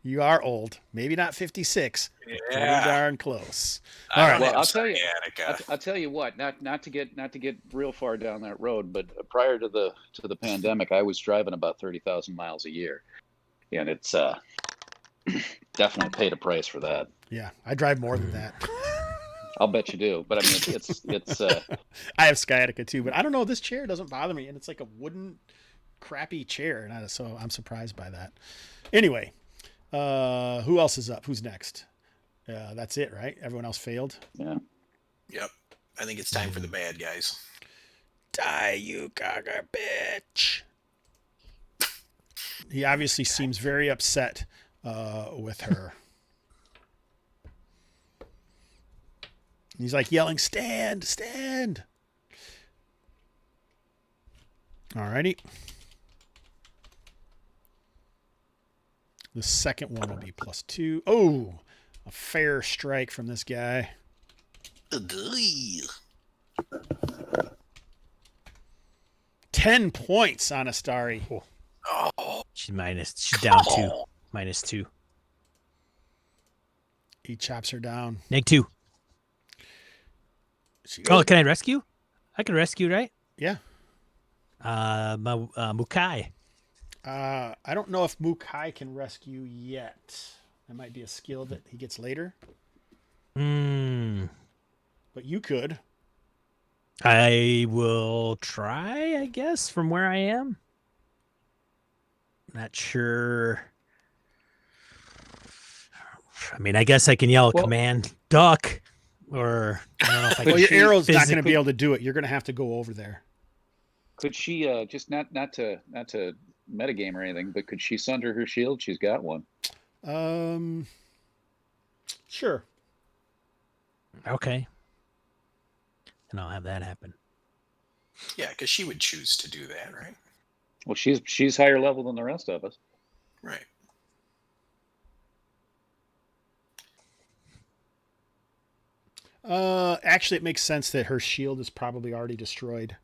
You are old. Maybe not 56. Yeah. Pretty darn close. I All don't right. well, have I'll tell you. sciatica. I'll tell you what. Not to get real far down that road, but prior to the pandemic, I was driving about 30,000 miles a year, and it's definitely paid a price for that. Yeah, I drive more than that. I'll bet you do. But I mean, it's I have sciatica too, but I don't know. This chair doesn't bother me, and it's like a wooden, crappy chair, and so I'm surprised by that. Anyway, who else is up? Who's next? That's it, right? Everyone else failed. yeah. Yep. I think it's time for the bad guys. Die, you gaga bitch. He obviously seems very upset with her. He's like yelling, "Stand, stand!" Alrighty. The second one will be +2. Oh, a fair strike from this guy. 10 points on a starry. Oh, She's down 2. -2. He chops her down. -2. She Oh, goes, can I rescue? I can rescue, right? yeah. Mukai. I don't know if Mukai can rescue yet. That might be a skill that he gets later. But you could. I will try, I guess, from where I am. Not sure. I mean, I guess I can yell command duck, or I don't know if I can. Well, your arrow's not going to be physically- able to do it. You're going to have to go over there. Could she just not to metagame or anything, but could she sunder her shield? She's got one. Sure. Okay. And I'll have that happen. yeah, because she would choose to do that, right? Well, she's higher level than the rest of us. Right. Actually, it makes sense that her shield is probably already destroyed.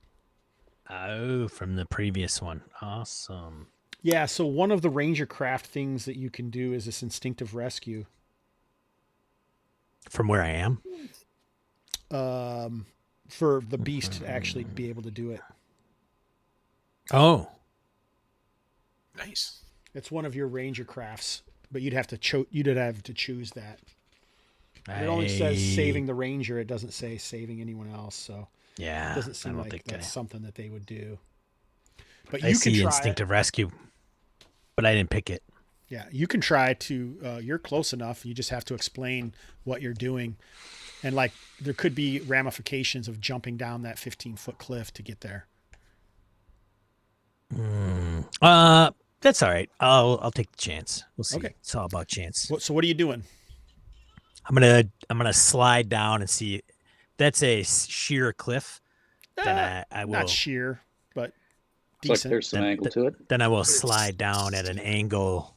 Oh, from the previous one. Awesome. Yeah, so one of the ranger craft things that you can do is this instinctive rescue. From where I am? For the beast to actually be able to do it. Oh. Nice. It's one of your ranger crafts, but you'd have to choose that. It only says saving the ranger. It doesn't say saving anyone else. So yeah, it doesn't seem like that's something that they would do. But you can try instinctive rescue, but I didn't pick it. Yeah, you can try to. You're close enough. You just have to explain what you're doing, and like there could be ramifications of jumping down that 15-foot cliff to get there. That's all right. I'll take the chance. We'll see. Okay. It's all about chance. So what are you doing? I'm gonna slide down and see. That's a sheer cliff. Then I will Not sheer, but It's like decent. there's some angle to it. Then I will slide down at an angle,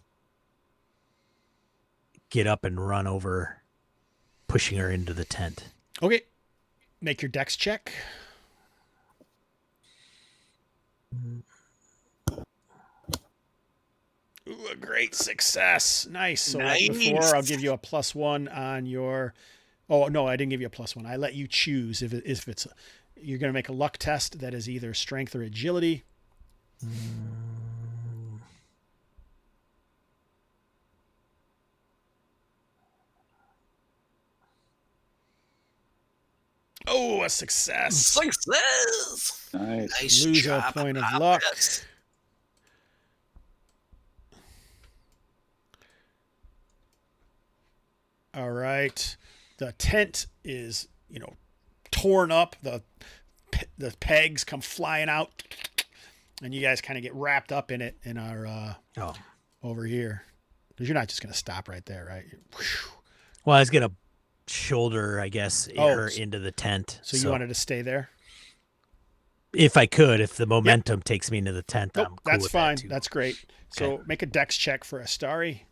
get up and run over, pushing her into the tent. Okay, make your dex check. Ooh, a great success. Nice. So like before, I'll give you a +1 on your. Oh no, I didn't give you a +1. I let you choose if it's. You're going to make a luck test that is either strength or agility. Oh, a success. Success. Nice. Lose job, a point of Hobbs. luck. All right. The tent is, torn up. The pegs come flying out, and you guys kind of get wrapped up in it and are over here. Because you're not just going to stop right there, right? Well, I was gonna shoulder, I guess, her into the tent. So you wanted to stay there? If I could, if the momentum takes me into the tent, Nope, I'm cool that's with fine. That too. That's great. So Okay. make a dex check for Astari.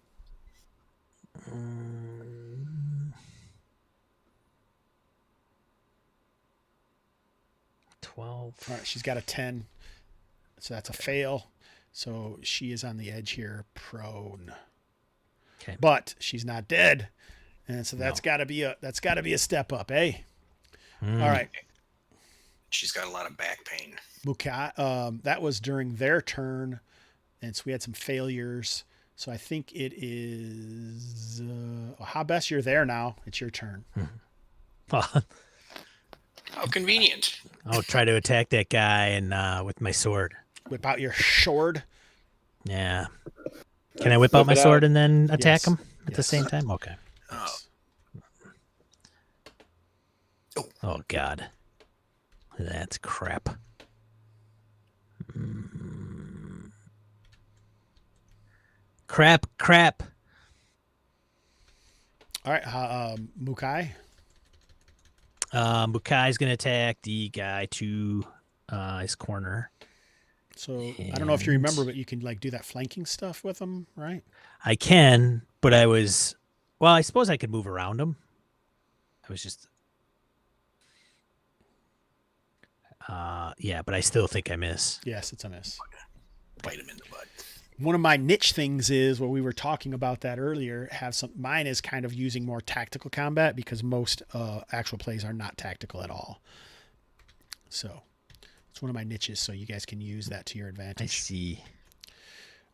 12. All right, she's got a 10. So that's a fail. So she is on the edge here, prone. Okay. But she's not dead. And so that's gotta be a step up, eh? All right. She's got a lot of back pain. Mukai, that was during their turn, and so we had some failures. So I think it is Hobbs, you're there now. It's your turn. How convenient. I'll try to attack that guy and with my sword. Whip out your sword. Yeah. Can I whip out my sword and then attack Yes. him at the same time? Okay. Oh God. That's crap. Crap. All right, Mukai. Mukai's gonna attack the guy to his corner. So I don't know if you remember, but you can like do that flanking stuff with him, right? I can, but I suppose I could move around him. I was just but I still think I miss. Yes, it's a miss. Bite him in the butt. One of my niche things is what we were talking about that earlier. Mine is kind of using more tactical combat because most actual plays are not tactical at all. So it's one of my niches. So you guys can use that to your advantage. I see.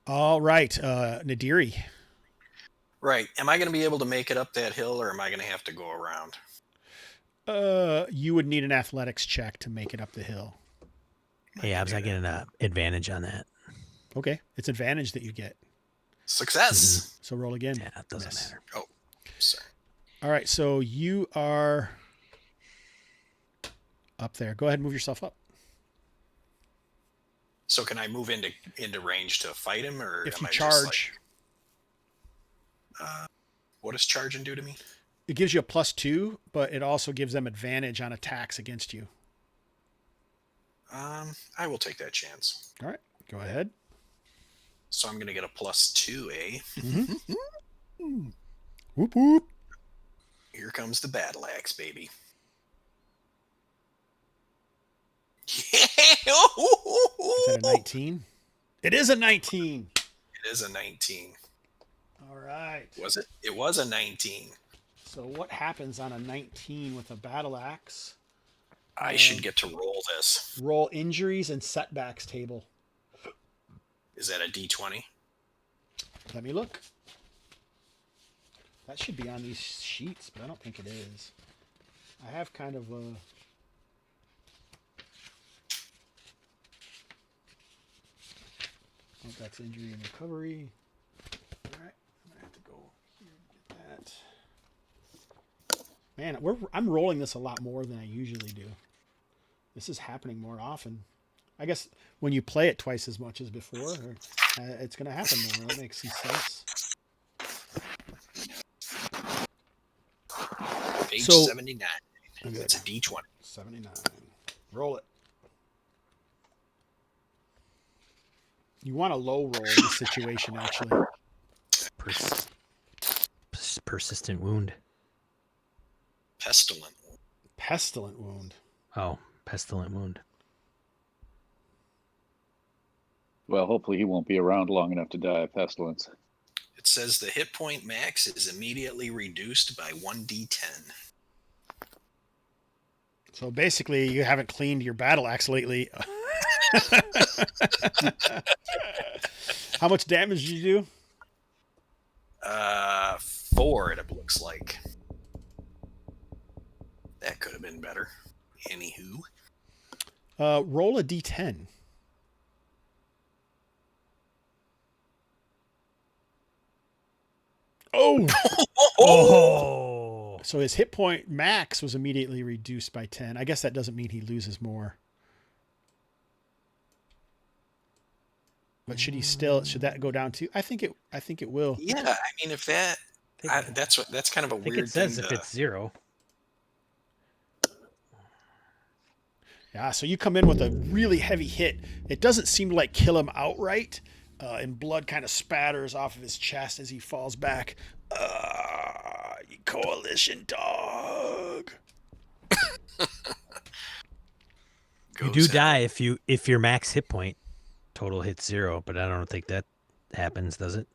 All right, Nadiri. Right. Am I going to be able to make it up that hill, or am I going to have to go around? You would need an athletics check to make it up the hill. Hey, I was not getting an advantage on that. Okay, it's advantage that you get. Success. So roll again. Yeah, it doesn't matter. Oh, sorry. All right, so you are up there. Go ahead and move yourself up. So can I move into range to fight him, or If am you I charge, just like, what does charging do to me? it gives you a +2, but it also gives them advantage on attacks against you. I will take that chance. All right, go ahead. So I'm going to get a +2, eh? Whoop whoop. Here comes the battle axe, baby. Is that a 19? It is a 19. It is a 19. All right. Was it? It was a 19. So what happens on a 19 with a battle axe? I should get to roll this. Roll injuries and setbacks table. Is that a D20? Let me look. That should be on these sheets, but I don't think it is. I have kind of a... Oh, that's injury and recovery. All right, I'm going to have to go here and get that. Man, I'm rolling this a lot more than I usually do. This is happening more often. I guess when you play it twice as much as before, it's going to happen more. That makes some sense. Page So- 79. It's a D20. 79. Roll it. You want a low roll in this situation, actually. Persistent wound. Pestilent. Pestilent wound. Oh, pestilent wound. Well, hopefully he won't be around long enough to die of pestilence. It says the hit point max is immediately reduced by 1d10. So basically, you haven't cleaned your battle axe lately. How much damage did you do? 4, it looks like. That could have been better. Anywho. Roll a d10. Oh! Oh! So his hit point max was immediately reduced by 10. I guess that doesn't mean he loses more. But should that go down to? I think it will. Yeah, I mean, if that, that's kind of a I think weird it says thing if to- it's 0. Yeah, so you come in with a really heavy hit. It doesn't seem to like kill him outright, and blood kind of spatters off of his chest as he falls back. You coalition dog. You do die if your max hit point total hits 0, but I don't think that happens, does it?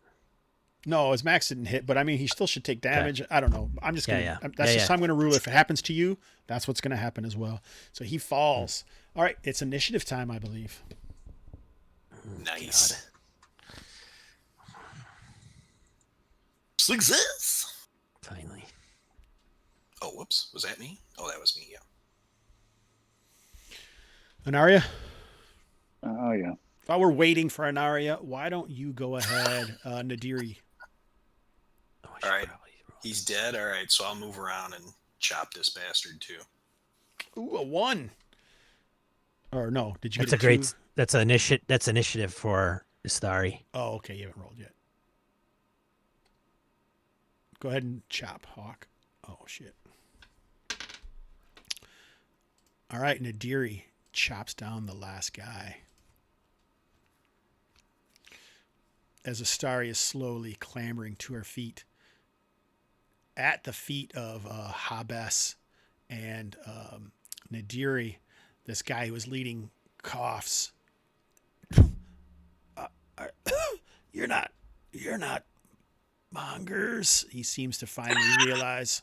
No, his max didn't hit, but I mean, he still should take damage. I don't know. I'm just gonna. That's just how I'm gonna rule. If it happens to you, that's what's gonna happen as well. So he falls. All right, it's initiative time, I believe. Nice. Success. Finally. Oh, whoops. Was that me? Oh, that was me. Yeah. Anaria, Oh, yeah. while we're waiting for Anaria, why don't you go ahead, Nadiri? Oh, All right. He's dead. All right. So I'll move around and chop this bastard too. Ooh, a 1. Or no? Did you? That's get a great. 2? That's initiative for Istari. Oh, okay. You haven't rolled yet. Go ahead and chop, Hawk. Oh shit. All right, Nadiri chops down the last guy. As Astari is slowly clambering to her feet. At the feet of Hobbs and Nadiri, this guy who was leading coughs. You're not Mongers, he seems to finally realize.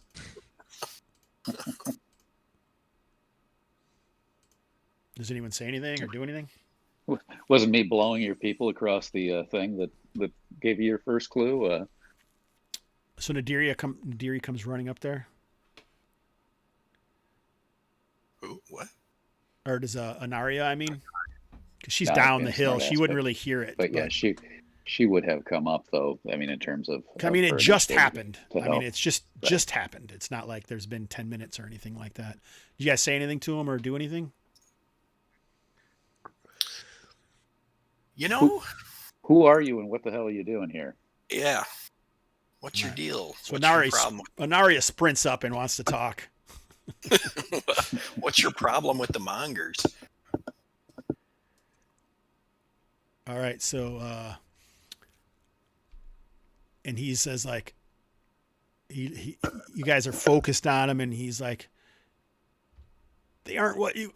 Does anyone say anything or do anything? Wasn't me blowing your people across the thing that gave you your first clue? So Nadiri comes running up there. Who? What? Or does Anaria, I mean? Because she's No, down the it's hill. not She that, wouldn't but- really hear it. But yeah, she would have come up though. I mean, in terms of. I mean, it just her happened. to I mean, help. it's just happened. It's not like there's been 10 minutes or anything like that. Did you guys say anything to him or do anything? You know? Who are you and what the hell are you doing here? Yeah. What's your deal? So What's your problem? Anaria sprints up and wants to talk. What's your problem with the Mongers? All right, so and he says like he you guys are focused on him and he's like they aren't what you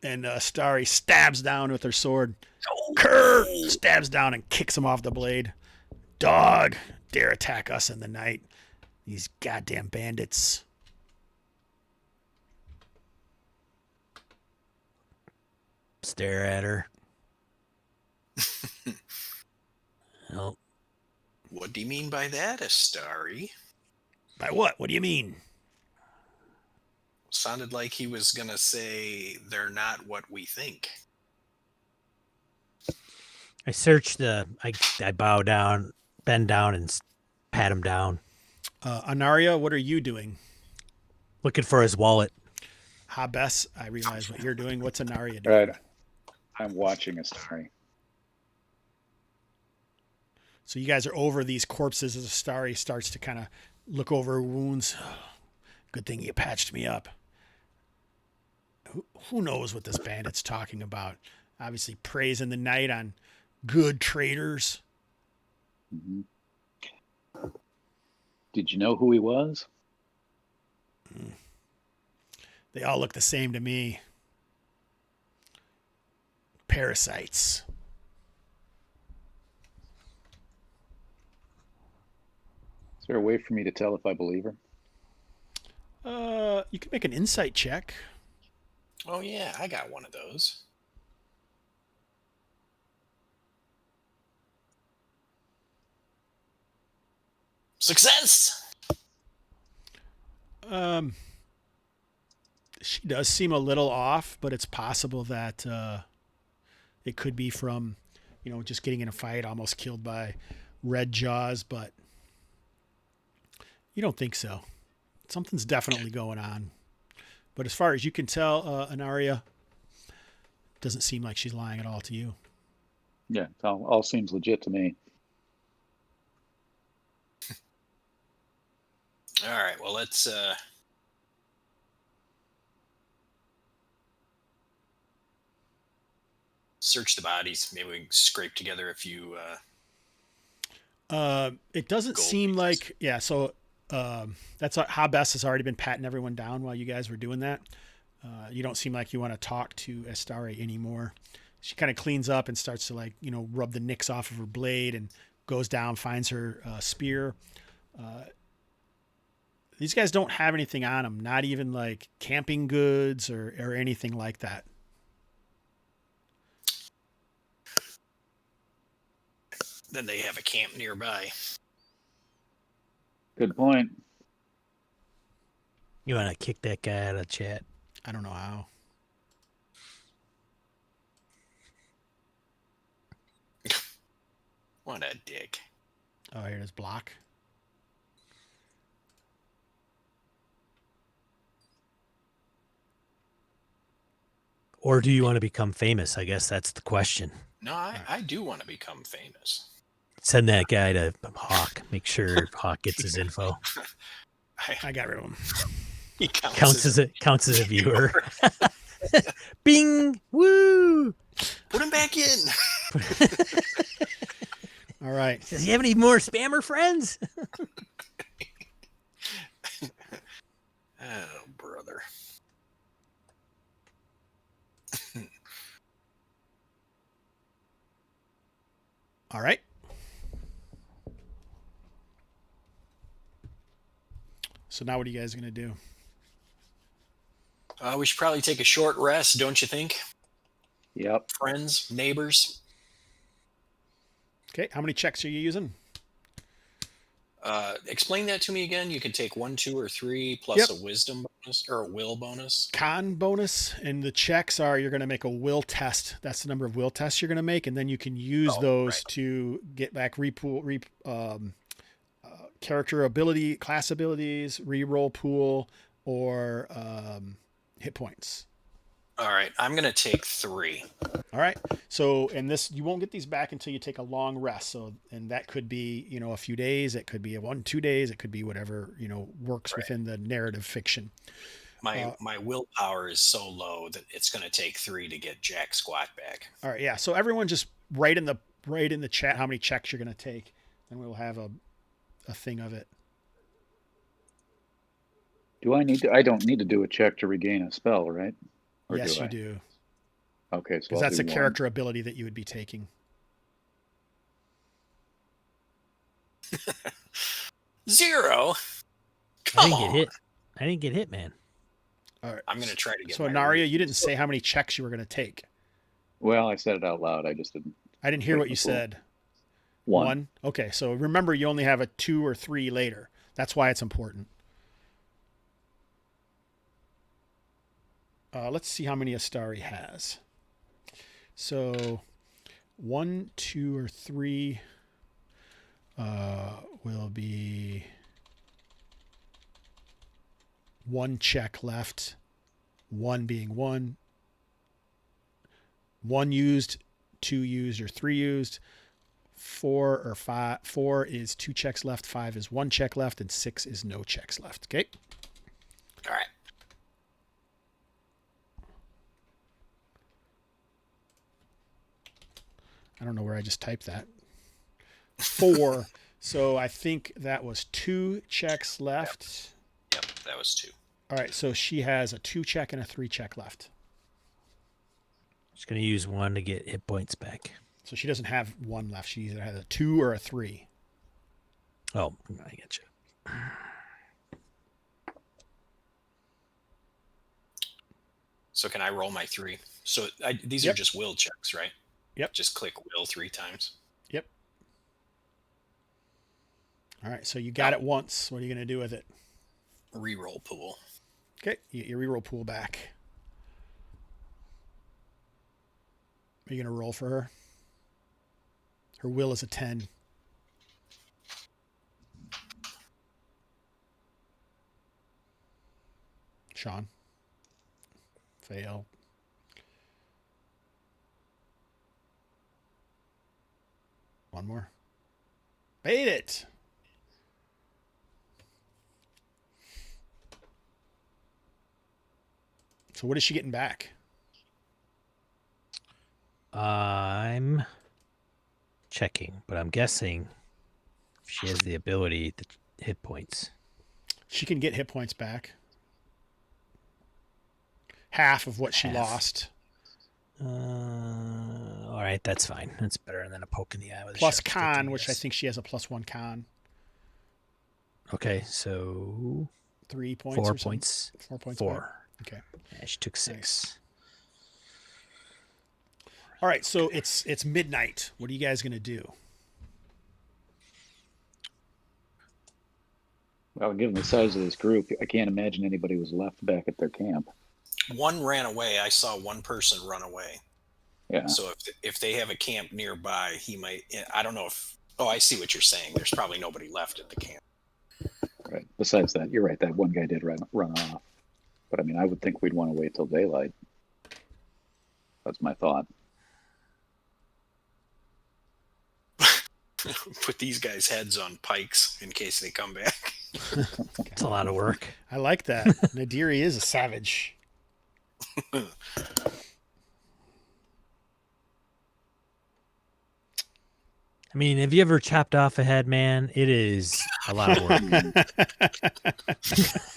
And Starry stabs down with her sword. Kerr stabs down and kicks him off the blade. Dog, dare attack us in the night. These goddamn bandits. Stare at her. Well, What do you mean by that, Astari? By what? What do you mean? Sounded like he was going to say they're not what we think. I search the. I bow down, bend down, and pat him down, Anaria, what are you doing? looking for his wallet. Hobbs, I realize what you're doing. What's Anaria doing? Right. I'm watching a story. So you guys are over these corpses as Starry starts to kind of look over wounds. Good thing you patched me up. Who knows what this bandit's talking about? Obviously preys in the night on good traders. Mm-hmm. Did you know who he was? They all look the same to me. Parasites. Is there a way for me to tell if I believe her? You can make an insight check. Oh, yeah, I got one of those. Success! She does seem a little off, but it's possible that it could be from, just getting in a fight, almost killed by Red Jaws, but you don't think so. Something's definitely going on. But as far as you can tell, Anaria, doesn't seem like she's lying at all to you. Yeah, it all seems legit to me. All right, well, let's search the bodies. Maybe we can scrape together a few. It doesn't Gold seem pieces. like, yeah, so that's what Hobbs has already been patting everyone down while you guys were doing that. You don't seem like you want to talk to Astari anymore. She kind of cleans up and starts to rub the nicks off of her blade and goes down, finds her spear. These guys don't have anything on them, not even like camping goods or anything like that. Then they have a camp nearby. Good point. You want to kick that guy out of chat? I don't know how. What a dick. Oh, here it is, block. Or do you want to become famous? I guess that's the question. No, I do want to become famous. Send that guy to Hawk. Make sure Hawk gets his info. I got rid of him. He Counts as a viewer. Bing! Woo! Put him back in. All right. Does he have any more spammer friends? Oh, brother. All right. So now what are you guys going to do? We should probably take a short rest, don't you think? Yep. Friends, neighbors. Okay. How many checks are you using? Explain that to me again. You can take 1, 2, or 3 plus Yep. a wisdom bonus or a will bonus. Con bonus, and the checks are you're going to make a will test. That's the number of will tests you're going to make, and then you can use those right. to get back character ability, class abilities, reroll pool, or hit points. All right, I'm going to take 3. All right. So, and this, you won't get these back until you take a long rest. So, and that could be, a few days. It could be 1-2 days. It could be whatever, works within the narrative fiction. My willpower is so low that it's going to take 3 to get Jack Squat back. All right. Yeah. So everyone just write in the chat how many checks you're going to take, and we'll have a thing of it. I don't need to do a check to regain a spell, right? Or Yes, do you I? do. Okay, so because that's a character ability that you would be taking. 0. Come on. I didn't get hit, man. All right. I'm going to try to get So, my Naria, read. you didn't say how many checks you were going to take. Well, I said it out loud. I just didn't. I didn't hear what you said. 1. Okay, so remember, you only have a 2 or 3 later. That's why it's important. Let's see how many Astari has. So 1, 2, or 3 will be 1 check left. 1 being 1. 1 used, 2 used, or 3 used. 4 or 5. 4 is 2 checks left. 5 is 1 check left, and 6 is no checks left. Okay. All right. I don't know where I just typed that. 4. So I think that was 2 checks left. Yep, that was 2. All right. So she has a 2 check and a 3 check left. Just going to use 1 to get hit points back. So she doesn't have 1 left. She either has a 2 or a 3. Oh, I get you. So can I roll my 3? So these Yep. are just will checks, right? Yep. Just click will 3 times. Yep. All right. So you got it once. What are you going to do with it? Reroll pool. Okay. You get your reroll pool back. Are you going to roll for her? Her will is a 10. Sean. Fail. One more. Made it. So what is she getting back? I'm checking, but I'm guessing she has the ability to hit points. She can get hit points back. Half of what she lost. All right, that's fine. That's better than a poke in the eye with Plus a sharp stick, con, which I guess. think she has a +1 con. Okay, so 3 points. 4 or something? points. 4 points. 4. back? Okay. Yeah, she took 6. All right, so it's midnight. What are you guys gonna do? Well, given the size of this group, I can't imagine anybody was left back at their camp. 1 ran away. I saw 1 person run away. Yeah. So if they have a camp nearby, he might. I don't know if. Oh, I see what you're saying. There's probably nobody left at the camp. Right. Besides that, you're right. That one guy did run off. But I mean, I would think we'd want to wait till daylight. That's my thought. Put these guys' heads on pikes in case they come back. It's a lot of work. I like that. Nadiri is a savage. I mean, have you ever chopped off a head, man? It is a lot of work.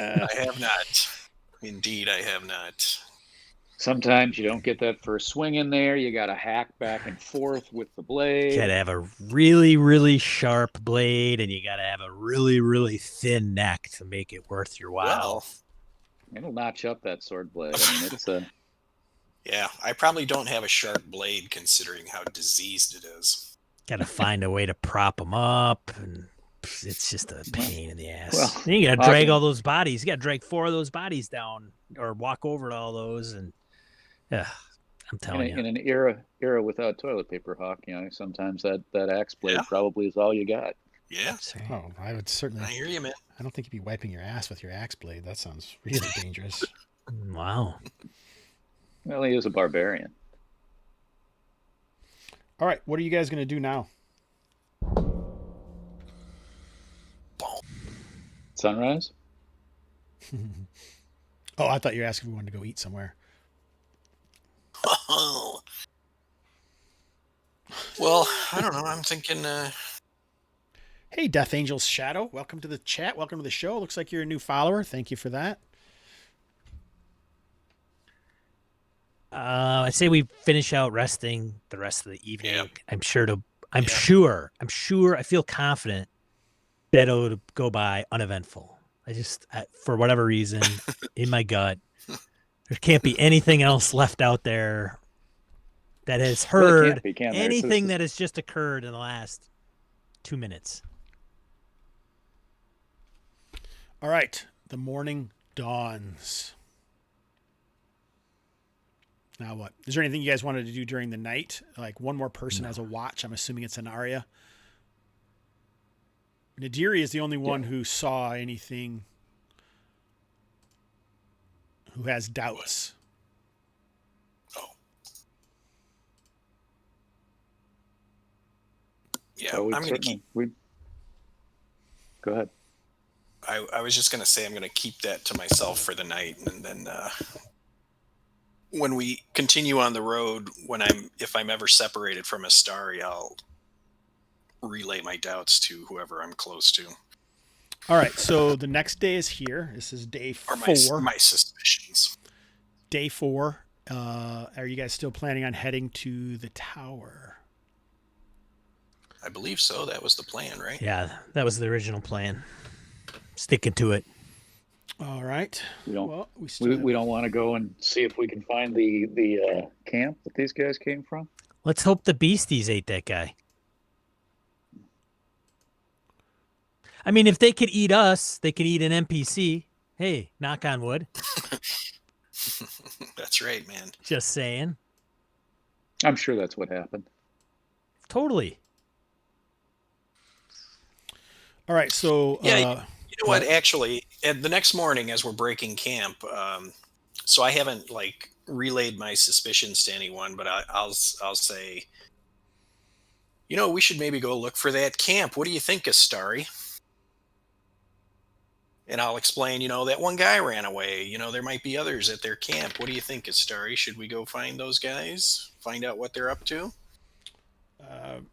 I have not. Indeed, I have not. Sometimes you don't get that first swing in there. You got to hack back and forth with the blade. You got to have a really, really sharp blade, and you got to have a really, really thin neck to make it worth your while. Well, It'll notch up that sword blade. I mean, it's a. Yeah, I probably don't have a sharp blade considering how diseased it is. Got to find a way to prop them up, and it's just a pain in the ass. Well, Then you got to drag all those bodies. You got to drag 4 of those bodies down, or walk over to all those, and I'm telling you. In an era without toilet paper, Hawk, sometimes that axe blade probably is all you got. Yeah. Oh, I would certainly. I hear you, man. I don't think you'd be wiping your ass with your axe blade. That sounds really dangerous. Wow. Well, he is a barbarian. All right, what are you guys going to do now? Sunrise? Oh, I thought you were asking if we wanted to go eat somewhere. Well, I don't know. I'm thinking. Hey, Death Angel's Shadow. Welcome to the chat. Welcome to the show. Looks like you're a new follower. Thank you for that. I say we finish out resting the rest of the evening. Yeah. I'm sure. I feel confident that it'll go by uneventful. For whatever reason, in my gut, there can't be anything else left out there that has heard anything that has just occurred in the last 2 minutes. All right. The morning dawns. Now what? Is there anything you guys wanted to do during the night? Like one more person has a watch. I'm assuming it's an Arya. Nadiri is the only one who saw anything, who has doubts. Oh. Yeah, So I'm going to keep... Go ahead. I was just going to say I'm going to keep that to myself for the night, and then when we continue on the road, if I'm ever separated from Astari, I'll relay my doubts to whoever I'm close to. All right, so the next day is here. This is day 4. My suspicions. Day 4. Are you guys still planning on heading to the tower? I believe so. That was the plan, right? Yeah, that was the original plan. Sticking to it. All right. We don't want to go and see if we can find the camp that these guys came from. Let's hope the beasties ate that guy. I mean, if they could eat us, they could eat an NPC. Hey, knock on wood. That's right, man. Just saying. I'm sure that's what happened. Totally. All right, so... you know what? Actually, the next morning as we're breaking camp, so I haven't relayed my suspicions to anyone, but I'll say, we should maybe go look for that camp. What do you think, Astari? And I'll explain, that one guy ran away. There might be others at their camp. What do you think, Astari? Should we go find those guys? Find out what they're up to?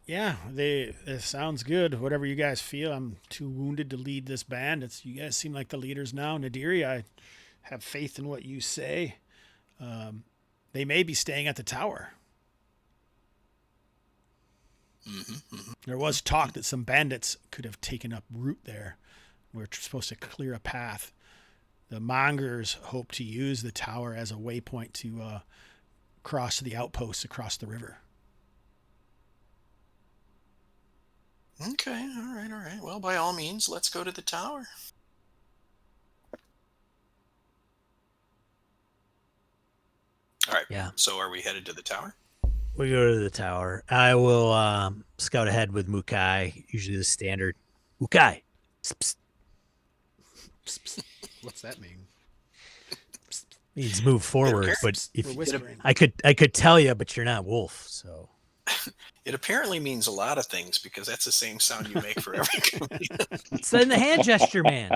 Yeah, it sounds good. Whatever you guys feel. I'm too wounded to lead this band. You guys seem like the leaders now. Nadiri, I have faith in what you say. They may be staying at the tower. There was talk that some bandits could have taken up root there. We're supposed to clear a path. The Mongers hope to use the tower as a waypoint to cross the outposts across the river. Okay, all right. Well, by all means, let's go to the tower. All right. Yeah. So are we headed to the tower? We go to the tower. I will scout ahead with Mukai, usually the standard. Mukai. Psst, psst. Psst, psst. What's that mean? Means move forward, but I could tell you, but you're not Wolf, so. It apparently means a lot of things because that's the same sound you make for every company. It's in the hand gesture, man.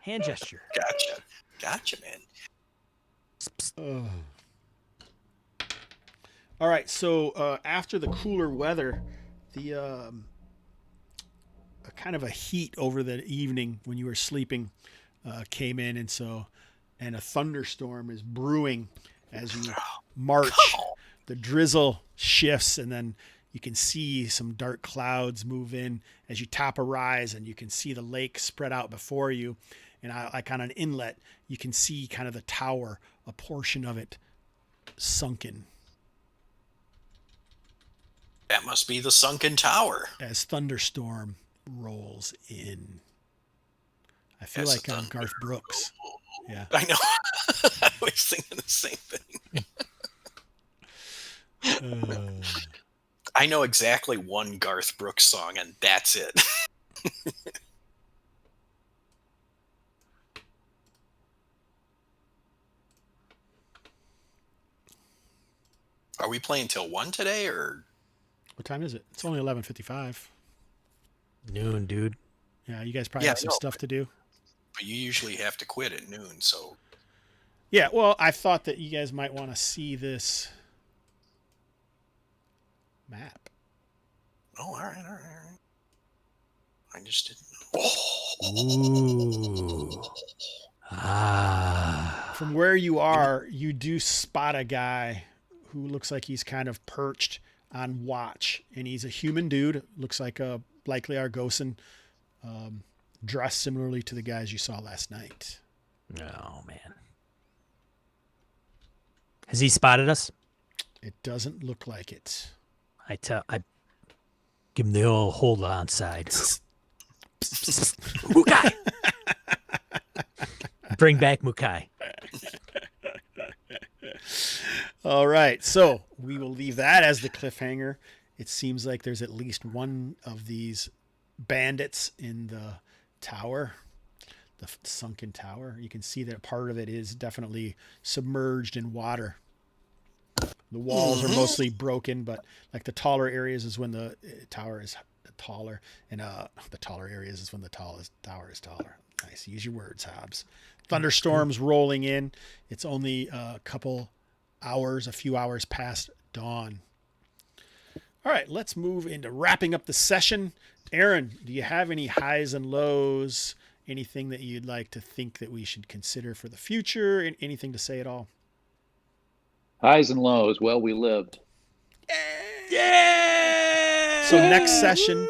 Hand gesture. Gotcha, man. Psst, psst. All right, so after the cooler weather, the kind of a heat over the evening when you were sleeping came in, and a thunderstorm is brewing as you march. The drizzle shifts, and then you can see some dark clouds move in as you top a rise, and you can see the lake spread out before you. And like on an inlet, you can see kind of the tower, a portion of it sunken. That must be the sunken tower. As thunderstorm rolls in. I feel like I'm Garth Brooks. Yeah. I know. I was thinking the same thing. I know exactly one Garth Brooks song, and that's it. Are we playing till 1 today, or? What time is it? It's only 11:55. Noon, dude. Yeah, you guys probably have some stuff to do. But you usually have to quit at noon, so. Yeah, well, I thought that you guys might want to see this map. Oh, all right. I just didn't know. Ooh. From where you are, you do spot a guy who looks like he's kind of perched on watch, and he's a human dude. Looks like likely Argosan, dressed similarly to the guys you saw last night. Oh man, has he spotted us? It doesn't look like it. I give him the old hold on side. Mukai. Bring back Mukai. All right, so we will leave that as the cliffhanger. It seems like there's at least one of these bandits in the tower, the sunken tower. You can see that part of it is definitely submerged in water. The walls are mostly broken, but like the taller areas is when the tower is taller, and the taller areas is when the tallest tower is taller. Nice, use your words, Hobbs. Thunderstorms rolling in. It's only a few hours past dawn. All right, let's move into wrapping up the session. Aaron, do you have any highs and lows? Anything that you'd like to think that we should consider for the future? Anything to say at all? Highs and lows. Well, we lived. Yeah. So next session.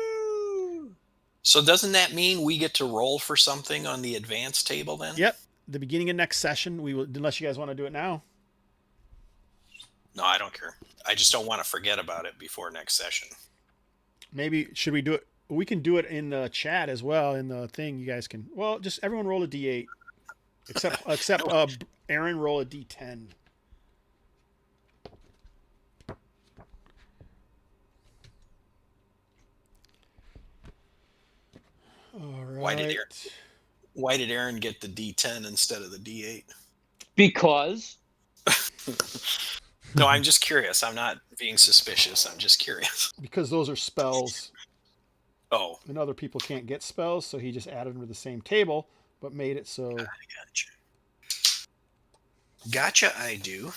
So doesn't that mean we get to roll for something on the advanced table then? Yep. The beginning of next session, we will, unless you guys want to do it now. No, I don't care. I just don't want to forget about it before next session. Maybe, should we do it? We can do it in the chat as well. In the thing, you guys can, well, just everyone roll a D8. Except Aaron, roll a D10. All right. Why did Aaron get the D10 instead of the D8? Because. No, I'm just curious. I'm not being suspicious. I'm just curious. Because those are spells. Oh. And other people can't get spells, so he just added them to the same table, but made it so. Gotcha, I do.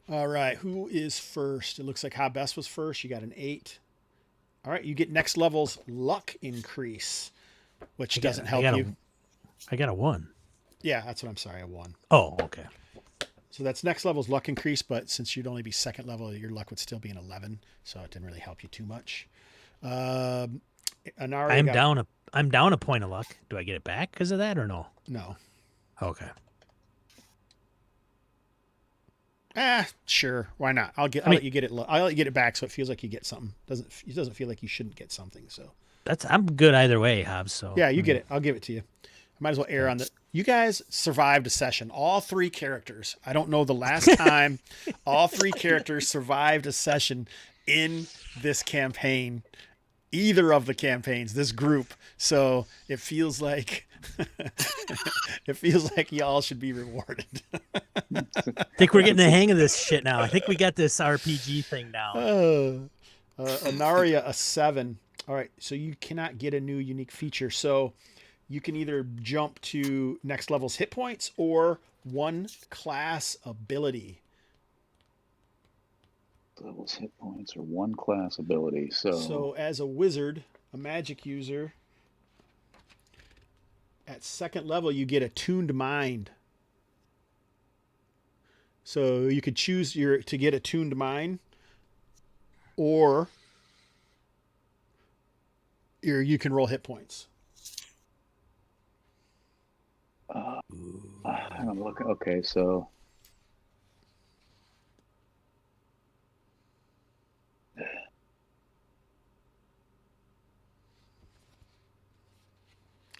All right, who is first? It looks like Hobbs was first. You got an 8. All right, you get next level's luck increase, which doesn't help you. I got a 1. Yeah, that's what I'm sorry, a 1. Oh, okay. So that's next level's luck increase, but since you'd only be second level, your luck would still be an 11, so it didn't really help you too much. Anari, I'm down a point of luck. Do I get it back because of that or no? No. Okay. Sure. Why not? I'll let you get it. I'll let you get it back, so it feels like you get something. It doesn't feel like you shouldn't get something. So I'm good either way, Hobbs. So yeah, you get it. I'll give it to you. I might as well err on the. You guys survived a session. All 3 characters. I don't know the last time all 3 characters survived a session in this campaign. Either of the campaigns, this group. So it feels like y'all should be rewarded. I think we're getting the hang of this shit now. I think we got this RPG thing down. Anaria, a 7. All right, so you cannot get a new unique feature. So you can either jump to next level's hit points or 1 class ability. Levels, hit points, or 1 class ability. So as a wizard, a magic user, at second level, you get attuned mind. So you could choose to get attuned mind, or you can roll hit points. I'm looking. Okay, so.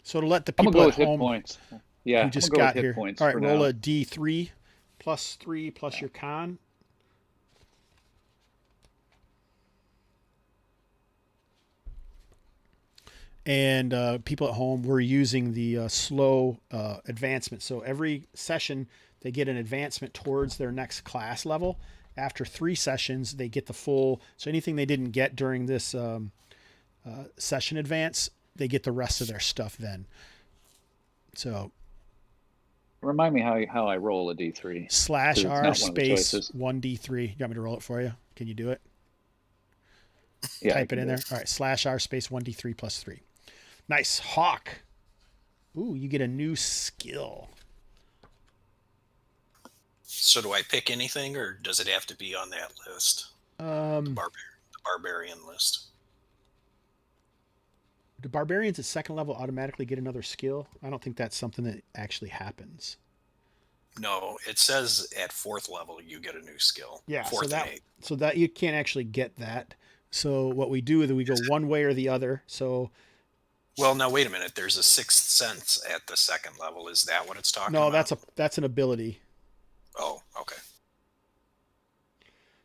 So to let the I'm people gonna go at with home hit points. Yeah, who just I'm gonna got go with here. hit points All right, for roll now. a D3 plus 3 plus your con. And people at home, we're using the slow advancement. So every session, they get an advancement towards their next class level. After 3 sessions, they get the full. So anything they didn't get during this session advance, they get the rest of their stuff then. So remind me how I roll a D3. /R space 1D3. You want me to roll it for you? Can you do it? Yeah, Type it in there. All right, /R space 1D3 plus 3. Nice. Hawk. Ooh, you get a new skill. So do I pick anything, or does it have to be on that list? The barbarian list. Do barbarians at second level automatically get another skill? I don't think that's something that actually happens. No, it says at 4th level you get a new skill. Yeah, 4th and 8th. so that you can't actually get that. So what we do is we go one way or the other. So well, now wait a minute. There's a 6th sense at the 2nd level. Is that what it's talking about? No, that's an ability. Oh, okay.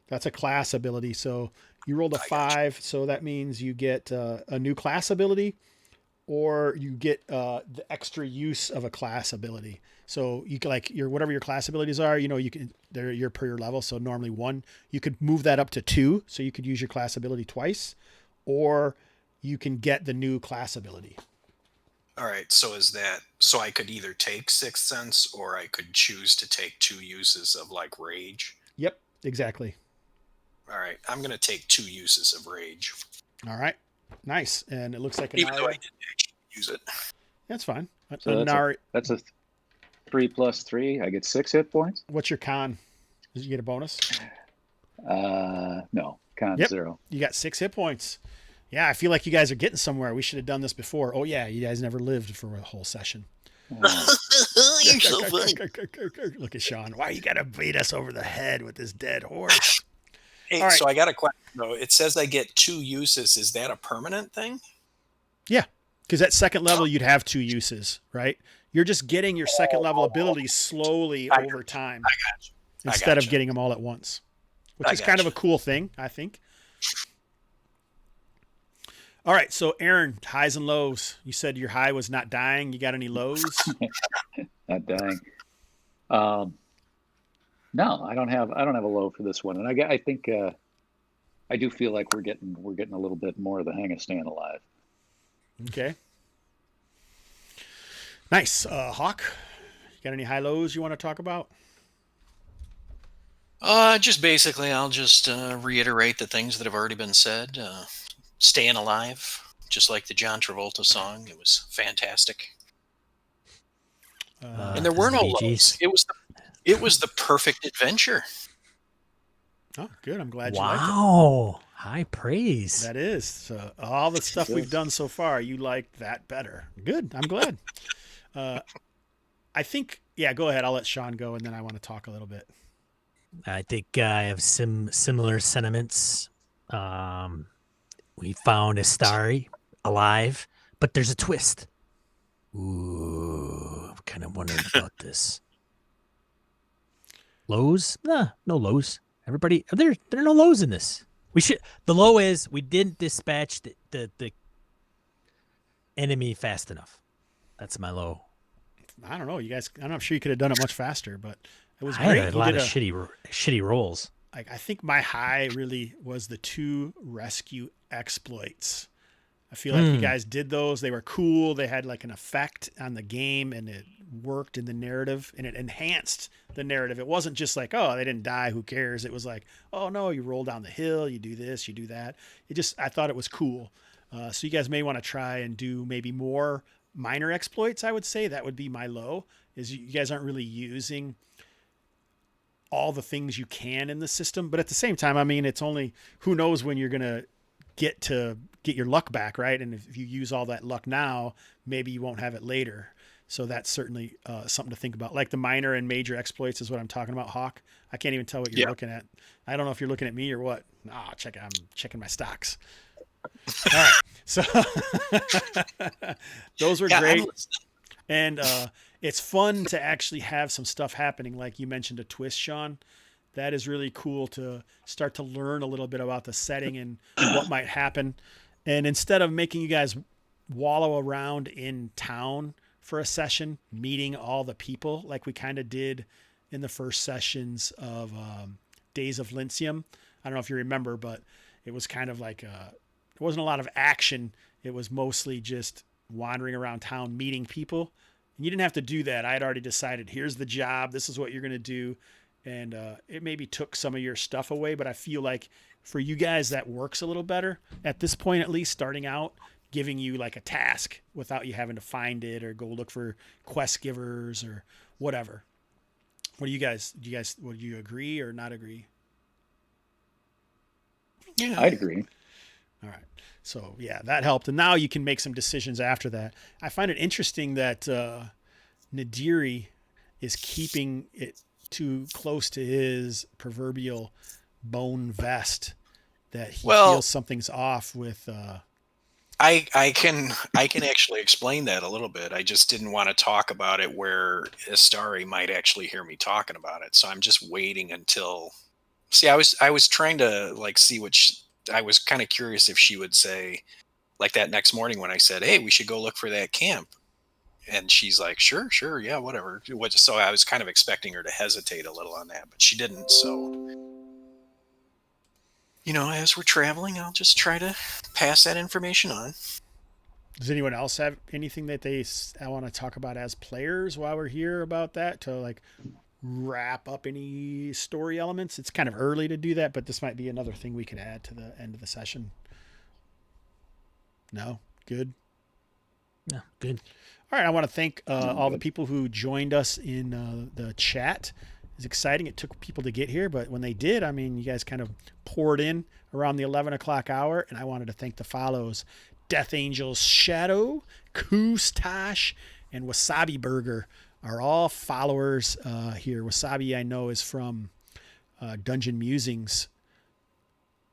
That's a class ability. So you rolled a 5, so that means you get a new class ability, or you get the extra use of a class ability. So you can, like, your whatever your class abilities are, you can you're per your level. So normally 1, you could move that up to 2, so you could use your class ability twice, or you can get the new class ability. All right. So so I could either take 6th sense, or I could choose to take 2 uses of like rage. Yep, exactly. All right. I'm going to take 2 uses of rage. All right. Nice. And it looks like even though I didn't actually use it. That's fine. So that's a 3 plus 3. I get 6 hit points. What's your con? Did you get a bonus? No. Con 0. You got 6 hit points. Yeah, I feel like you guys are getting somewhere. We should have done this before. Oh yeah, you guys never lived for a whole session. You're so funny. Look at Sean. Why you gotta beat us over the head with this dead horse? Hey, right. So I got a question though. It says I get 2 uses. Is that a permanent thing? Yeah, because at second level you'd have 2 uses, right? You're just getting your second level abilities slowly over time. I got you. Instead of getting them all at once, which is kind of a cool thing, I think. All right, so Aaron, highs and lows. You said your high was not dying. You got any lows? Not dying. No, I don't have a low for this one, and I think I do feel like we're getting a little bit more of the hang of staying alive. Okay. Nice, Hawk. You got any high lows you want to talk about? Just basically, I'll just reiterate the things that have already been said. Staying alive, just like the John Travolta song. It was fantastic. And there were no lows. It was the perfect adventure. Oh, good. I'm glad you liked it. Wow. High praise. That is. All the stuff we've done so far, you liked that better. Good. I'm glad. I think, go ahead. I'll let Sean go, and then I want to talk a little bit. I think I have similar sentiments. We found Astari alive, but there's a twist. Ooh, I'm kind of wondering about this. Lows? Nah, no lows. Everybody, there are no lows in this. The low is we didn't dispatch the enemy fast enough. That's my low. I don't know, you guys. I'm sure you could have done it much faster, but it was great. I had a lot of shitty rolls. I think my high really was the 2 rescue exploits. I feel like you guys did those. They were cool. They had like an effect on the game, and it worked in the narrative, and it enhanced the narrative. It wasn't just like, oh, they didn't die, who cares? It was like, oh no, you roll down the hill, you do this, you do that. I thought it was cool. So you guys may want to try and do maybe more minor exploits. I would say that would be my low, is you guys aren't really using all the things you can in the system. But at the same time, I mean, it's only, who knows when you're going to get your luck back, right? And if you use all that luck now, maybe you won't have it later. So that's certainly something to think about. Like the minor and major exploits is what I'm talking about, Hawk. I can't even tell what you're looking at. I don't know if you're looking at me or what. I'm checking my stocks. All right. So those were great. And it's fun to actually have some stuff happening. Like you mentioned a twist, Sean. That is really cool to start to learn a little bit about the setting and what might happen. And instead of making you guys wallow around in town for a session, meeting all the people like we kind of did in the first sessions of Days of Lyncium. I don't know if you remember, but it was kind of like there wasn't a lot of action. It was mostly just wandering around town, meeting people. And you didn't have to do that. I had already decided, here's the job. This is what you're going to do. And it maybe took some of your stuff away, but I feel like for you guys that works a little better at this point, at least starting out, giving you like a task without you having to find it or go look for quest givers or whatever. What do you guys? Would you agree or not agree? Yeah. I'd agree. All right. So yeah, that helped, and now you can make some decisions after that. I find it interesting that Nadiri is keeping it too close to his proverbial bone vest. That he feels something's off with. I can actually explain that a little bit. I just didn't want to talk about it where Astari might actually hear me talking about it. So I'm just waiting until. See, I was trying to like see what I was kind of curious if she would say, like that next morning when I said, "Hey, we should go look for that camp," and she's like, "Sure, yeah, whatever." So I was kind of expecting her to hesitate a little on that, but she didn't. So. As we're traveling, I'll just try to pass that information on. Does anyone else have anything that I want to talk about as players while we're here about that to like wrap up any story elements? It's kind of early to do that, but this might be another thing we could add to the end of the session. No? Good? Yeah, good. All right. I want to thank all the people who joined us in the chat. It's exciting. It took people to get here, but when they did, I mean, you guys kind of poured in around the 11 o'clock hour, and I wanted to thank the follows. Death Angel's Shadow, Koustache, and Wasabi Burger are all followers here. Wasabi, I know, is from Dungeon Musings.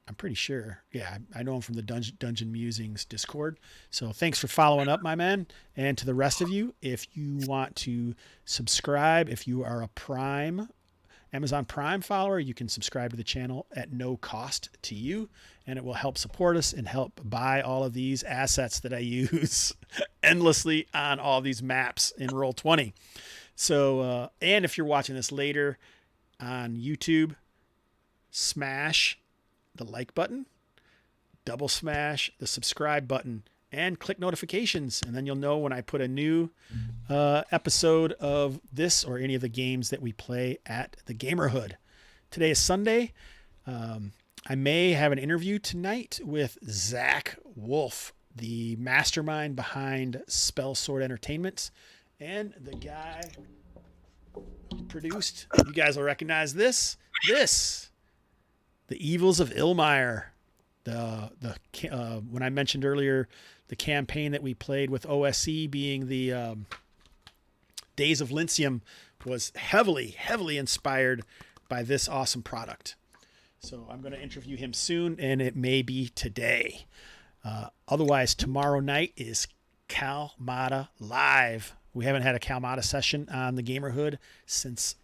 I'm pretty sure. Yeah, I know him from the Dungeon Musings Discord. So thanks for following up, my man. And to the rest of you, if you want to subscribe, if you are a Amazon Prime follower, you can subscribe to the channel at no cost to you, and it will help support us and help buy all of these assets that I use endlessly on all these maps in Roll20. So, and if you're watching this later on YouTube, smash the like button, double smash the subscribe button, and click notifications, and then you'll know when I put a new episode of this or any of the games that we play at the Gamerhood. Today is Sunday. I may have an interview tonight with Zach Wolf, the mastermind behind Spell Sword Entertainment, and the guy who produced, you guys will recognize this, The Evils of Ilmire. When I mentioned earlier the campaign that we played with OSE being the Days of Lyncium was heavily inspired by this awesome product. So I'm going to interview him soon, and it may be today. Otherwise, tomorrow night is Kalmata Live. We haven't had a Kalmata session on the Gamerhood since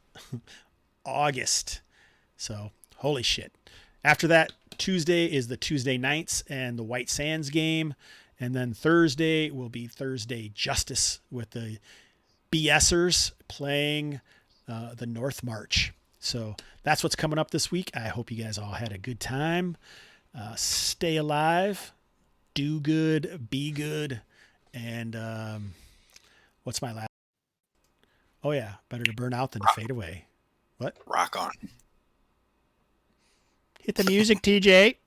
August. So, holy shit. After that, Tuesday is the Tuesday Nights and the White Sands game. And then Thursday will be Thursday Justice with the BSers playing the North March. So that's what's coming up this week. I hope you guys all had a good time. Stay alive, do good, be good. And what's my last? Oh, yeah. Better to burn out than to fade away. What? Rock on. Hit the music, TJ.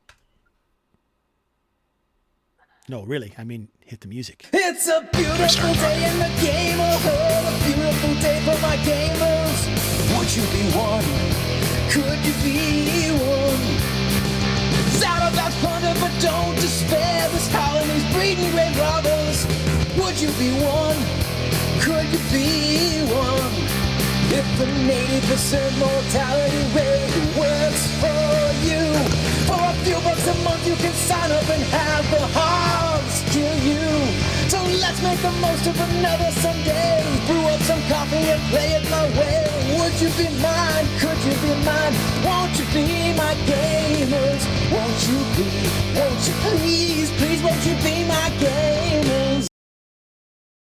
No, really. I mean, hit the music. It's a beautiful day in the Gamerhood, a beautiful day for my gamers. Would you be one? Could you be one? Shout about thunder, but don't despair. This colony's breeding great robbers. Would you be one? Could you be one? If the 80% mortality rate works for you, for a few bucks a month you can sign up and have the Hobbs kill you. So let's make the most of another Sunday. Brew up some coffee and play it my way. Would you be mine? Could you be mine? Won't you be my gamers? Won't you please, won't you be my gamers?